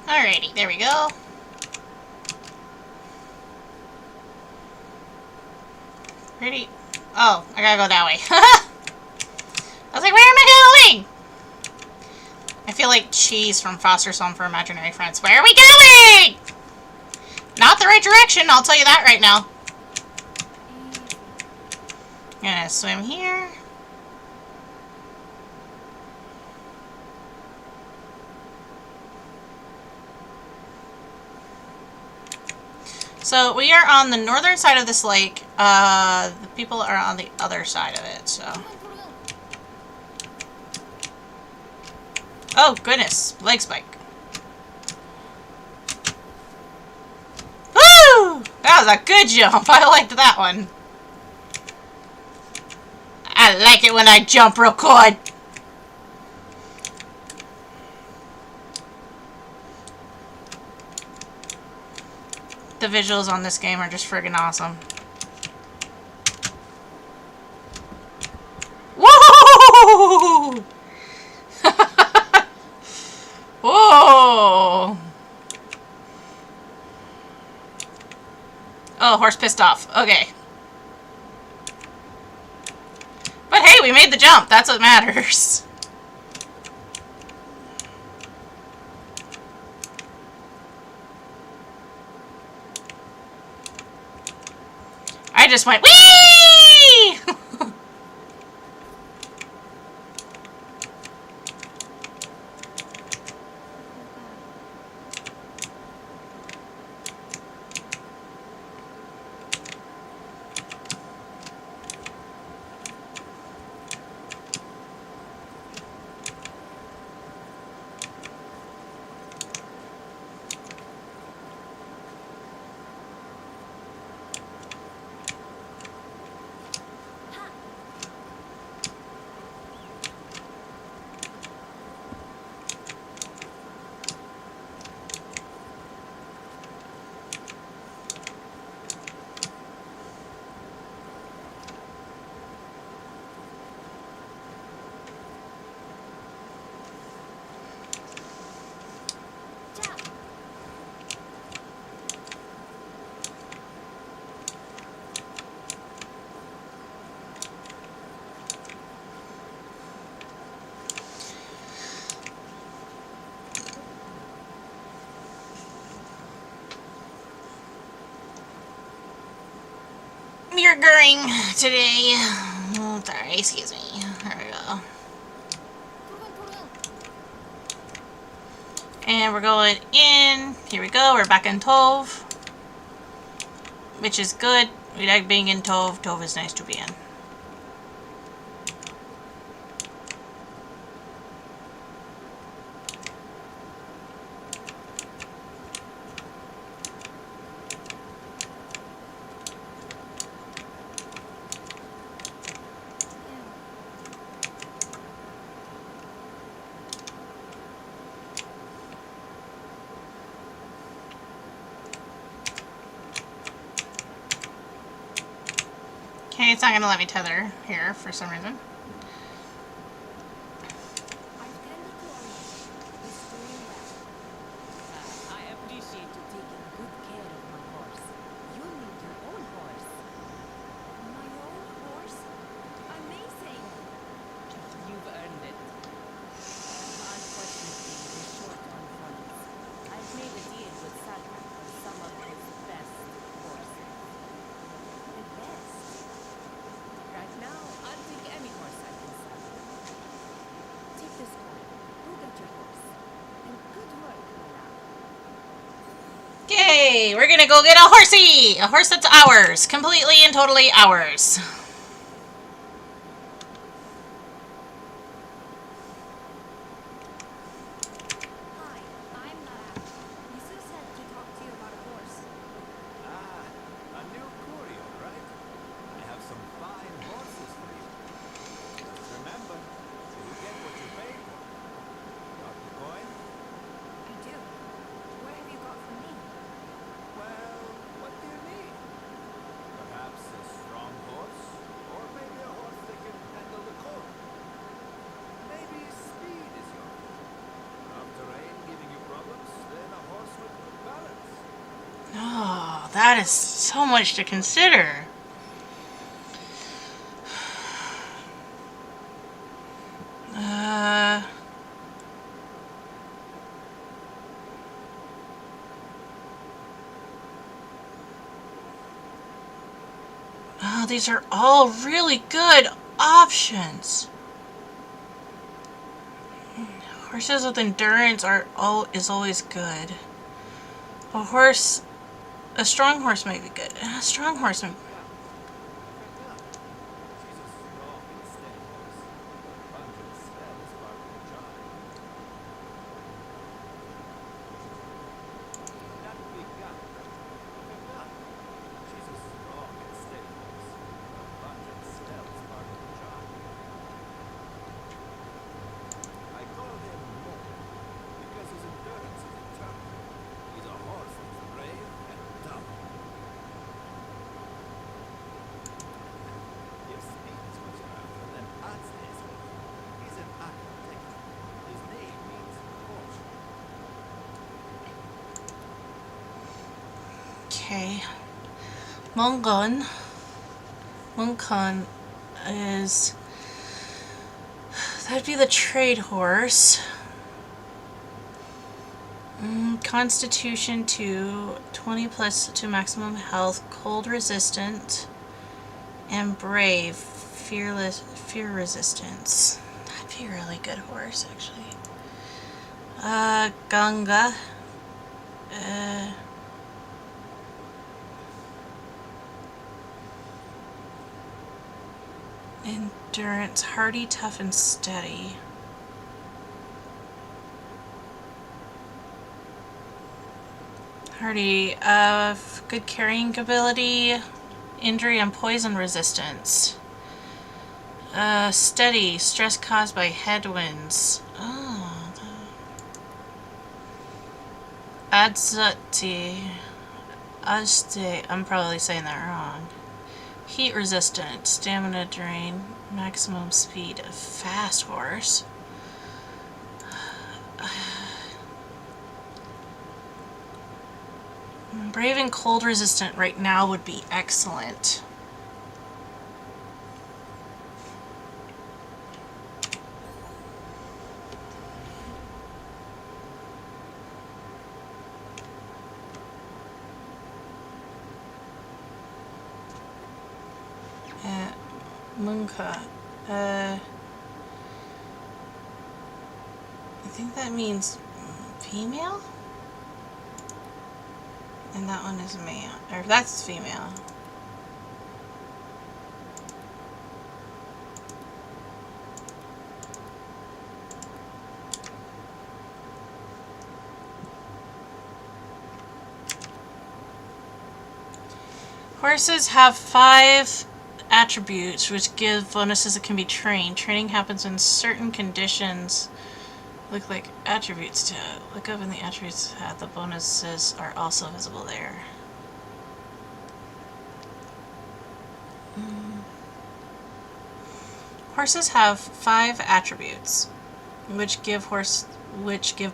Alrighty, there we go. Pretty. Oh, I gotta go that way. I was like, where am I going? I feel like Cheese from Foster's Home for Imaginary Friends. Where are we going? Not the right direction, I'll tell you that right now. I'm gonna swim here. So we are on the northern side of this lake. The people are on the other side of it, so. Oh, goodness. Leg spike. Woo! That was a good jump. I liked that one. I like it when I jump real good. The visuals on this game are just friggin' awesome. Whoa! Whoa! Oh, horse pissed off. Okay. But hey, we made the jump. That's what matters. I just went, whee! Ha! gurgling today. Oh, sorry, excuse me. There we go. And we're going in. Here we go. We're back in Tove, which is good. We like being in Tove. Tove is nice to be in. Okay, it's not going to let me tether here for some reason. I've tended to Orion. He's doing well. I appreciate you taking good care of my horse. You need your own horse. My own horse? Amazing! You've earned it. Unfortunately, we're short on funds. I've made a deal with Sarkar for some of his best horses. The best. Right now, I'll take any horse I can sell. Take this coin. Go get your horse. And good work, Naara. Yay! We're going to go get a horsey! A horse that's ours. Completely and totally ours. Hi, I'm Naara. Misu said to talk to you about a horse. Ah, a new courier, right? I have some fine horses for you. Just remember, you get what you pay for. Got the coin? I do. What have you got for me? Well, what do you need? Perhaps a strong horse? Or maybe a horse that can handle the cold? Maybe speed is your thing. Rough terrain giving you problems? Then a horse with good balance. Oh, that is so much to consider. Oh, these are all really good options. Horses with endurance is always good. A strong horse might be good. A strong horse might. She's a strong and steady horse. Pungent smell is part of her charm. That big gun. She's a strong and steady horse. Pungent smell is part of her charm. I call him Mo because his endurance is eternal. He's a horse that's brave and tough. If speed is what you're after, then Adste is for you. He's an architect. His name means horse. Okay. Mungon. Munkon is. That'd be the trade horse. Constitution 2, 20 plus to maximum health, cold resistant, and brave, fear resistance. That'd be a really good horse, actually. Ganga. Endurance, hardy, tough, and steady. Hardy, good carrying ability, injury and poison resistance. Steady, stress caused by headwinds. Oh. Adzati. Ajte, I'm probably saying that wrong. Heat resistant, stamina drain, maximum speed, a fast horse. Brave and cold resistant right now would be excellent. Munka. I think that means female? And that one is male. Or that's female. Horses have 5 attributes which give bonuses that can be trained. Training happens when certain conditions look like attributes tab. Look up in the attributes tab. The bonuses are also visible there. Horses have 5 attributes which give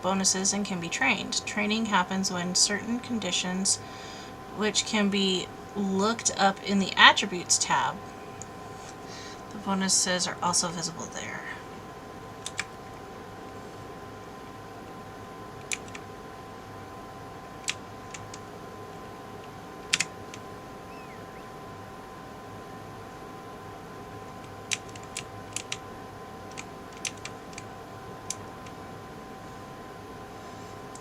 bonuses and can be trained. Training happens when certain conditions which can be looked up in the attributes tab. The bonuses are also visible there.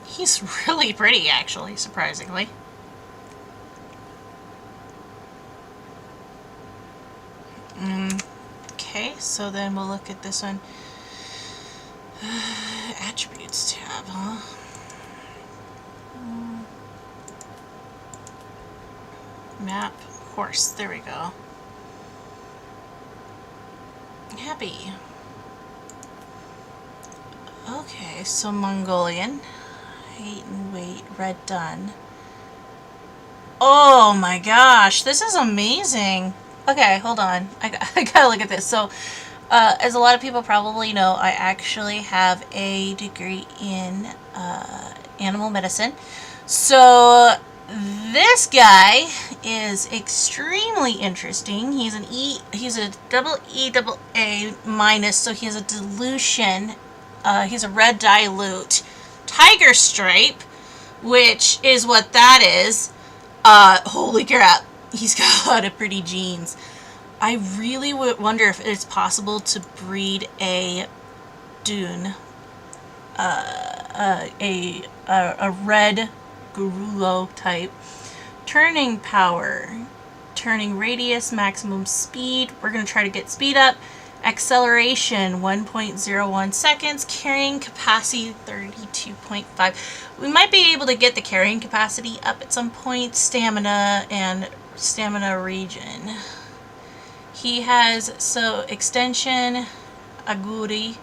He's really pretty, actually, surprisingly. Okay, so then we'll look at this one. Attributes tab, huh? Map, horse, there we go. Happy. Okay, so Mongolian. Height and weight, red done. Oh my gosh, this is amazing. Okay, hold on. I gotta look at this. So, as a lot of people probably know, I actually have a degree in animal medicine. So, this guy is extremely interesting. He's a double A minus, so he has a dilution. He's a red dilute. Tiger stripe, which is what that is. Holy crap. He's got a pretty genes. I really would wonder if it's possible to breed a dune, a red Gurulo type. Turning power, turning radius, maximum speed. We're going to try to get speed up. Acceleration 1.01 seconds, carrying capacity 32.5. We might be able to get the carrying capacity up at some point. Stamina and stamina regen. He has, so extension, aguri,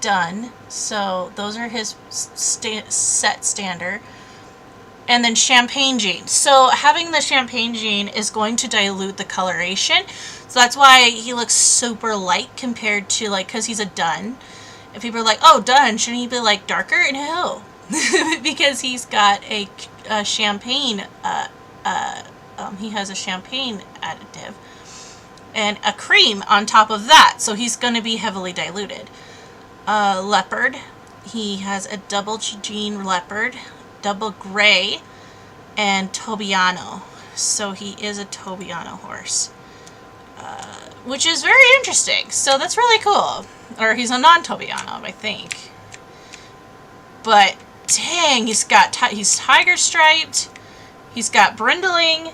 done. So those are his set standard. And then champagne gene. So having the champagne gene is going to dilute the coloration. So that's why he looks super light compared to, like, because he's a dun. If people are like, oh, dun, shouldn't he be, like, darker? No. Because he's got a champagne, he has a champagne additive. And a cream on top of that. So he's going to be heavily diluted. Leopard. He has a double gene leopard. Double gray. And Tobiano. So he is a Tobiano horse. Which is very interesting. So that's really cool. Or he's a non-Tobiano, I think. But dang, he's tiger striped. He's got brindling.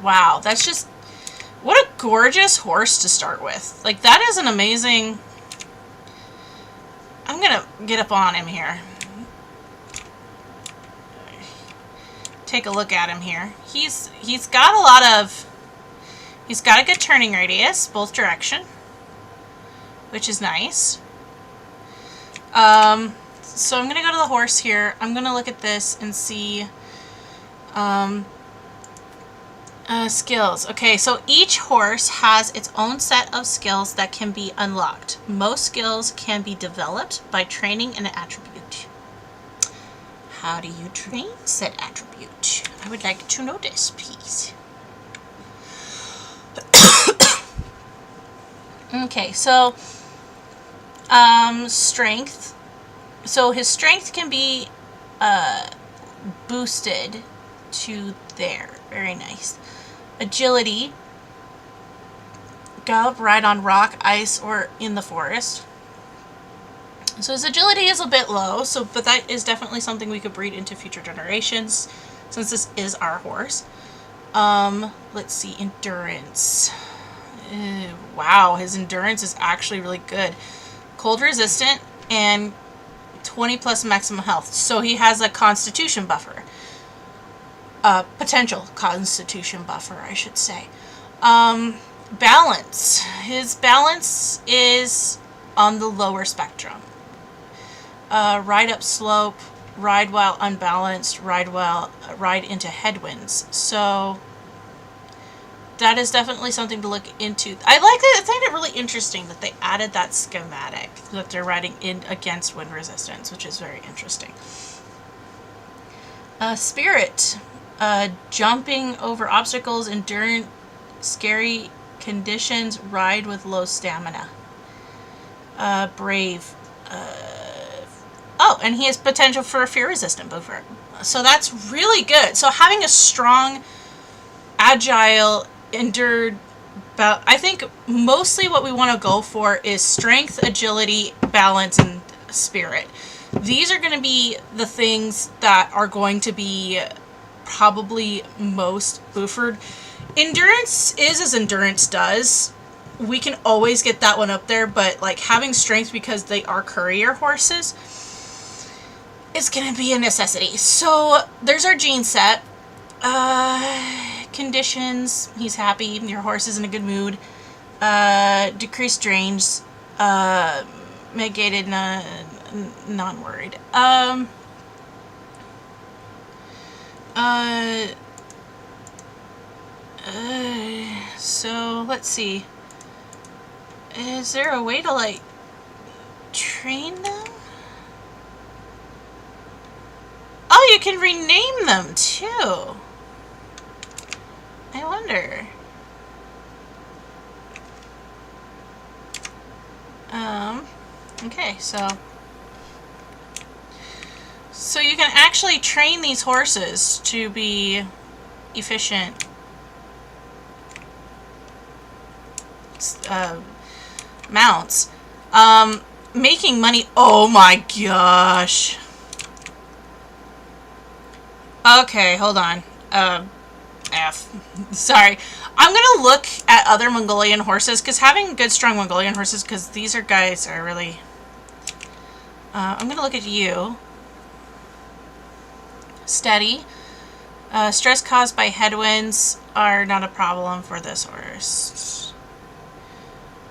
Wow, that's just, what a gorgeous horse to start with. Like, that is an amazing. I'm gonna get up on him here. Take a look at him here. He's got a lot of, he's got a good turning radius, both direction, which is nice. So I'm gonna go to the horse here. I'm gonna look at this and see skills. Okay, so each horse has its own set of skills that can be unlocked. Most skills can be developed by training an attribute. How do you train said attribute? I would like to know this, please. Okay, so strength. So his strength can be boosted to there. Very nice. Agility gallop, ride on rock, ice, or in the forest. So his agility is a bit low, but that is definitely something we could breed into future generations, since this is our horse. Let's see, endurance. Wow, his endurance is actually really good. Cold resistant and 20 plus maximum health. So he has a constitution buffer. Potential constitution buffer, I should say. Balance. His balance is on the lower spectrum. Ride up slope, ride while unbalanced, ride into headwinds. So that is definitely something to look into. I find it really interesting that they added that schematic, that they're riding in against wind resistance, which is very interesting. Spirit. Jumping over obstacles, endurance, scary conditions, ride with low stamina. Brave. Oh, and he has potential for a fear-resistant buffer. So that's really good. So having a strong, agile, endured... I think mostly what we want to go for is strength, agility, balance, and spirit. These are going to be the things that are going to be probably most buffered. Endurance is as endurance does. We can always get that one up there, but like having strength because they are courier horses is going to be a necessity. So there's our gene set. Conditions, he's happy, your horse is in a good mood. Decreased drains, mitigated, non-worried. So let's see. Is there a way to like train them? Oh, you can rename them too. I wonder. Okay, so you can actually train these horses to be efficient mounts. Making money. Oh my gosh. Okay, hold on. Sorry. I'm gonna look at other Mongolian horses, because having good, strong Mongolian horses, because these are guys are really... I'm gonna look at you. Steady. Stress caused by headwinds are not a problem for this horse.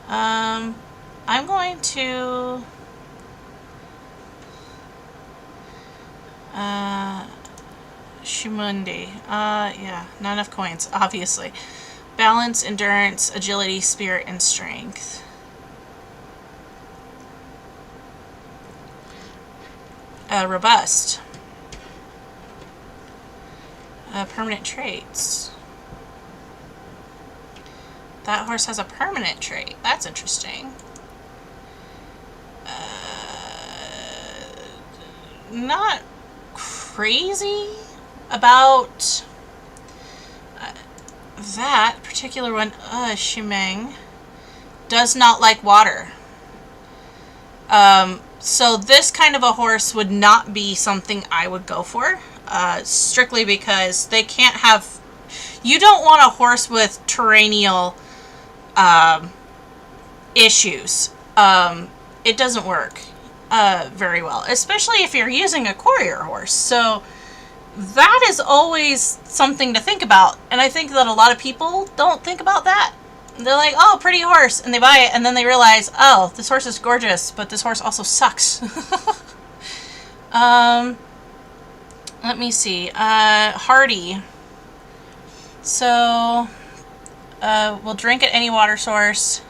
I'm going to... Shumundi. Yeah, not enough coins, obviously. Balance, endurance, agility, spirit, and strength. Robust. Permanent traits. That horse has a permanent trait. That's interesting. Not crazy about that particular one. Shimeng does not like water. So this kind of a horse would not be something I would go for. Strictly because they can't have... You don't want a horse with terraneal issues. It doesn't work very well, especially if you're using a courier horse. So that is always something to think about, and I think that a lot of people don't think about that. They're like, oh, pretty horse, and they buy it, and then they realize, oh, this horse is gorgeous, but this horse also sucks. Let me see. Hardy. So, we'll drink at any water source.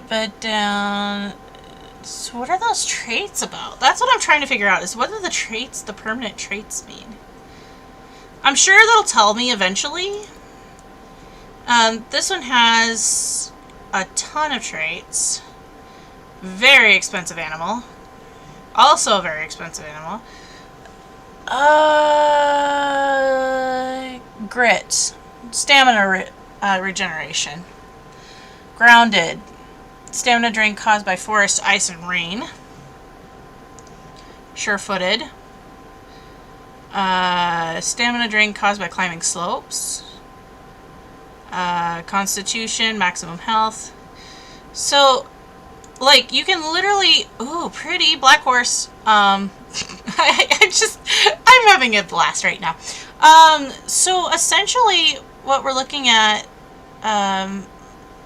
But down... So what are those traits about? That's what I'm trying to figure out, is what do the traits, the permanent traits mean? I'm sure they'll tell me eventually. This one has a ton of traits. Very expensive animal. Also a very expensive animal. Grit. stamina regeneration. Grounded. Stamina drain caused by forest, ice, and rain. Sure-footed. Stamina drain caused by climbing slopes. Constitution, maximum health. So, like, you can literally... Ooh, pretty. Black horse. I'm having a blast right now. So, essentially, what we're looking at...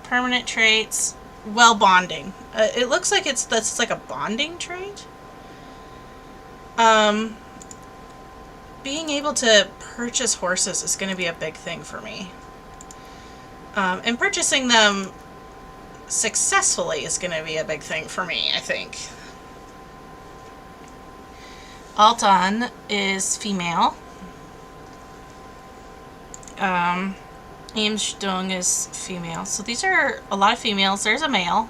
permanent traits. Well, bonding. It looks like that's like a bonding trait. Being able to purchase horses is going to be a big thing for me. And purchasing them successfully is going to be a big thing for me, I think. Altan is female. Eamstung is female. So these are a lot of females. There's a male.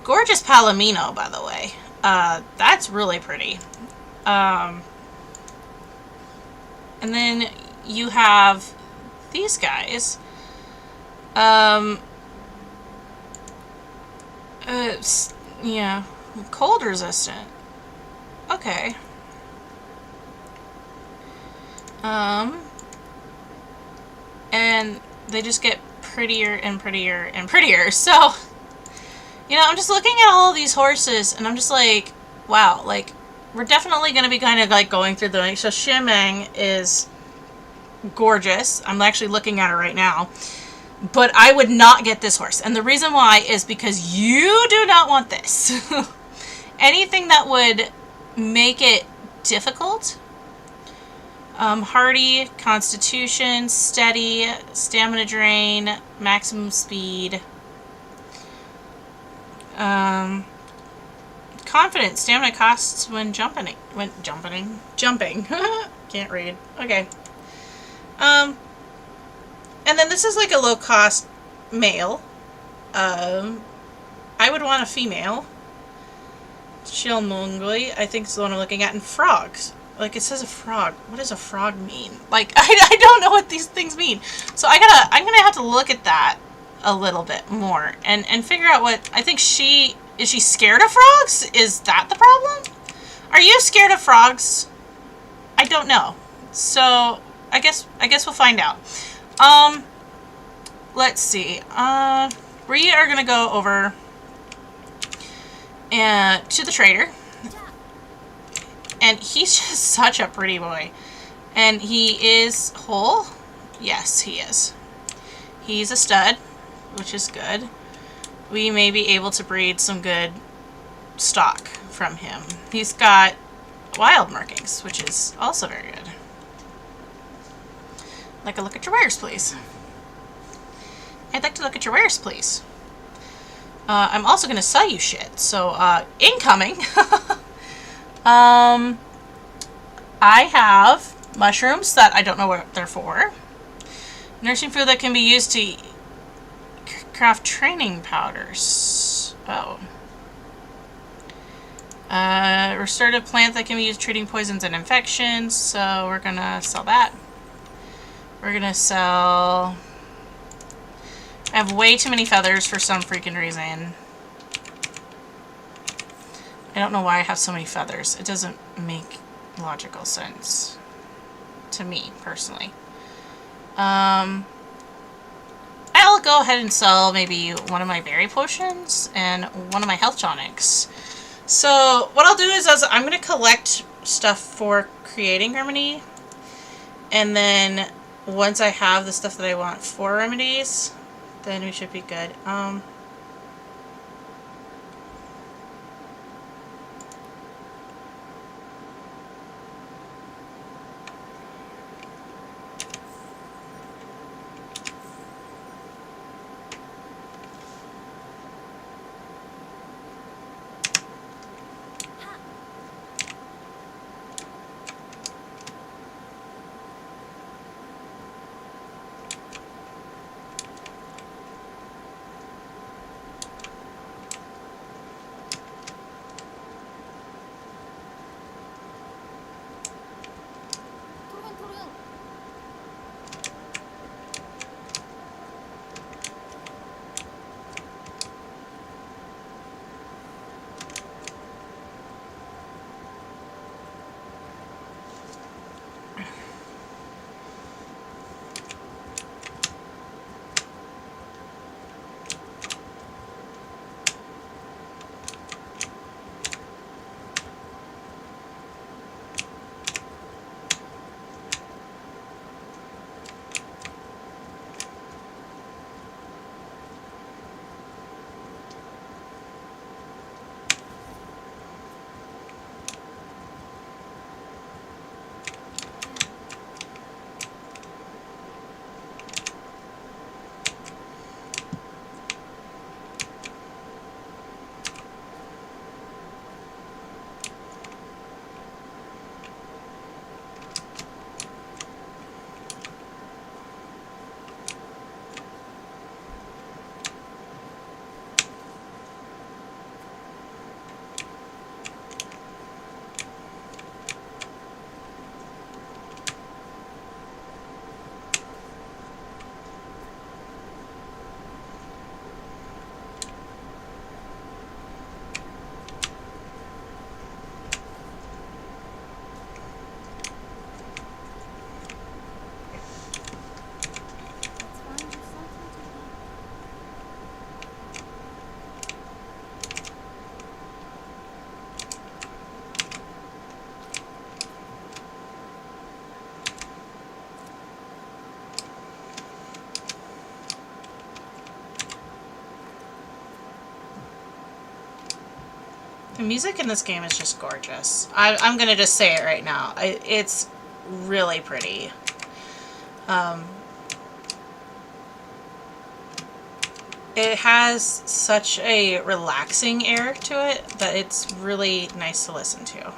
Gorgeous Palomino, by the way. That's really pretty. And then you have these guys. Yeah, cold resistant. Okay. And they just get prettier and prettier and prettier. So, you know, I'm just looking at all of these horses and I'm just like, wow, like, we're definitely going to be kind of like going through the... So Shimeng is gorgeous. I'm actually looking at her right now. But I would not get this horse. And the reason why is because you do not want this. Anything that would make it difficult. Hardy, constitution, steady, stamina drain, maximum speed. Confidence, stamina costs when jumping. Jumping. Can't read. Okay. And then this is like a low cost male. I would want a female. Chilmungli, I think is the one I'm looking at. And frogs. Like, it says a frog. What does a frog mean? Like, I don't know what these things mean. So I'm gonna have to look at that a little bit more and figure out what... I think is she scared of frogs? Is that the problem? Are you scared of frogs? I don't know. So I guess we'll find out. Let's see. We are gonna go over to the trader. And he's just such a pretty boy. And he is whole? Yes, he is. He's a stud, which is good. We may be able to breed some good stock from him. He's got wild markings, which is also very good. I'd like a look at your wares, please. I'd like to look at your wares, please. I'm also going to sell you shit. So, incoming. I have mushrooms that I don't know what they're for. Nursing food that can be used to craft training powders. Oh. Restorative plant that can be used treating poisons and infections. So we're gonna sell that. We're gonna sell... I have way too many feathers for some freaking reason. I don't know why I have so many feathers. It doesn't make logical sense to me, personally. I'll go ahead and sell maybe one of my berry potions and one of my health tonics. So what I'll do is I'm going to collect stuff for creating Remedy. And then once I have the stuff that I want for remedies, then we should be good. The music in this game is just gorgeous. I'm going to just say it right now. It's really pretty. It has such a relaxing air to it that it's really nice to listen to.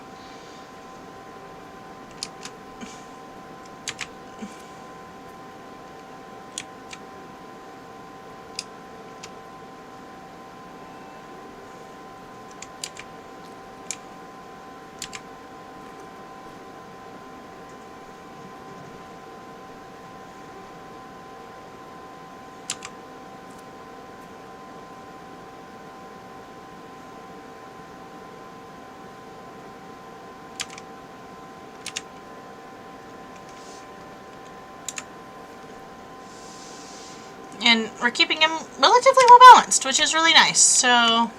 And we're keeping him relatively well balanced, which is really nice. So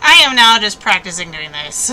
I am now just practicing doing this.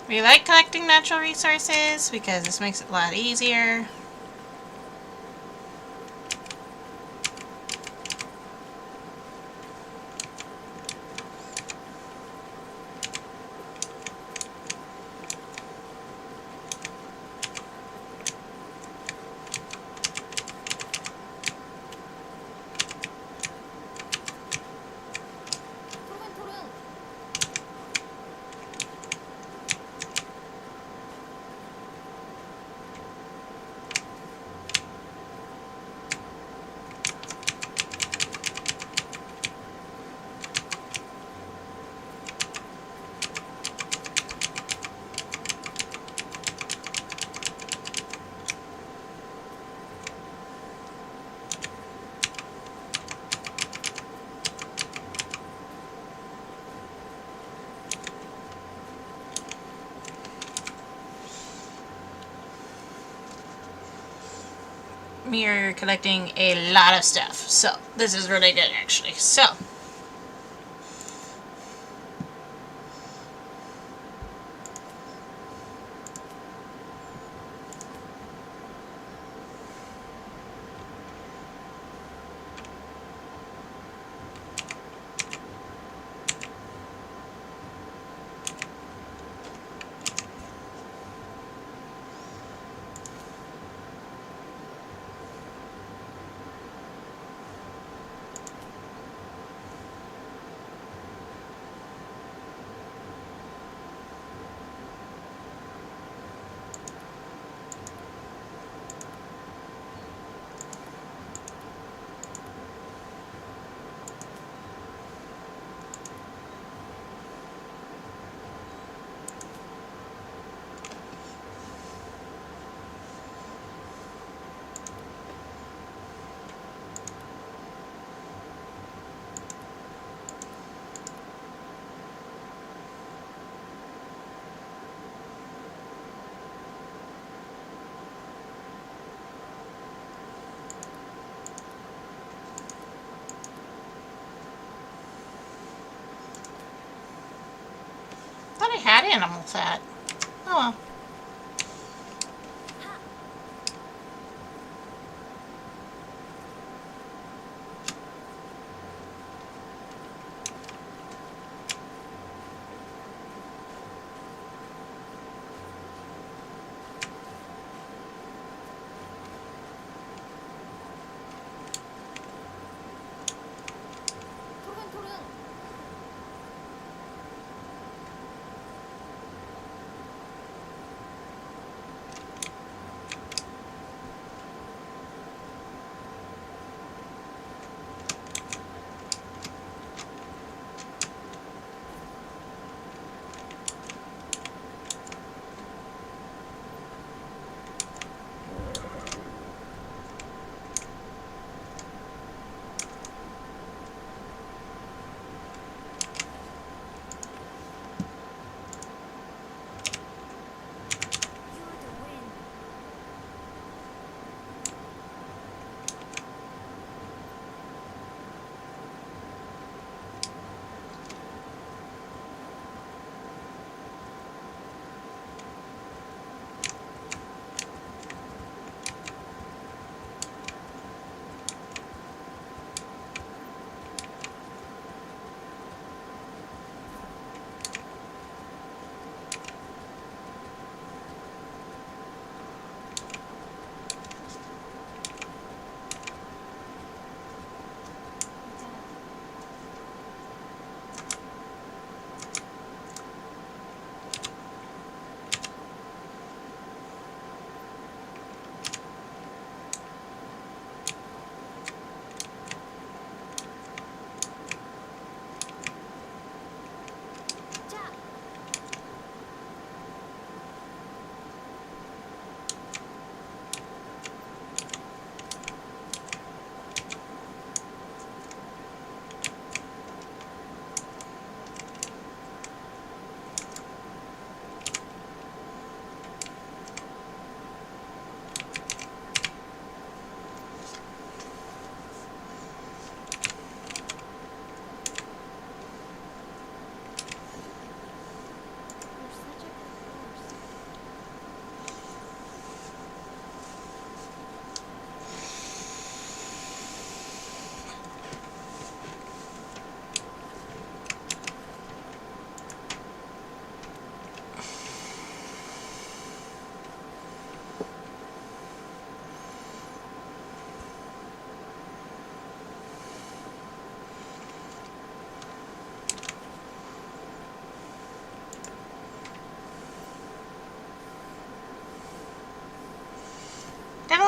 We like collecting natural resources because this makes it a lot easier. 토릉토릉. We're collecting a lot of stuff, so this is really good actually. So thought I had animal fat. Oh well. 토릉토릉.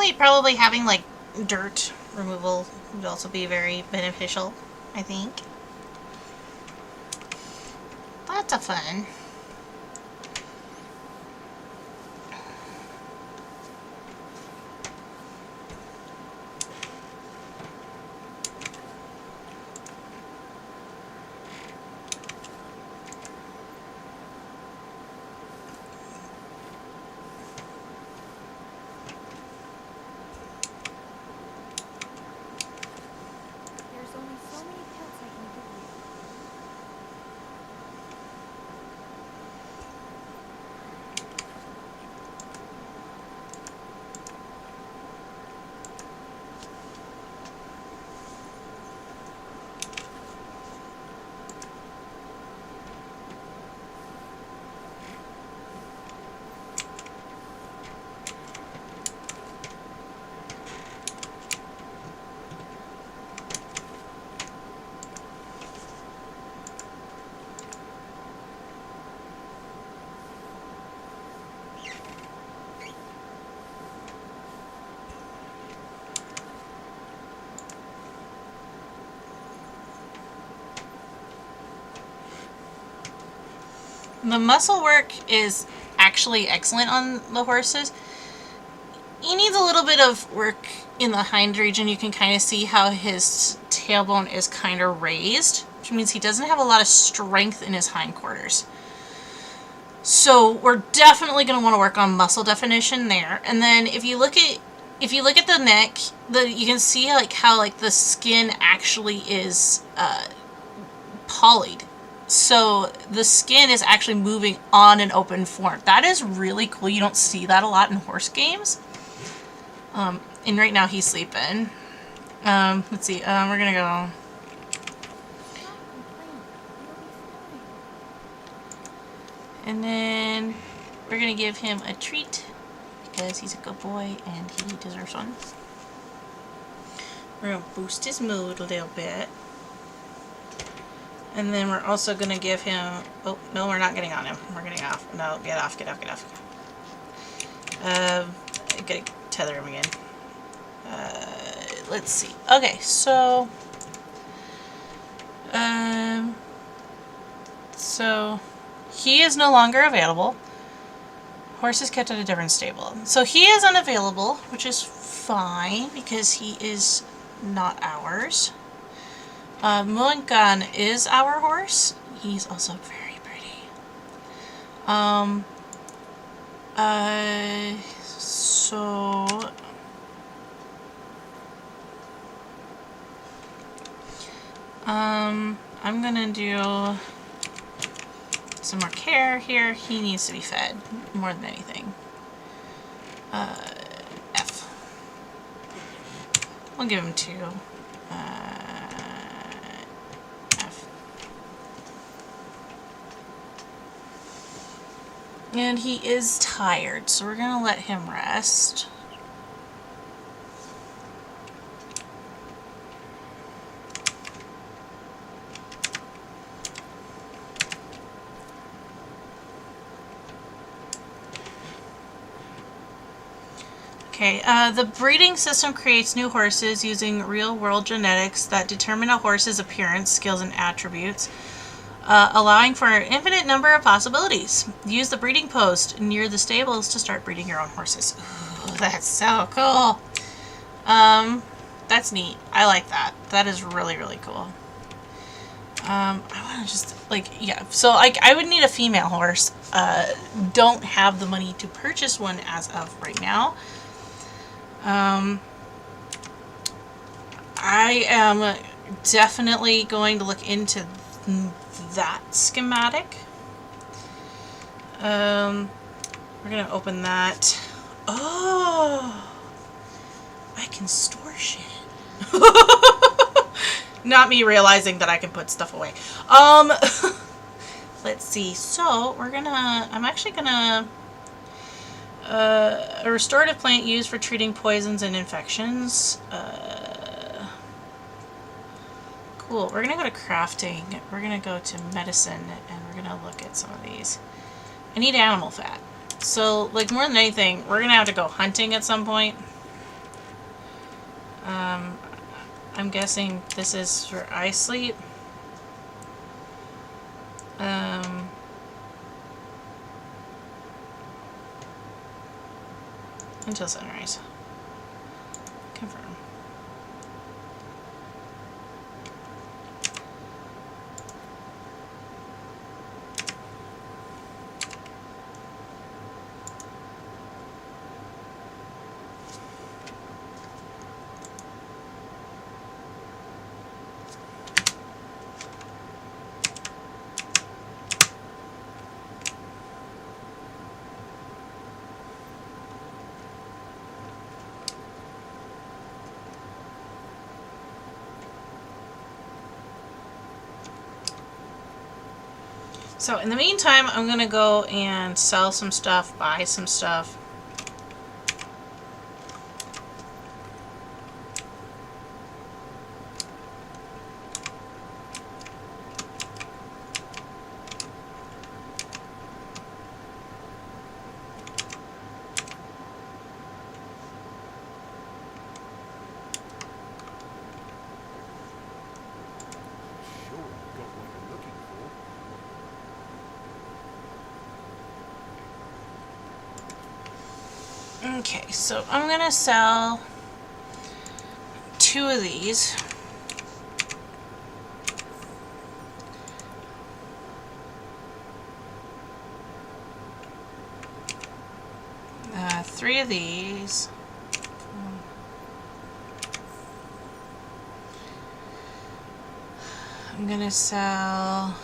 Additionally, probably having like dirt removal would also be very beneficial, I think. Lots of fun. There's only so many pets I can give you. The muscle work is actually excellent on the horses. He needs a little bit of work in the hind region. You can kind of see how his tailbone is kind of raised, which means he doesn't have a lot of strength in his hindquarters. So we're definitely going to want to work on muscle definition there. And then if you look at the neck, you can see like how like the skin actually is polyed. So the skin is actually moving on an open form. That is really cool. You don't see that a lot in horse games. And right now he's sleeping. Let's see. We're gonna go. Stop complaining. You'll be fine. And then we're gonna give him a treat because he's a good boy and he deserves one. We're gonna boost his mood a little bit. And then we're also gonna give him, oh, no, we're not getting on him. We're getting off. No, get off, get off, get off. Gotta tether him again. Let's see. Okay, so, so he is no longer available. Horse is kept at a different stable. So he is unavailable, which is fine because he is not ours. Muangan is our horse. He's also very pretty. So I'm gonna do some more care here. He needs to be fed more than anything. F. We'll give him 2. F. And he is tired, so we're gonna let him rest. Okay, the breeding system creates new horses using real-world genetics that determine a horse's appearance, skills, and attributes, allowing for an infinite number of possibilities. Use the breeding post near the stables to start breeding your own horses. Ooh, that's so cool. That's neat. I like that. That is really, really cool. I want to just, like, yeah. So, like, I would need a female horse. Don't have the money to purchase one as of right now. I am definitely going to look into that schematic. We're going to open that. Oh, I can store shit. Not me realizing that I can put stuff away. Let's see. So I'm actually gonna, a restorative plant used for treating poisons and infections. Cool. We're gonna go to crafting. We're gonna go to medicine, and we're gonna look at some of these. I need animal fat. So, like, more than anything, we're gonna have to go hunting at some point. I'm guessing this is for eye sleep. Until sunrise. Confirm. So in the meantime, I'm going to go and sell some stuff, buy some stuff. Sure, you've got what you're looking for. Okay, so I'm going to sell 2 of these. Three of these. I'm gonna sell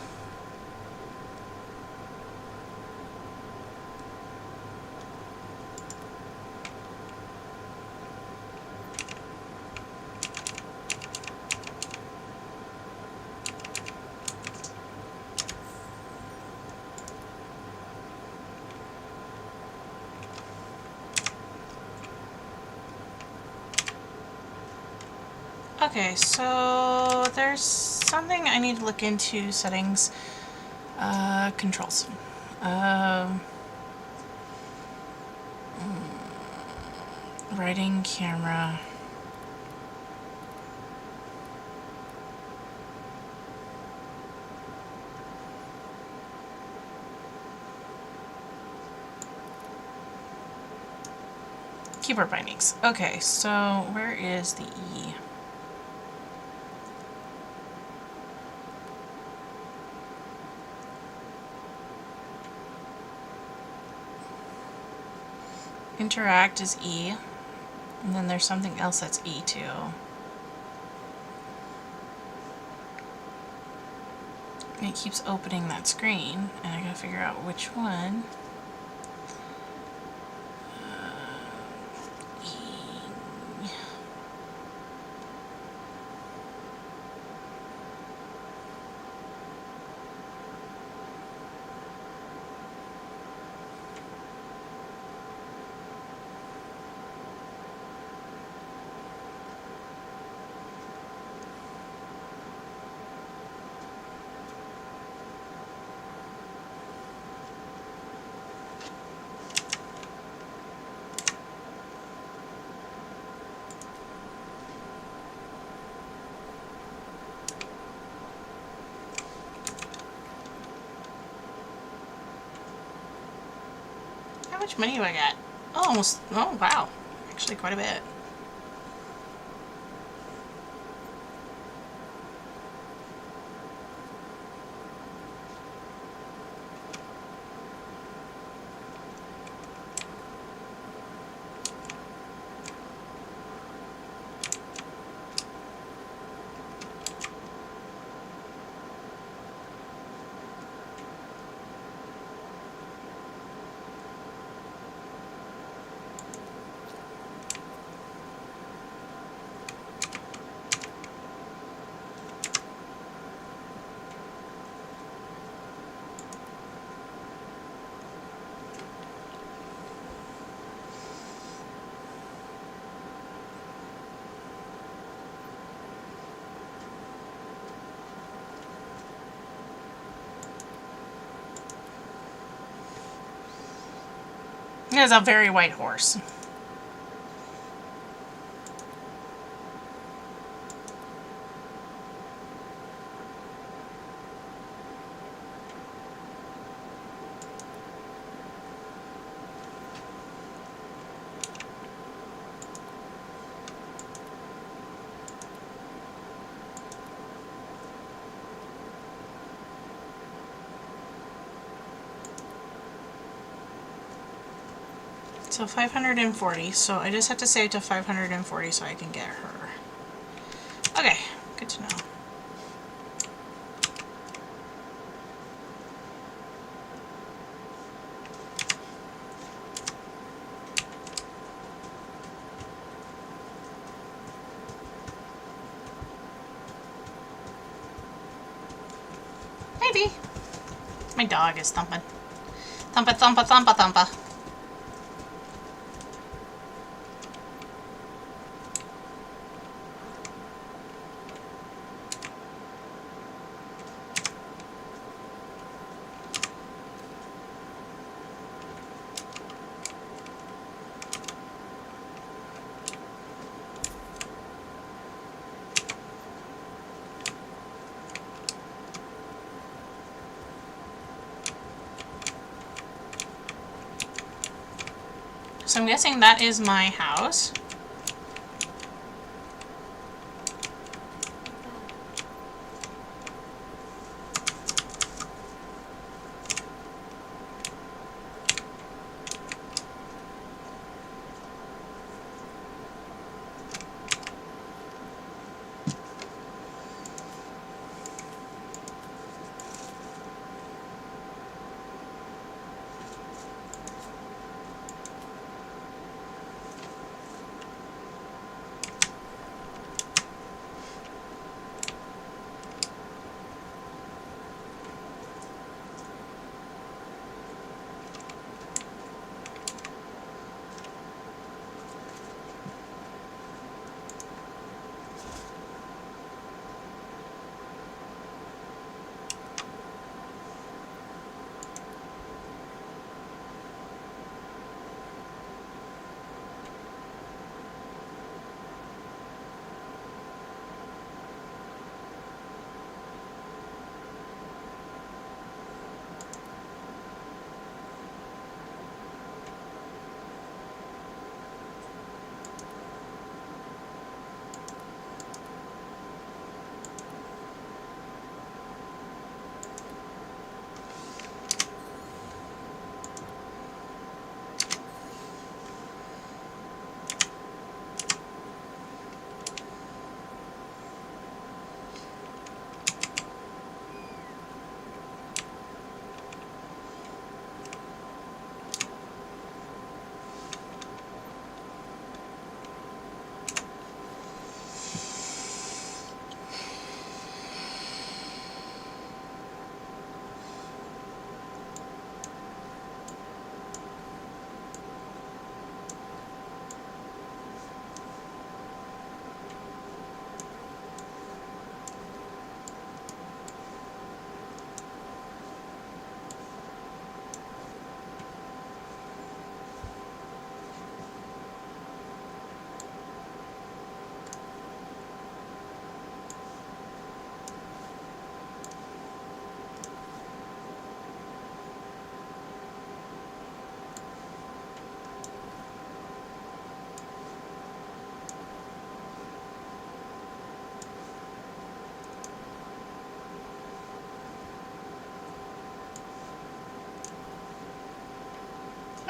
okay, so there's something I need to look into. Settings, controls. Writing, camera. Keyboard bindings. Okay, so where is the E? Interact is E, and then there's something else that's E too. And it keeps opening that screen, and I gotta figure out which one. E. How much money do I got? Oh, almost, oh wow, actually quite a bit. He has a very white horse. So 540. So I just have to save to 540 so I can get her. Okay, good to know. Maybe. My dog is thumping. Thumpa, thumpa, thumpa, thumpa. So I'm guessing that is my house.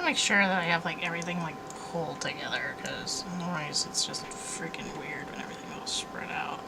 Make sure that I have like everything like pulled together, because otherwise it's just freaking weird when everything all spread out.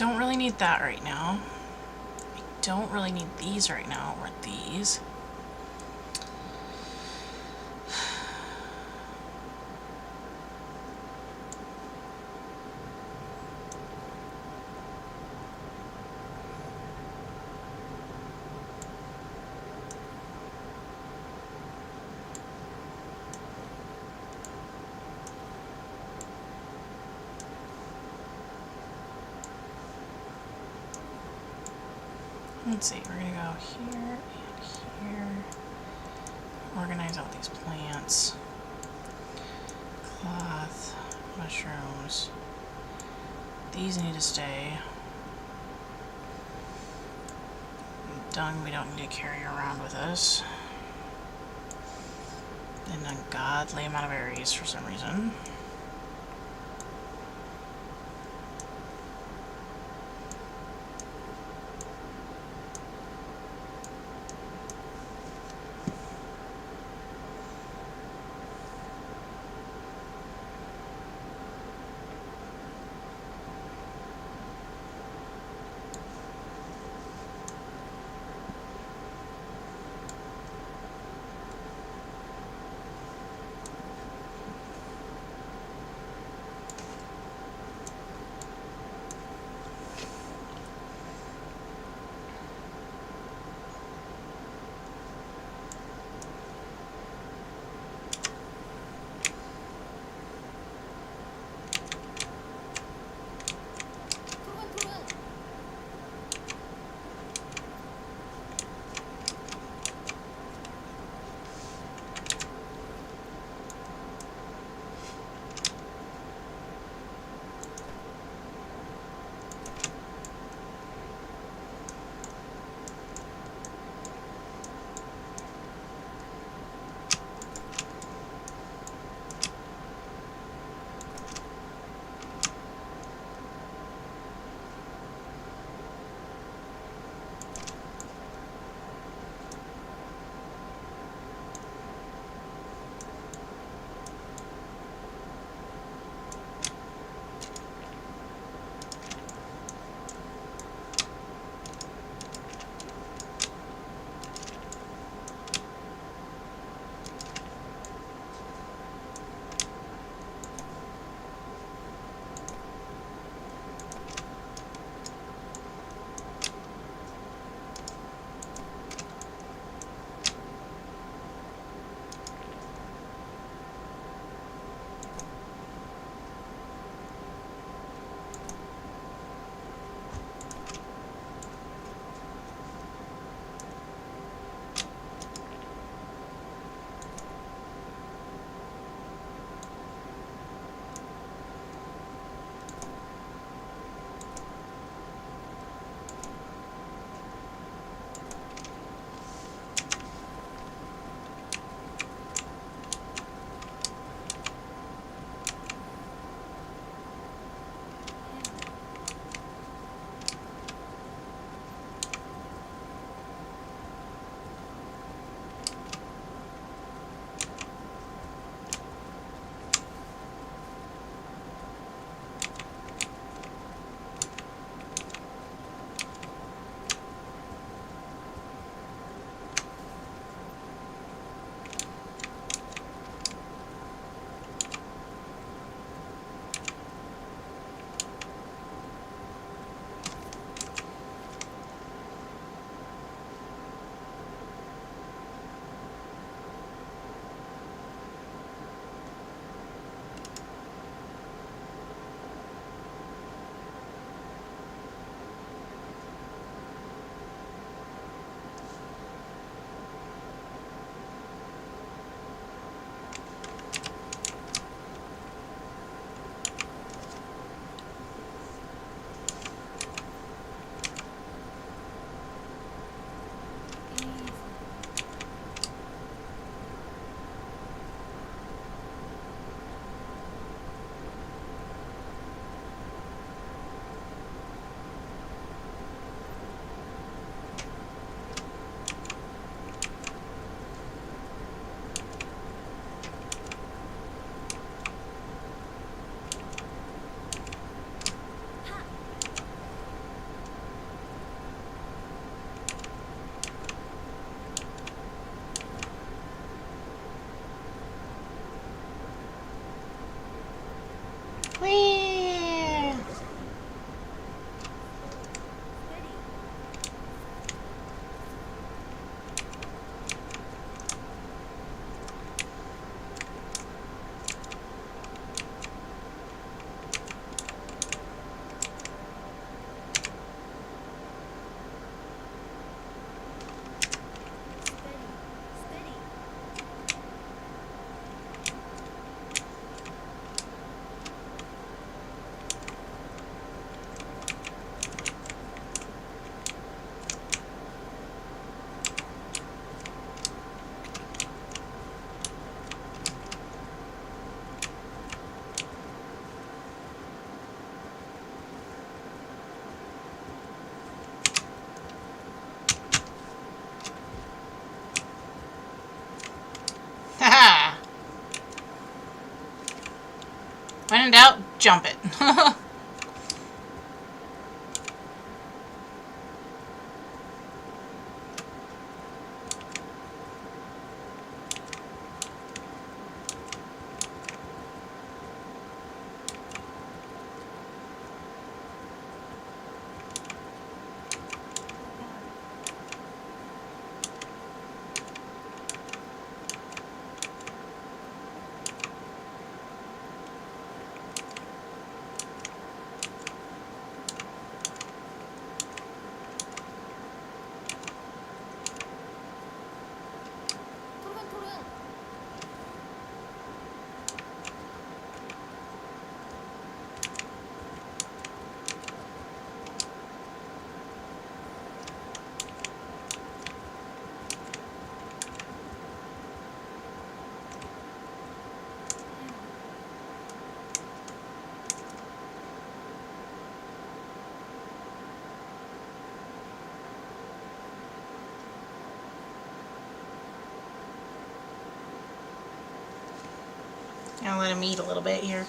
don't really need that right now. I don't really need these right now, or these. Let's see, we're gonna go here and here. Organize all these plants. Cloth, mushrooms. These need to stay. Dung we don't need to carry around with us. An ungodly amount of berries for some reason. in doubt, jump it. 토른. I'll let him eat a little bit here.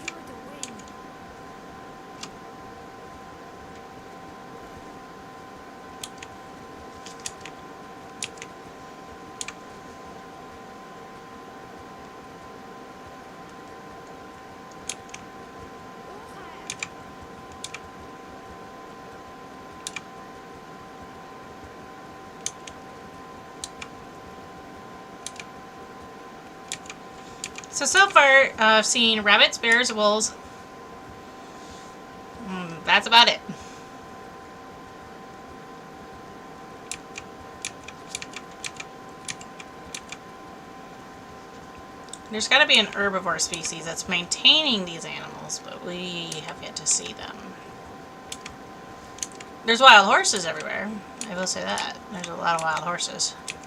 You're the wind. So far, I've seen rabbits, bears, wolves. That's about it. There's got to be an herbivore species that's maintaining these animals, but we have yet to see them. There's wild horses everywhere. I will say that. There's a lot of wild horses. Easy.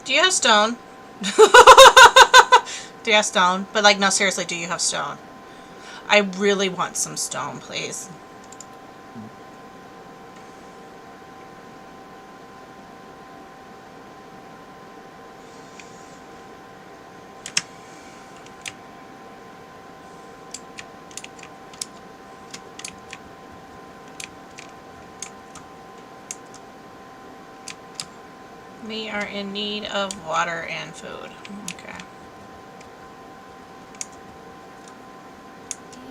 Do you have stone? Do you have stone? But like, no, seriously, do you have stone? I really want some stone, please. We are in need of water and food. Okay. Easy.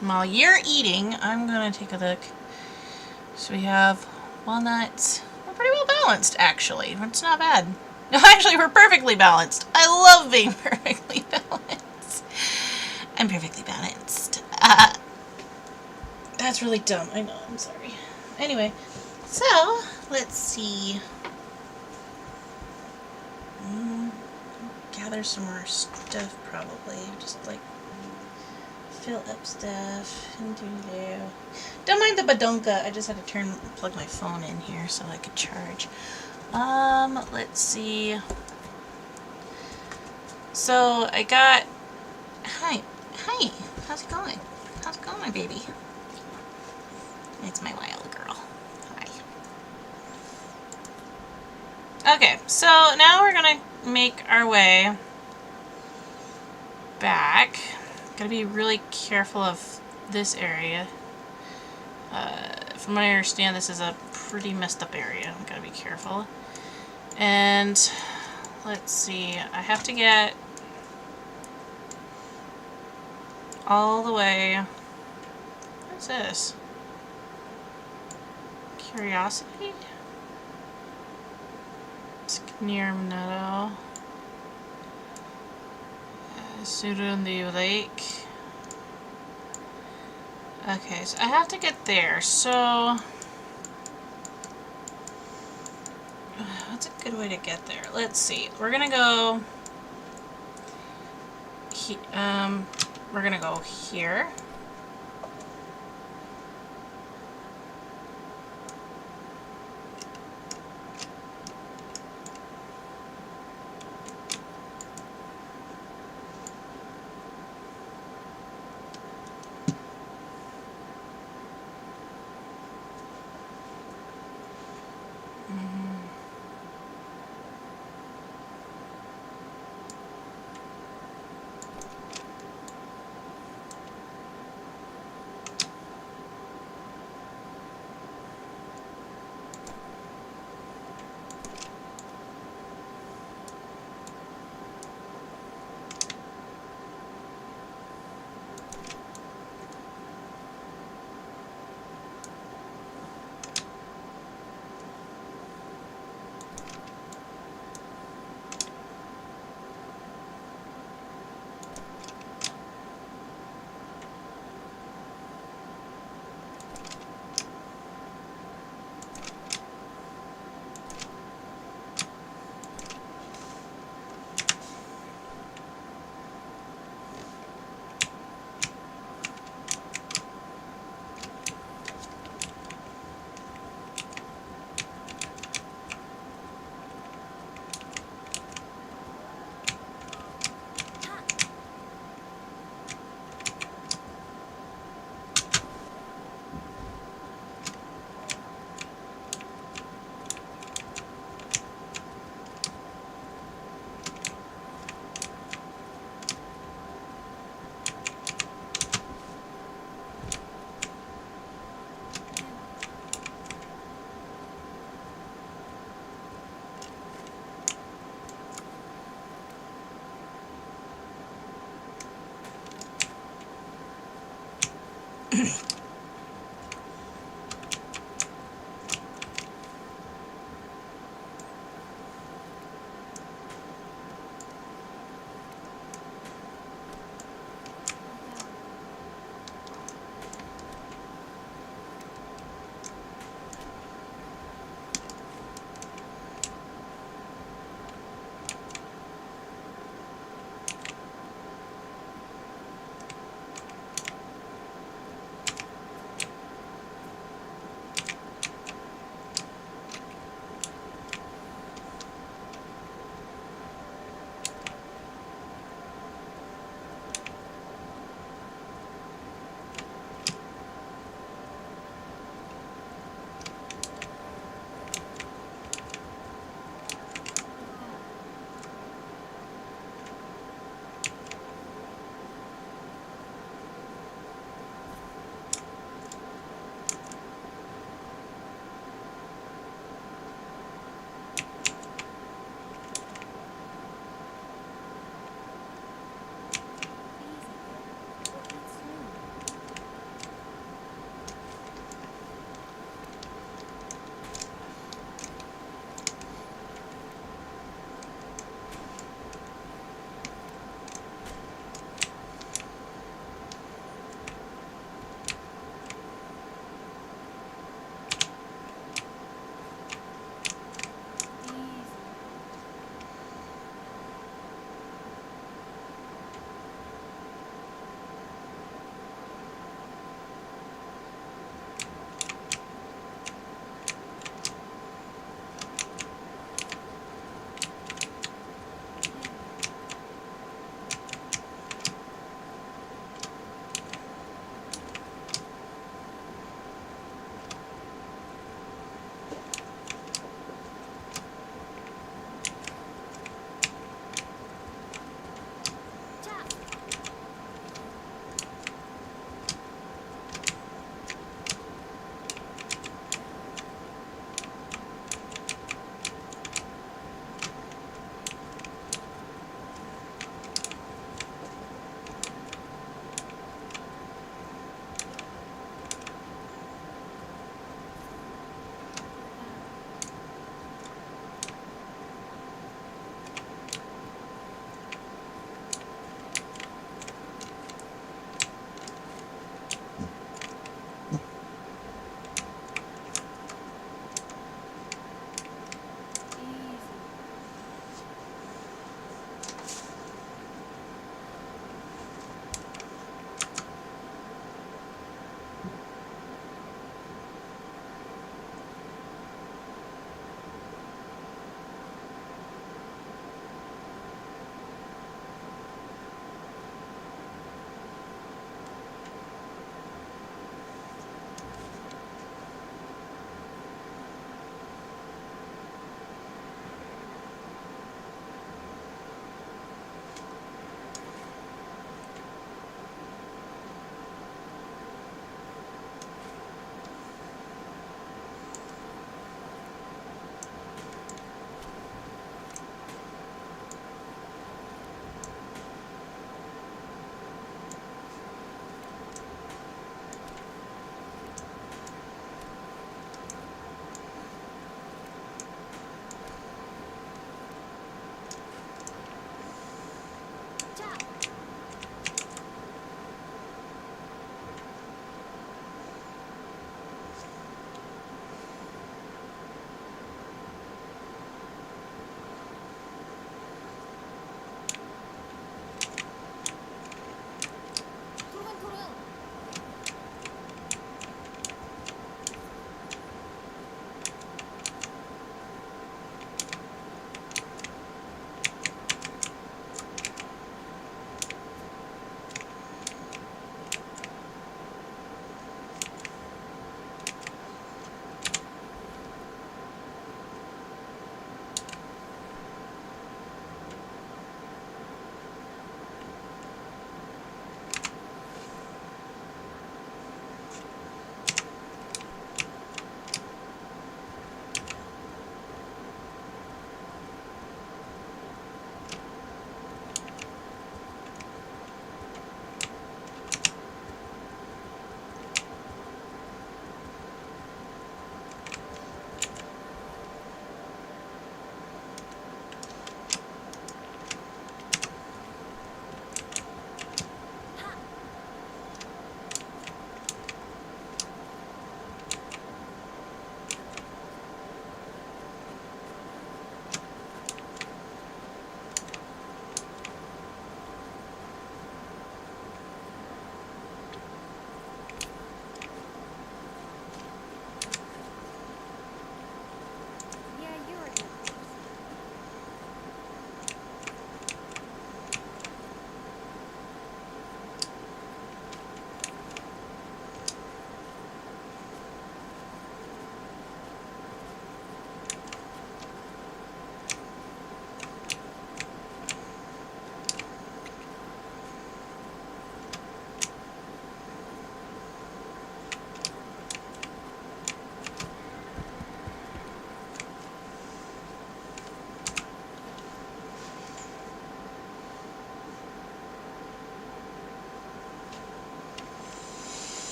While you're eating, I'm gonna take a look. So we have walnuts. We're pretty well balanced, actually. It's not bad. No, actually, we're perfectly balanced. I love being perfectly balanced. I'm perfectly balanced. That's really dumb. I know. I'm sorry. Anyway, so let's see. Gather some more stuff, probably. Just like fill up stuff and do. Don't mind the badonka. I just had to plug my phone in here so I could charge. Let's see. So I got. Hi. How's it going? How's it going, my baby? It's my wild girl. Hi. Okay, so now we're gonna make our way back. Gotta be really careful of this area. From what I understand, this is a pretty messed up area. I'm gotta be careful. And let's see, I have to get all the way. What's this? Curiosity? It's near Meadow. Surundu Lake. Okay, so I have to get there. So what's a good way to get there? Let's see. We're gonna go. We're gonna go here.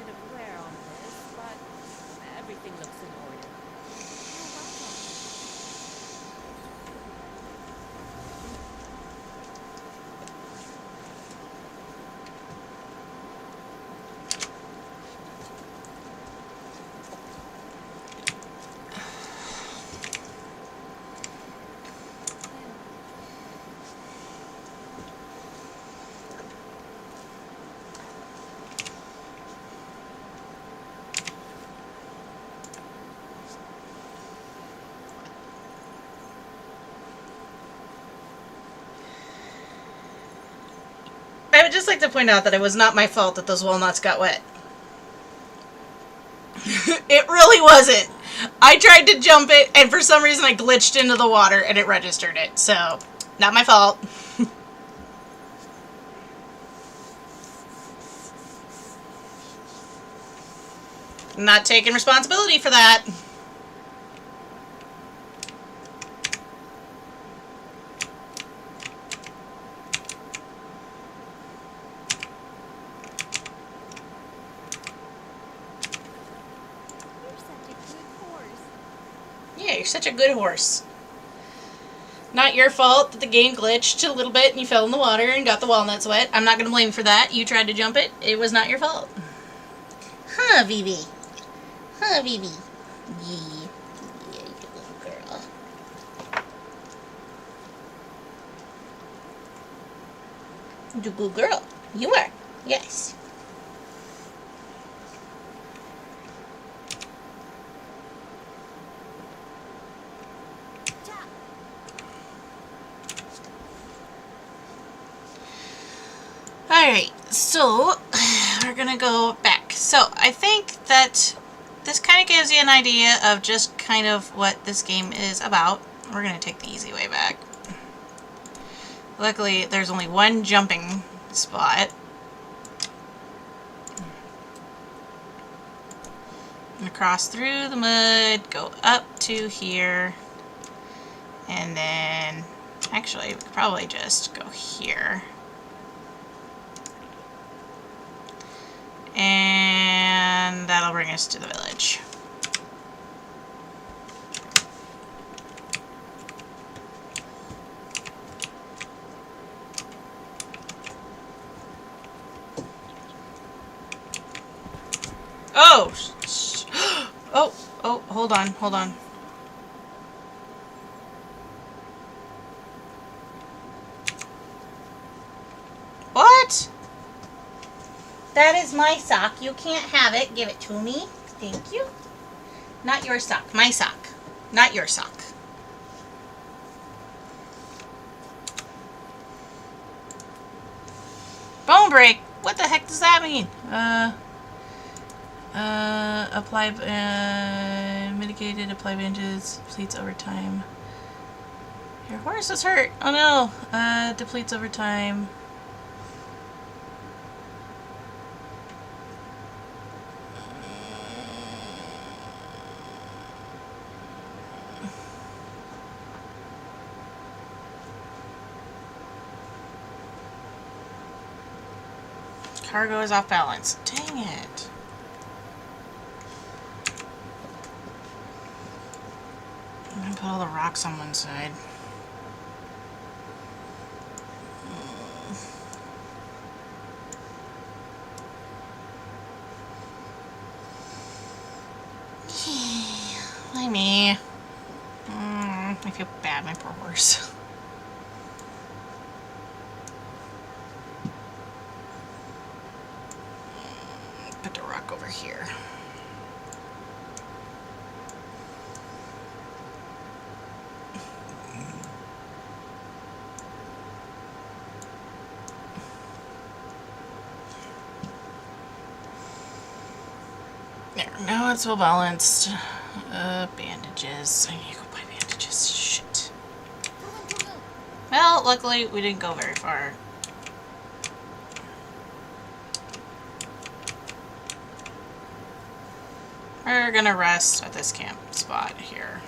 bit of wear on this, but everything looks in order. You're welcome. I would just like to point out that it was not my fault that those walnuts got wet. It really wasn't. I tried to jump it, and for some reason I glitched into the water, and it registered it. So, not my fault. Not taking responsibility for that. You're such a good horse. Yeah, you're such a good horse. Not your fault that the game glitched a little bit and you fell in the water and got the walnuts wet. I'm not going to blame you for that. You tried to jump it. It was not your fault. Huh, Vivi? Huh, Vivi? Yeah. Yeah, you little girl. You good girl. You are. Yes. Chop. Alright, so we're gonna go back. So I think that this kind of gives you an idea of just kind of what this game is about. We're gonna take the easy way back. Luckily, there's only one jumping spot. And cross through the mud, go up to here, and then actually we could probably just go here. And that'll bring us to the village. Oh! Oh, hold on, hold on. What? That is my sock. You can't have it. Give it to me. Thank you. Not your sock. My sock. Not your sock. Bone break. What the heck does that mean? Mitigated, apply bandages, depletes over time. Your horse is hurt. Oh no. Depletes over time. Cargo is off balance. Dang it. I'm gonna put all the rocks on one side. Why me? I feel bad, my poor horse. Put the rock over here. There, now it's well balanced. Bandages. I need to go buy bandages. Shit. Well, luckily we didn't go very far. We're gonna rest at this camp spot here.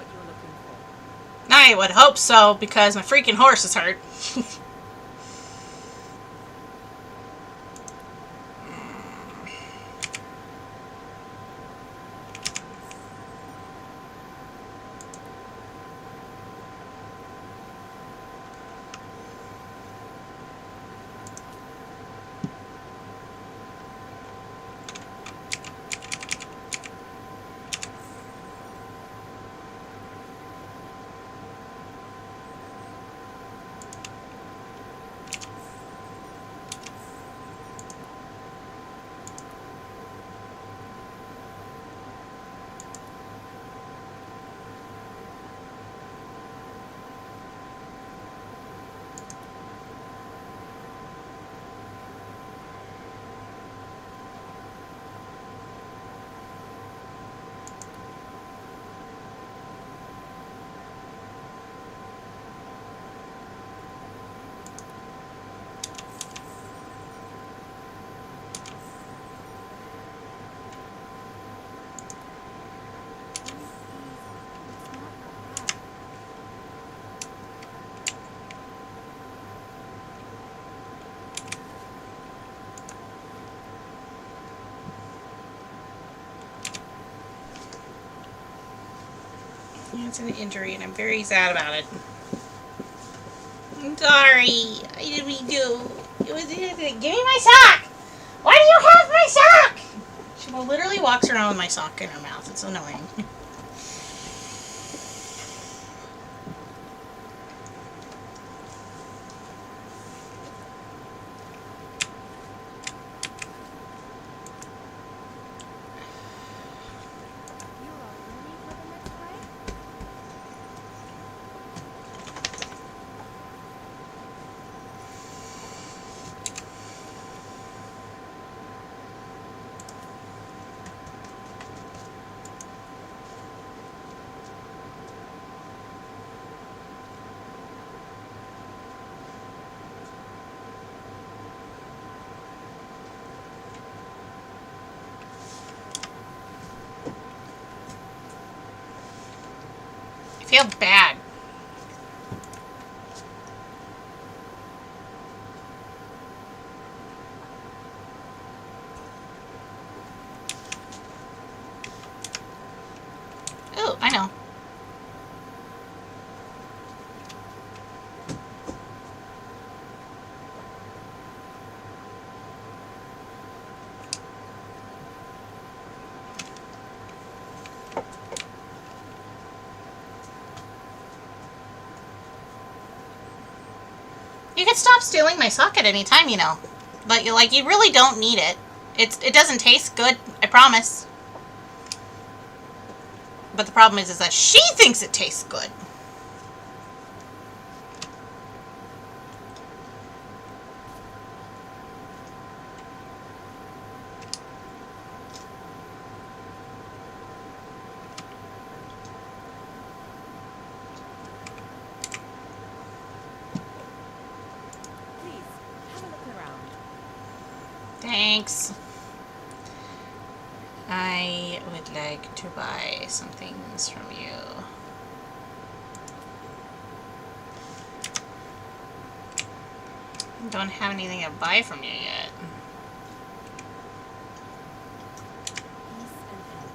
what you're looking for. I would hope so, because my freaking horse is hurt. It's an injury, and I'm very sad about it. I'm sorry. I didn't mean to. Give me my sock! Why do you have my sock? She literally walks around with my sock in her mouth. It's annoying. You are ready for the next fight? I feel bad. Oh, I know. You can stop stealing my sock at any time, you know. But you really don't need it. It doesn't taste good, I promise. But the problem is that she thinks it tastes good. Please, have a look around. Thanks. I would like to buy some things from you. Don't have anything to buy from you yet. Peace and health.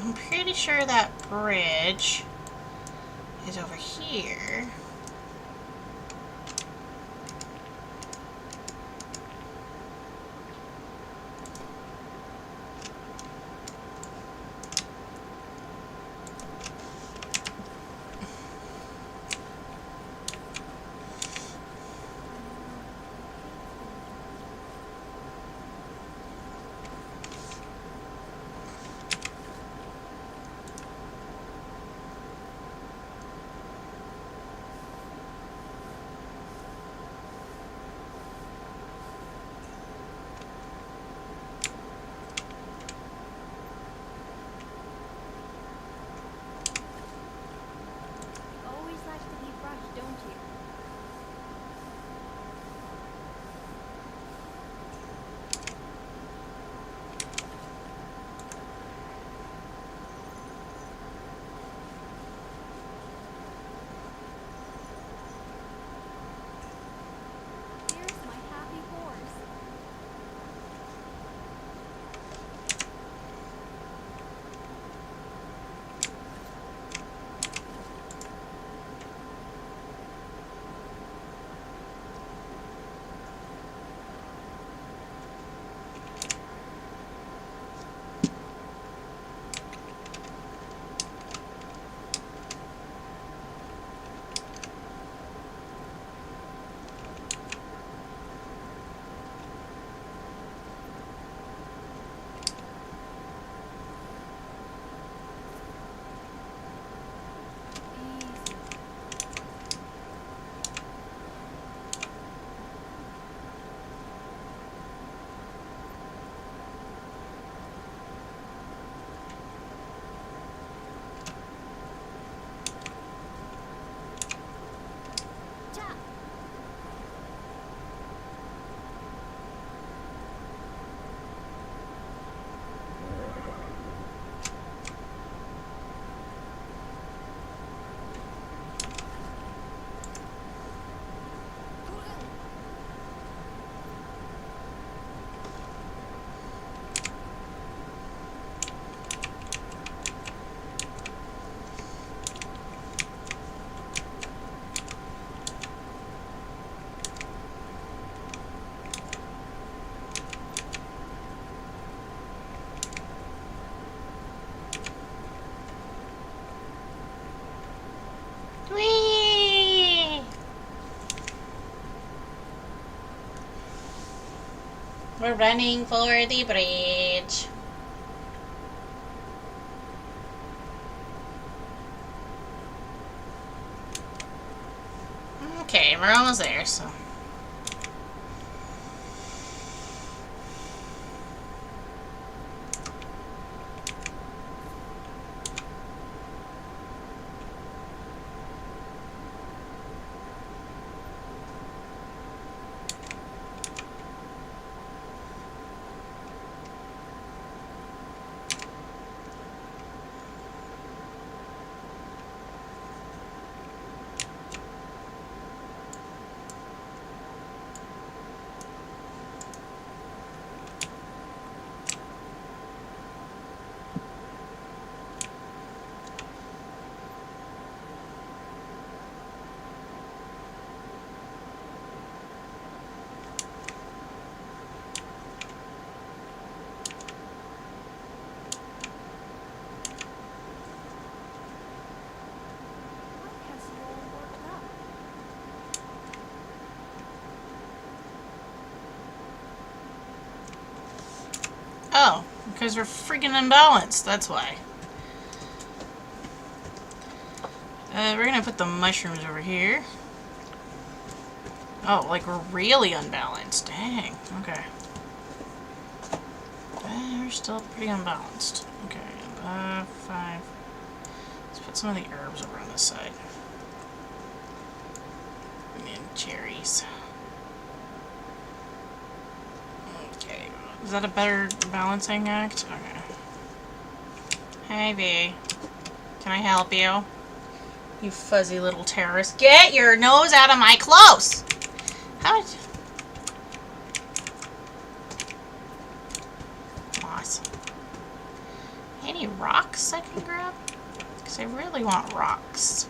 I'm pretty sure that bridge is over here. You always like to be brushed, don't you? Here's my happy horse. Easy. Chop. Whee! We're running for the bridge. Okay, we're almost there, so. What has you all worked up? Oh, because we're freaking unbalanced. That's why. We're gonna put the mushrooms over here. Oh, like we're really unbalanced. Dang. Okay. We're still pretty unbalanced. Okay. 5. Let's put some of the herbs over on this side. And cherries. Okay. Is that a better balancing act? Okay. Hey, V. Can I help you? You fuzzy little terrorist. Get your nose out of my clothes! How did you... Moss. Any rocks? rocks I can grab? Because I really want rocks.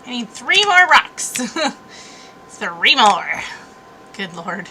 I need 3 more rocks. 3 more. Good lord.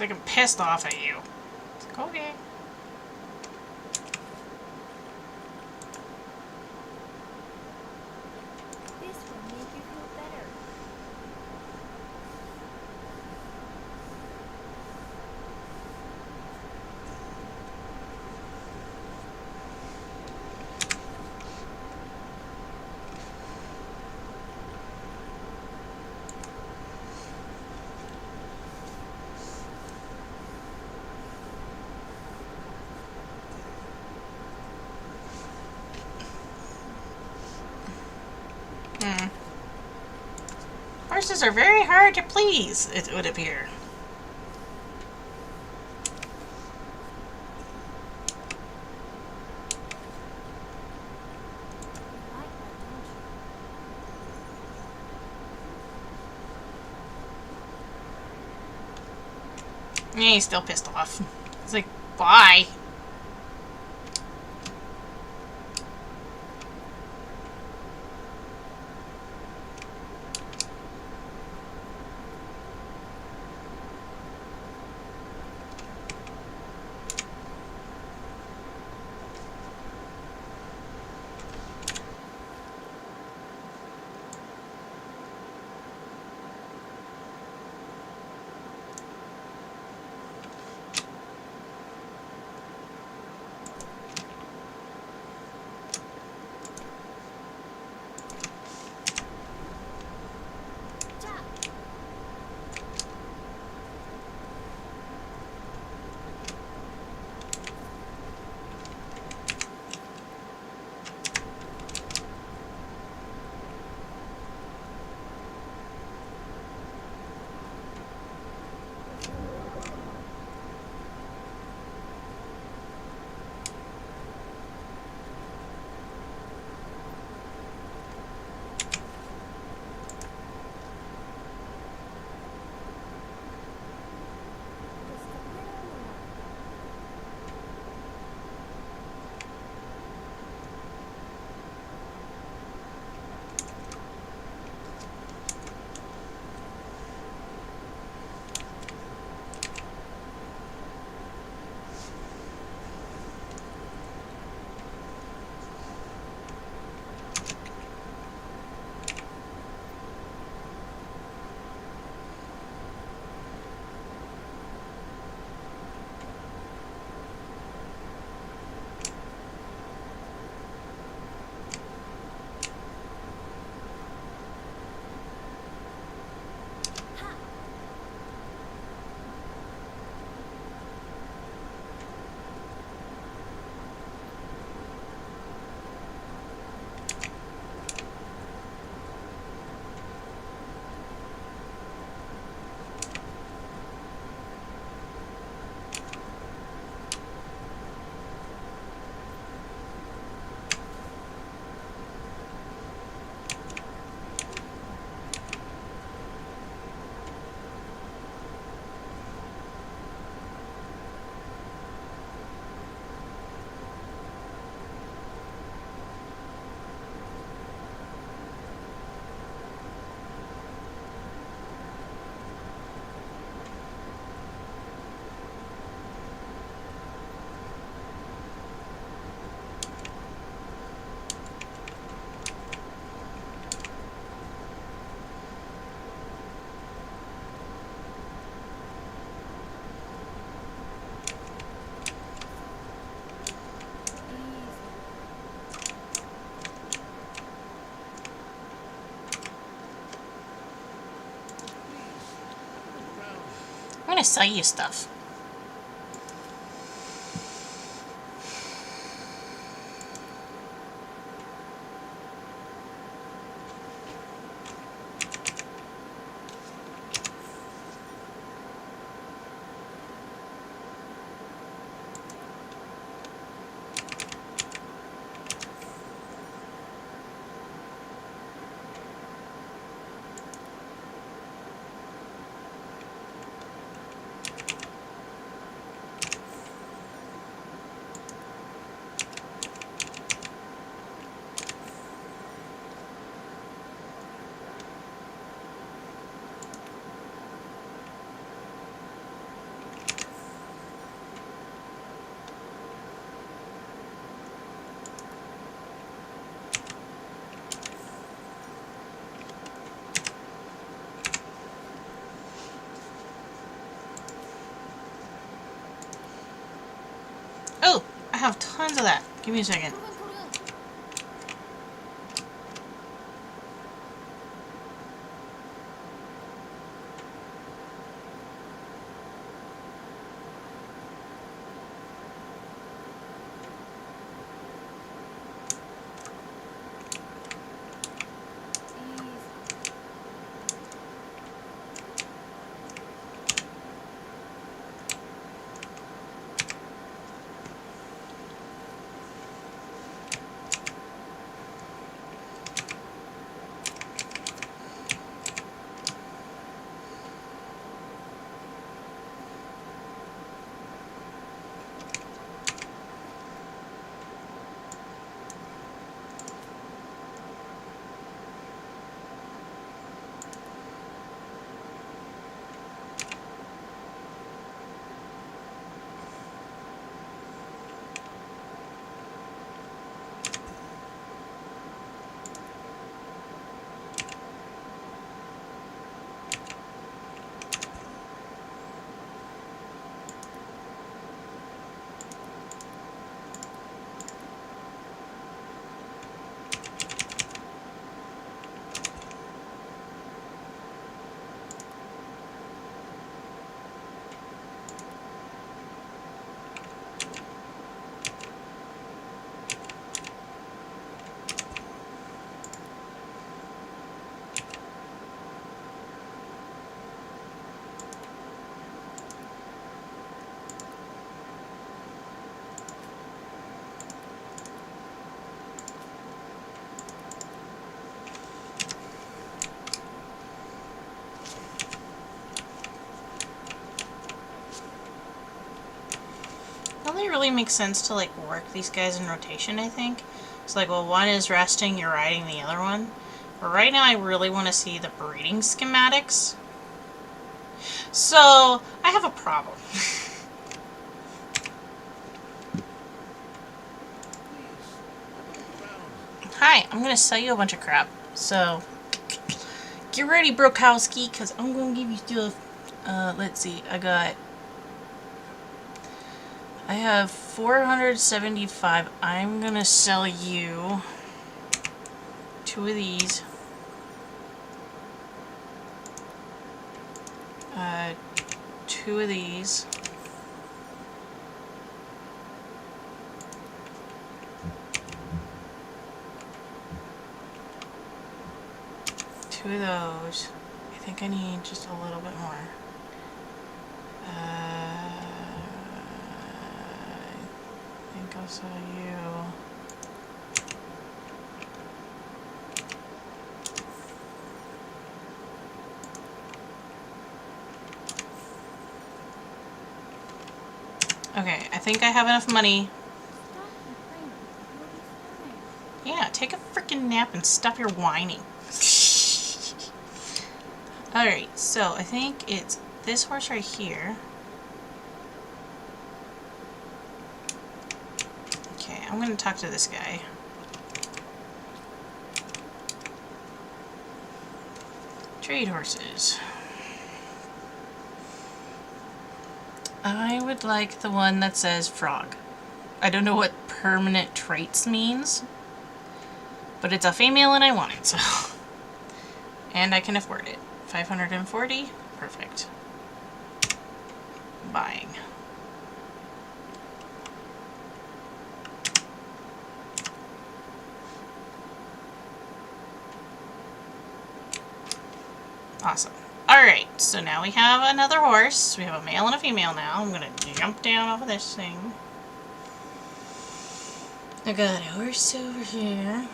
It's like I'm pissed off at you. It's like, okay. This will make you feel better. Horses are very hard to please, it would appear. You like that, don't you? Yeah, he's still pissed off. He's like, why? Just a little more. I'm gonna sell you stuff. have tons of that. Give me a second. It only really makes sense to like work these guys in rotation, I think. It's like, well, one is resting, you're riding the other one. But right now I really want to see the breeding schematics. So, I have a problem. Hi, I'm going to sell you a bunch of crap. So, get ready, Brokowski, because I'm going to give you stuff. Let's see, I have 475. I'm going to sell you 2 of these. 2 of these. 2 of those. I think I need just a little bit more. I think I'll sell you. Okay, I think I have enough money. Stop complaining. You'll be fine. Yeah, take a freaking nap and stop your whining. Alright, so I think it's this horse right here. Okay, I'm gonna talk to this guy. Trade horses. I would like the one that says frog. I don't know what permanent traits means, but it's a female and I want it, so. And I can afford it. 540? Perfect. Buying. Awesome. Alright, so now we have another horse. We have a male and a female now. I'm gonna jump down off of this thing. I got a horse over here.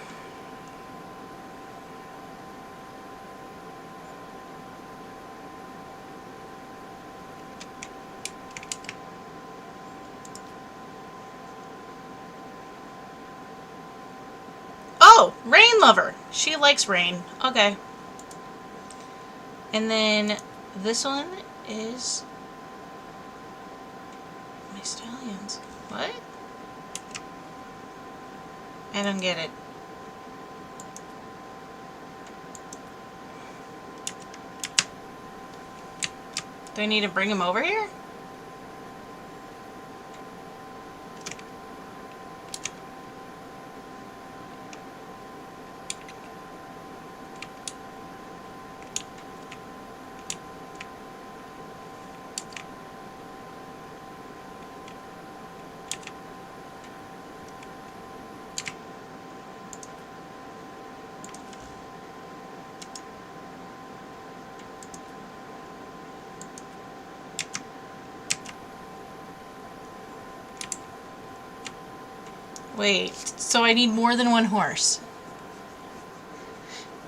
Oh, Rain Lover. She likes rain. Okay. And then this one is my stallions. What? I don't get it. Do I need to bring him over here? Wait, so I need more than one horse.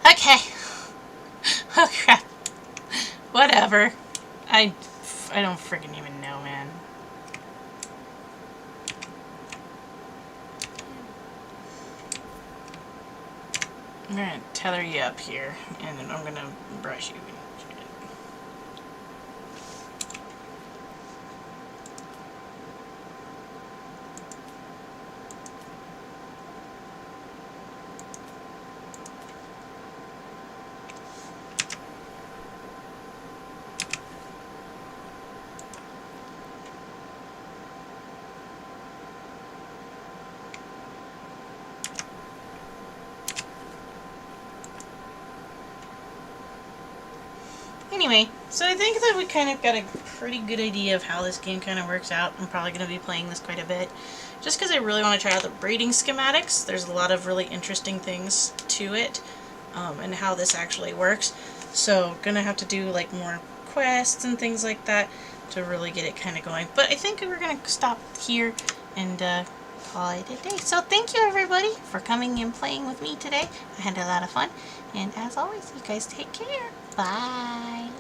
Okay. Oh crap. Whatever. I don't freaking even know, man. I'm gonna tether you up here, and then I'm gonna brush you. Anyway, so I think that we kind of got a pretty good idea of how this game kind of works out. I'm probably going to be playing this quite a bit, just because I really want to try out the breeding schematics. There's a lot of really interesting things to it, and how this actually works. So, gonna have to do like more quests and things like that to really get it kind of going. But I think we're gonna stop here and call it a day. So thank you everybody for coming and playing with me today. I had a lot of fun, and as always, you guys take care. Bye.